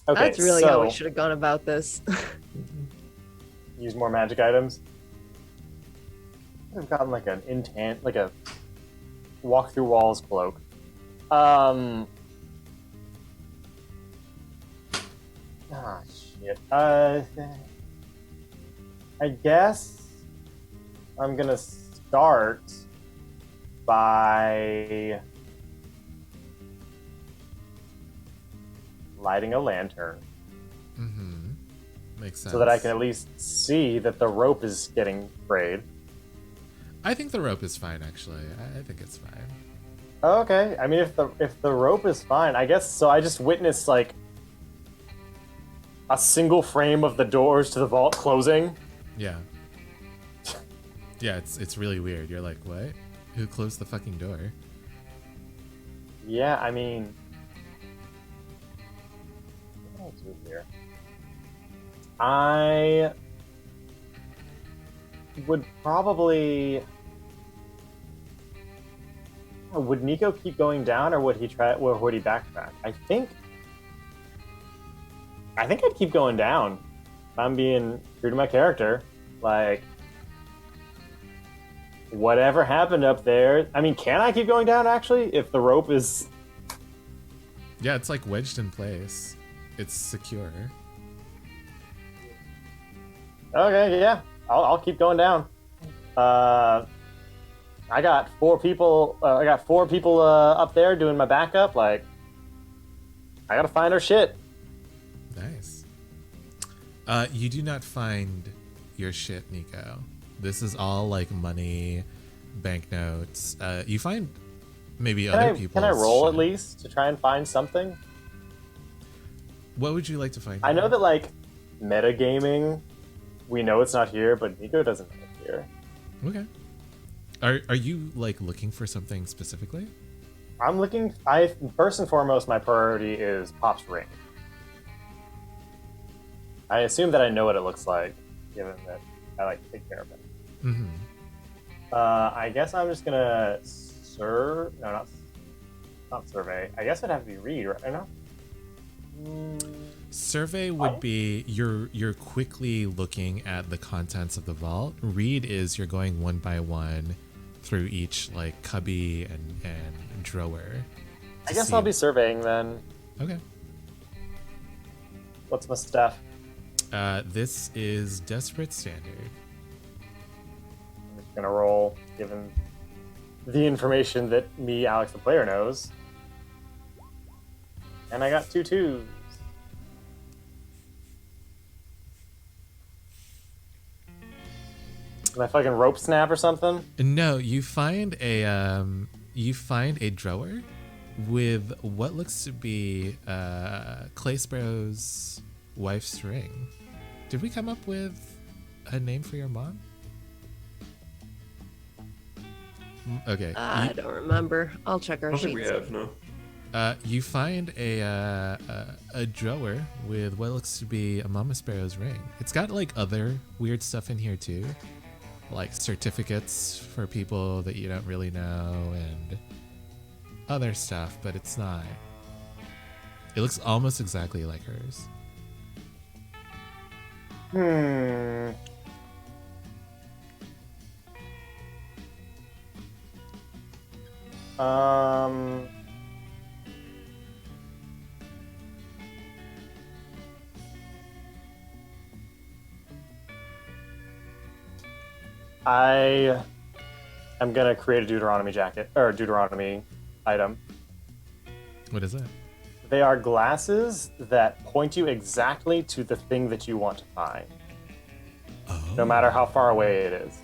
Okay, That's really so, how we should have gone about this. use more magic items. I've gotten like an like a walk through walls cloak. Shit. I guess I'm gonna start by lighting a lantern Makes sense. so that I can at least see that the rope is getting frayed. I think the rope is fine, actually. I think it's fine. Okay, I mean, if the rope is fine, I guess. So I just witnessed like a single frame of the doors to the vault closing. Yeah. Yeah, it's really weird. You're like, what? Who closed the fucking door? Yeah, I mean, what do I do here? I would probably. Would Nico keep going down, or would he try? Or would he backtrack? I think I'd keep going down. If I'm being true to my character. Like, whatever happened up there. I mean, can I keep going down? Actually, if the rope is. Yeah, it's like wedged in place. It's secure. Okay, yeah, I'll keep going down. I got 4 people. Up there doing my backup. Like, I gotta find our shit. Nice. You do not find your shit, Nico. This is all like money, banknotes. You find maybe other people. Can I roll at least to try and find something? What would you like to find? I know that like metagaming, we know it's not here, but Nico doesn't know it's here. Okay. Are you like looking for something specifically? I'm looking. First and foremost, my priority is Pop's ring. I assume that I know what it looks like, given that I like to take care of it. Mm-hmm. I guess I'm just gonna not survey. I guess it'd have to be read, right? No. Survey would be you're quickly looking at the contents of the vault. Read is you're going one by one through each like cubby and drawer. I guess I'll be surveying then. Okay. What's my stuff? This is Desperate Standard. I'm just gonna roll, given the information that me, Alex, the player, knows. And I got 2 2s. Can I fucking rope snap or something? No, you find a drawer with what looks to be Clay Sparrow's wife's ring. Did we come up with a name for your mom? Okay. I don't remember. I'll check our I don't think we sheets. have, no. You find a drawer with what looks to be a Mama Sparrow's ring. It's got like other weird stuff in here too, like certificates for people that you don't really know and other stuff, but it's not. It looks almost exactly like hers. I am gonna create a Deuteronomy jacket or Deuteronomy item. What is it? They are glasses that point you exactly to the thing that you want to find, no matter how far away it is.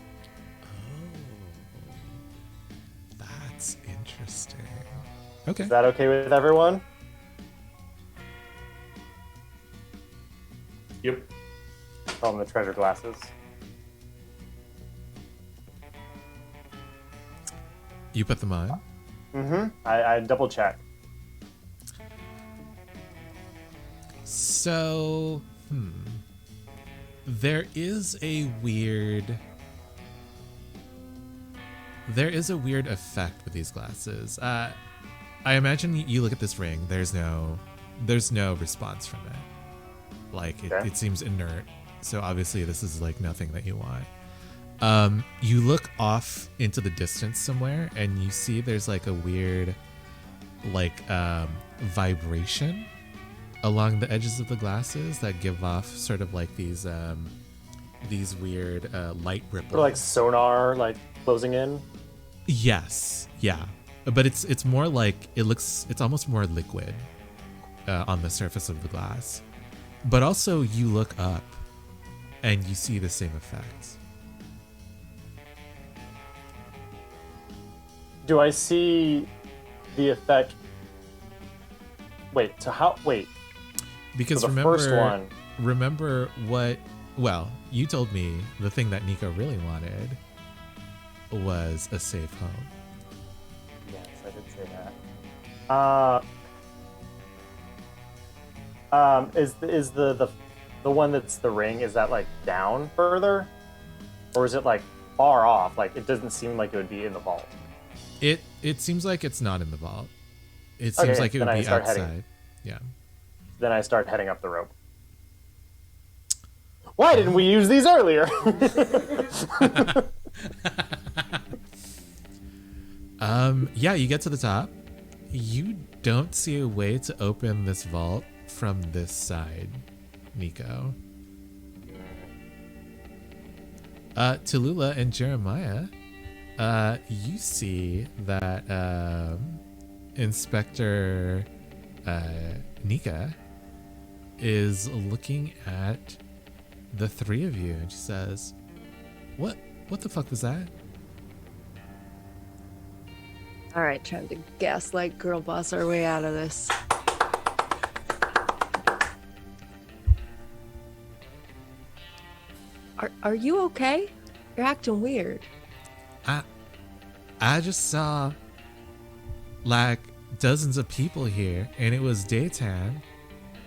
That's interesting. Okay. Is that okay with everyone? Yep. Call them the treasure glasses. You put them on? Mm-hmm. I double check. So, there is a weird effect with these glasses. I imagine you look at this ring. There's no response from it. Like it seems inert. So obviously this is like nothing that you want. You look off into the distance somewhere, and you see there's like a weird, like vibration along the edges of the glasses that give off sort of like these weird light ripples. Or like sonar, like closing in. Yes, yeah, but it's more like it's almost more liquid on the surface of the glass. But also you look up and you see the same effects. Do I see the effect? Wait, Because so the remember, first one. remember what? Well, you told me the thing that Nico really wanted was a safe home. Yes, I did say that. Is the one that's the ring, is that like down further, or is it like far off? Like it doesn't seem like it would be in the vault. It seems like it's not in the vault. It seems Okay, like it then would I be start outside. heading. Yeah. Then I start heading up the rope. Why didn't we use these earlier? Yeah, you get to the top. You don't see a way to open this vault from this side, Nico. Tallulah and Jeremiah, you see that Inspector Nika is looking at the three of you, and she says, What the fuck was that? All right, trying to gaslight girl boss our way out of this. Are you okay? You're acting weird. I just saw like dozens of people here, and it was daytime.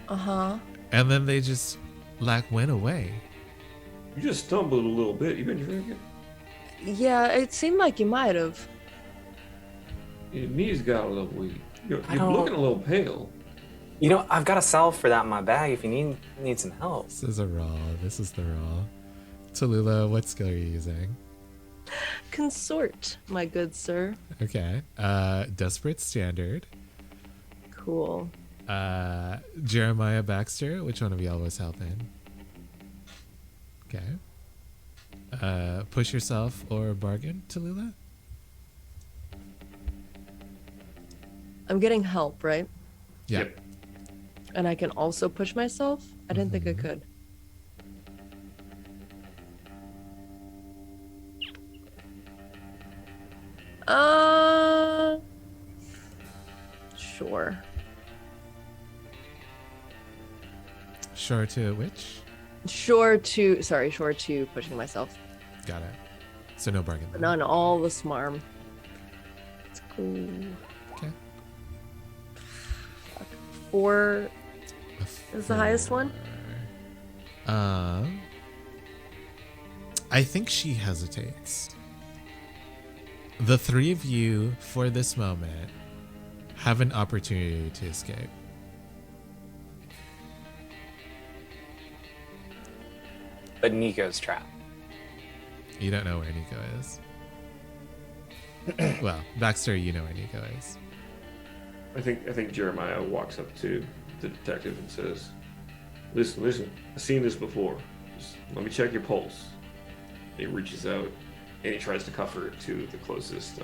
Uh-huh. And then they just like went away. You just stumbled a little bit. You been drinking? Yeah, it seemed like you might have. Your knees got a little weak. You're don't- looking a little pale. You know, I've got a salve for that in my bag if you need some help. This is a roll. This is the roll. Tallulah, what skill are you using? Consort, my good sir. Okay. Desperate Standard. Cool. Jeremiah Baxter, which one of y'all was helping? Okay. Push yourself or bargain, Tallulah? I'm getting help, right? Yeah. Yep. And I can also push myself? I didn't think I could. Sure. Sure to which? Sure to pushing myself. Got it. So no bargain. But not all the smarm. Let's go. Okay. Four is the highest one? I think she hesitates. The three of you, for this moment, have an opportunity to escape. But Nico's trapped. You don't know where Nico is. Well, Baxter, you know where Nico is. I think Jeremiah walks up to the detective and says, Listen, I've seen this before. Just let me check your pulse. He reaches out and he tries to cuff her to the closest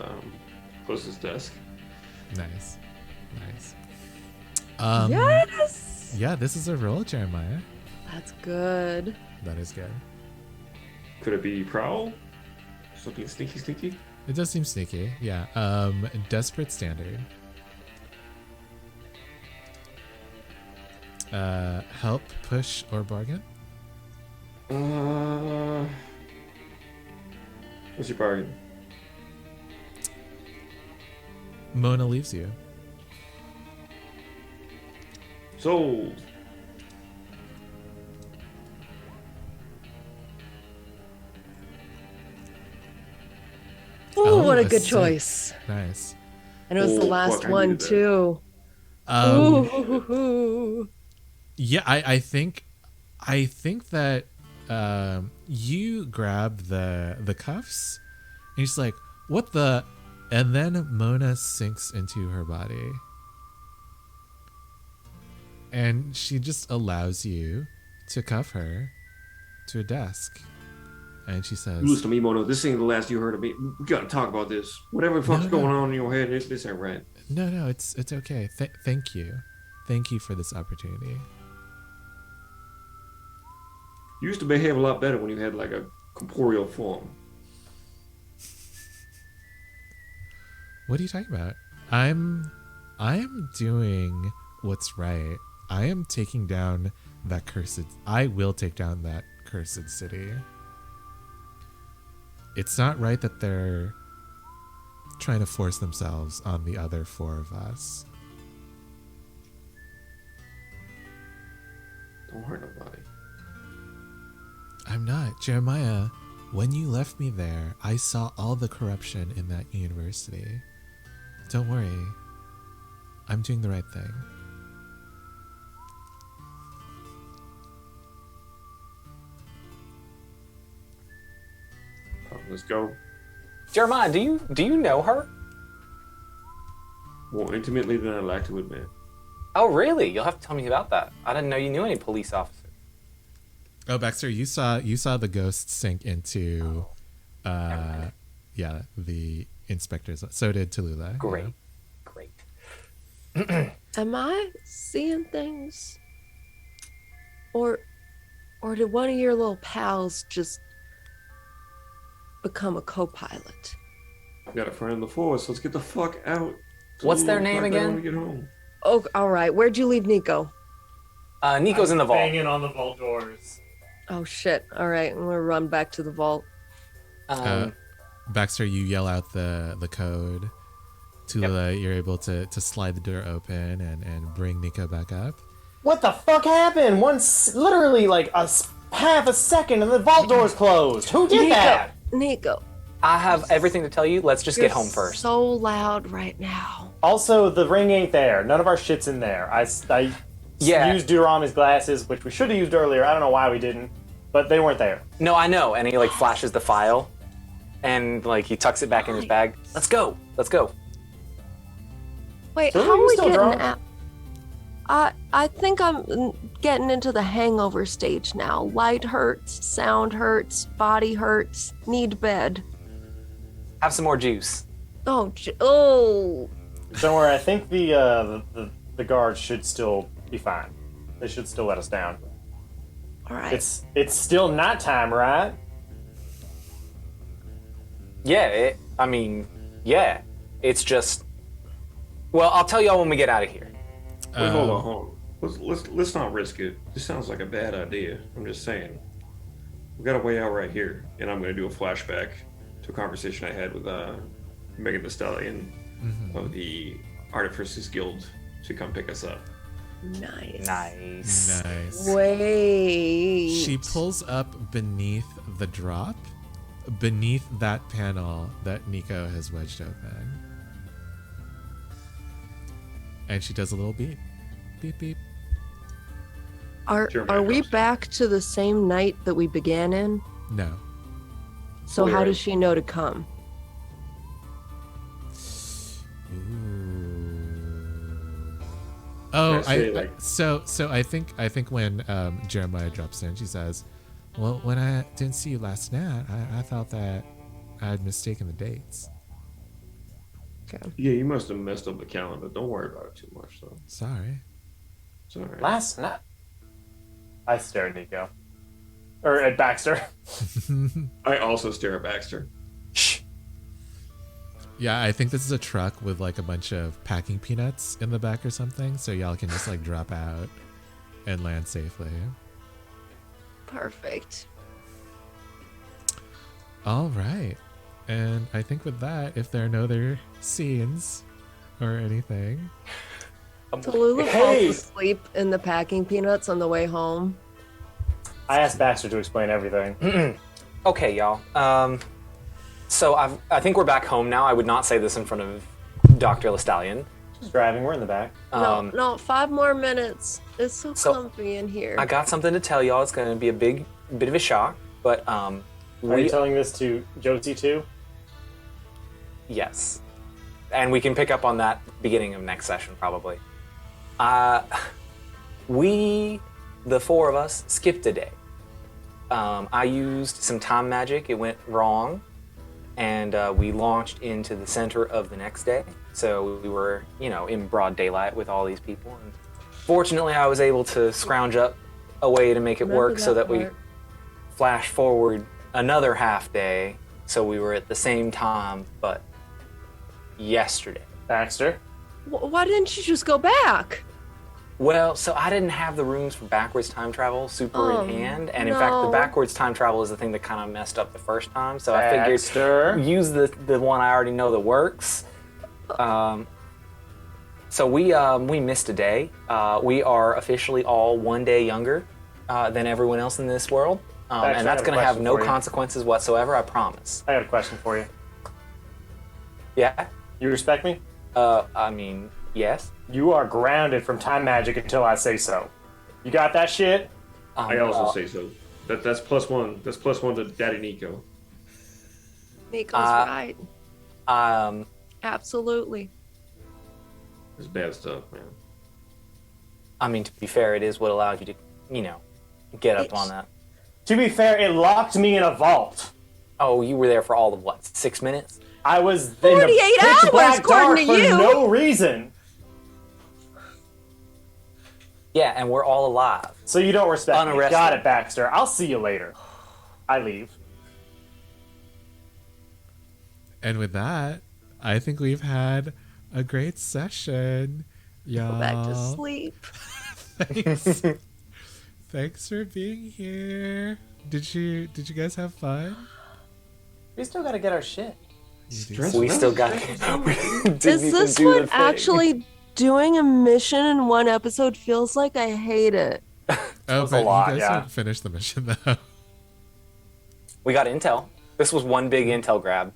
desk. Nice. Yes! Yeah, this is a roll, Jeremiah. That's good. That is good. Could it be Prowl? Something sneaky? It does seem sneaky. Yeah. Desperate Standard. Help, push, or bargain? What's your bargain? Mona leaves you. Sold. Ooh, Oh, what a a good six. choice. Nice. And it was the Oh, last fuck, I one, needed that. too. Ooh. Yeah, I think that you grab the cuffs and she's like, what the? And then Mona sinks into her body. And she just allows you to cuff her to a desk. And she says, Listen to me, Mono. This ain't the last you heard of me. We gotta talk about this. Whatever the fuck's No. going on in your head, this ain't right. No, it's okay. Thank you. Thank you for this opportunity. You used to behave a lot better when you had like a corporeal form. What are you talking about? I'm doing what's right. I am taking down that cursed. I will take down that cursed city. it's not right that they're trying to force themselves on the other 4 of us. Don't hurt nobody. I'm not. Jeremiah, when you left me there, I saw all the corruption in that university. Don't worry. I'm doing the right thing. Let's go. Jeremiah, do you know her? More intimately than I'd like to admit. Oh, really? You'll have to tell me about that. I didn't know you knew any police officers. Oh, Baxter, you saw the ghost sink into the inspectors. So did Tallulah. Great. Yeah. Great. Am I seeing things? Or did one of your little pals just become a co-pilot? We got a friend in the force. Let's get the fuck out. What's their name Like that when again? we get home. Oh, all right. Where'd you leave Nico? Nico's in the vault. Banging on the vault doors. Oh, shit. All right. I'm going to run back to the vault. Baxter, you yell out the code. Tallulah, you're able to slide the door open and bring Nico back up. What the fuck happened? Literally like half a second and the vault door's closed. Who did that? Nico. I have everything to tell you. Let's just get home first. So loud right now. Also, the ring ain't there. None of our shit's in there. I used Deuteronomy's glasses, which we should have used earlier. I don't know why we didn't, but they weren't there. No, I know. And he like flashes the file, and like he tucks it back in his bag. Let's go. Let's go. Wait, So how are are you we still getting drunk? out? I think I'm getting into the hangover stage now. Light hurts, sound hurts, body hurts, need bed. Have some more juice. Oh, oh. Don't worry. I think the guards should still be fine. They should still let us down. All right. It's still night time, right? Yeah. Yeah. It's just. Well, I'll tell y'all when we get out of here. Wait, hold on. Let's not risk it. This sounds like a bad idea. I'm just saying. We got a way out right here, and I'm going to do a flashback to a conversation I had with Megan the Stallion of the Artificers Guild to come pick us up. Nice. Nice. Wait. She pulls up beneath the drop, beneath that panel that Nico has wedged open. And she does a little beep. Beep, beep. Are we back to the same night that we began in? No. So how does she know to come? Oh, say, like- so I think when Jeremiah drops in, she says, "Well, when I didn't see you last night, I thought that I had mistaken the dates. Okay. Yeah, you must have messed up the calendar. Don't worry about it too much, though. Sorry." It's all right. Last night. I stare at Nico. Or at Baxter. I also stare at Baxter. Shh. Yeah, I think this is a truck with like a bunch of packing peanuts in the back or something, so y'all can just like drop out and land safely. Perfect. All right. And I think with that, if there are no other scenes or anything, Tallulah Hey! falls asleep in the packing peanuts on the way home. I asked Baxter to explain everything. Okay, y'all. So I think we're back home now. I would not say this in front of Dr. Lestallion. She's driving. We're in the back. No, 5 more minutes. It's so So, comfy in here. I got something to tell y'all. It's going to be a bit of a shock, but Are you telling this to Josie too? Yes. And we can pick up on that beginning of next session, probably. We, the 4 of us, skipped a day. I used some time magic. It went wrong. And we launched into the center of the next day. So we were, in broad daylight with all these people. And fortunately, I was able to scrounge up a way to make it Remember work so that we part. flash forward another half day. So we were at the same time, but yesterday. Baxter? Why didn't you just go back? Well, so I didn't have the runes for backwards time travel super in hand, and in fact, the no. backwards time travel is the thing that kind of messed up the first time. So I Baxter. figured use the one I already know that works. So we missed a day. We are officially all 1 day younger than everyone else in this world, Baxter, and I that's have a going to have question no for you. consequences whatsoever. I promise. I got a question for you. Yeah. You respect me? I mean, yes. You are grounded from time magic until I say so. You got that shit? I also say so. That's +1. That's +1 to Daddy Nico. Nico's right. Um, Absolutely. It's bad stuff, man. I mean, to be fair, it is what allowed you to, get up on that. To be fair, it locked me in a vault. Oh, you were there for all of what, 6 minutes? I was in 48 the pitch hours, black dark according to for you. no reason. Yeah, and we're all alive. So you don't respect me. Unarrested. Got it, Baxter. I'll see you later. I leave. And with that, I think we've had a great session, y'all. Go back to sleep. Thanks. Thanks for being here. Did you guys have fun? We still gotta get our shit. We still got Is this what actually doing a mission in one episode feels like? I hate it. Oh, was but a lot, you guys yeah. didn't finish the mission though. We got intel. This was one big intel grab.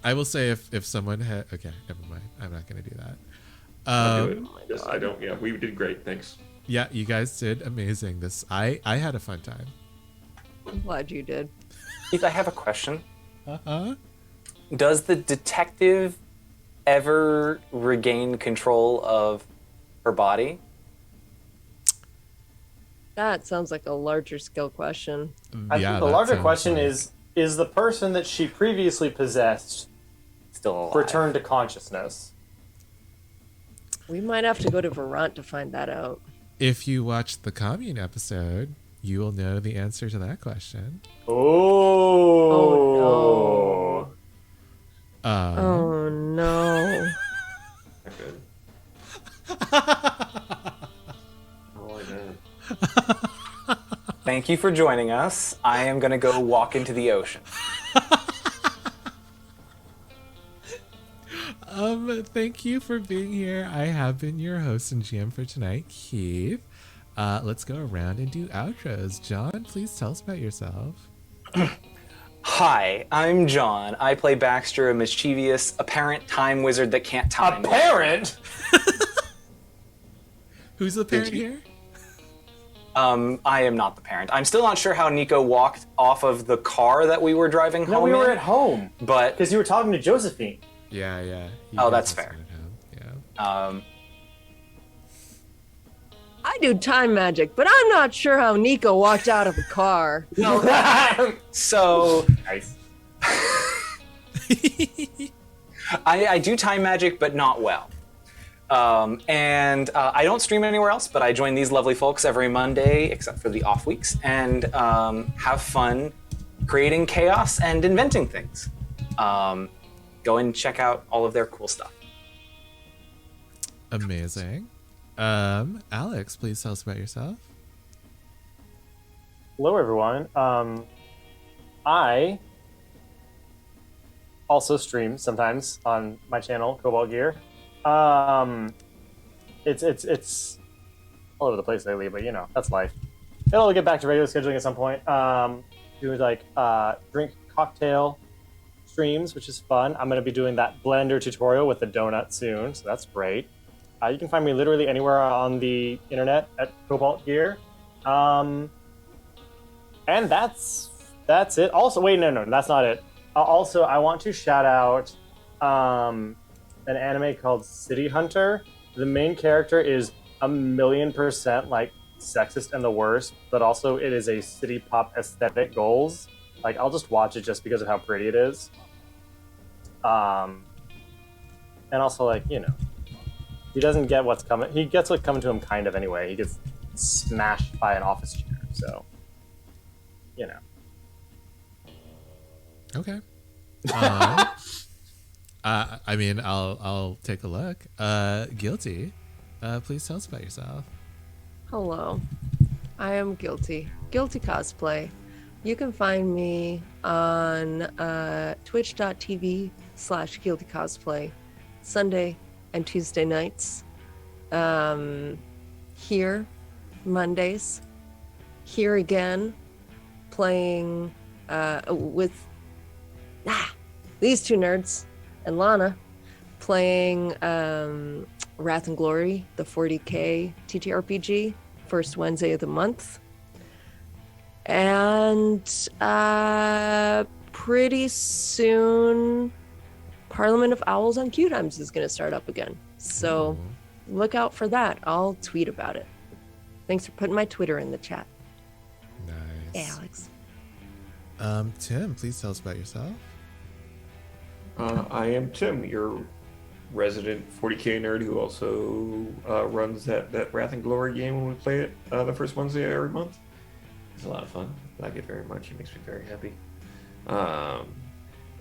I will say if someone had okay, never mind. I'm not gonna do that. I'll do it. Yes, I don't. Yeah, we did great. Thanks. Yeah, you guys did amazing. I had a fun time. I'm glad you did. Keith, I have a question. Uh-huh. Does the detective ever regain control of her body? That sounds like a larger skill question. I Yeah, think the that larger sounds question like- is the person that she previously possessed Still alive. returned to consciousness? We might have to go to Verant to find that out. If you watched the commune episode, you will know the answer to that question. Oh. Oh no. Not good. Oh, I know. Thank you for joining us. I am going to go walk into the ocean. Thank you for being here. I have been your host and GM for tonight, Keith. Let's go around and do outros. John, please tell us about yourself. Hi, I'm John. I play Baxter, a mischievous, apparent time wizard that can't time. Apparent? Who's the parent here? I am not the parent. I'm still not sure how Nico walked off of the car that we were driving No, home we were in, at home. but Because you were talking to Josephine. Yeah. You Oh, guys that's are fair. at home. Yeah. I do time magic, but I'm not sure how Nico walked out of a car. so Nice. I do time magic, but not well. And I don't stream anywhere else, but I join these lovely folks every Monday, except for the off weeks, and have fun creating chaos and inventing things. Go and check out all of their cool stuff. Amazing. Alex, please tell us about yourself. Hello, everyone. I also stream sometimes on my channel, Cobalt Gear. It's all over the place lately, but that's life. It'll get back to regular scheduling at some point. Do drink cocktail streams, which is fun. I'm going to be doing that blender tutorial with the donut soon, so that's great. You can find me literally anywhere on the internet at Cobalt Gear. And that's it. Also, wait, no, that's not it. Also, I want to shout out an anime called City Hunter. The main character is 1,000,000% like sexist and the worst, but also it is a city pop aesthetic goals. Like, I'll just watch it just because of how pretty it is. And also, he doesn't get what's coming. He gets what's coming to him kind of anyway. He gets smashed by an office chair, so Okay. I mean, I'll take a look. Guilty. Please tell us about yourself. Hello, I am Guilty. Guilty Cosplay. You can find me on twitch.tv/Guilty Cosplay, Sunday and Tuesday nights. Here, Mondays. Here again, playing with these two nerds and Lana, playing Wrath and Glory, the 40K TTRPG, first Wednesday of the month. And pretty soon, Parliament of Owls on Q Times is going to start up again. So look out for that. I'll tweet about it. Thanks for putting my Twitter in the chat. Nice. Alex. Tim, please tell us about yourself. I am Tim, your resident 40K nerd who also runs that Wrath and Glory game when we play it the first Wednesday every month. It's a lot of fun. I like it very much. It makes me very happy.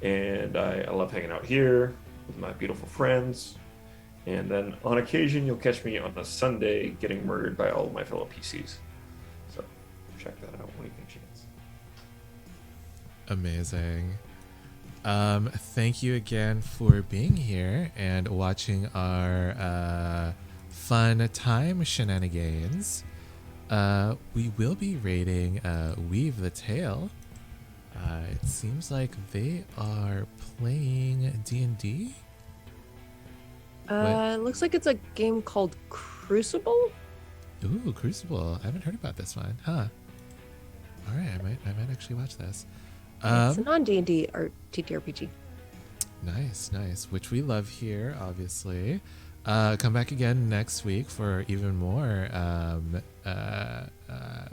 And I love hanging out here with my beautiful friends. And then on occasion, you'll catch me on a Sunday getting murdered by all of my fellow PCs. So check that out when you get a chance. Amazing. Thank you again for being here and watching our fun time shenanigans. We will be rating Weave the Tale. It seems like they are playing D&D. It looks like it's a game called Crucible. Ooh, Crucible. I haven't heard about this one. Huh. All right, I might actually watch this. It's a non-D&D or TTRPG. Nice. Which we love here, obviously. Come back again next week for even more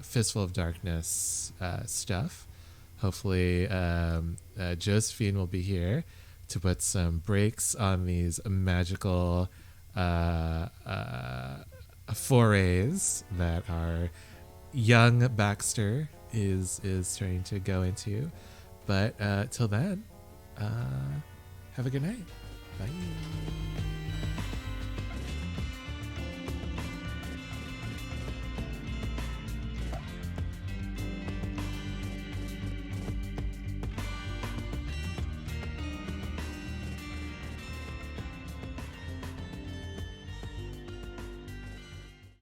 Fistful of Darkness stuff. Hopefully, Josephine will be here to put some brakes on these magical forays that our young Baxter is trying to go into. But till then, have a good night. Bye.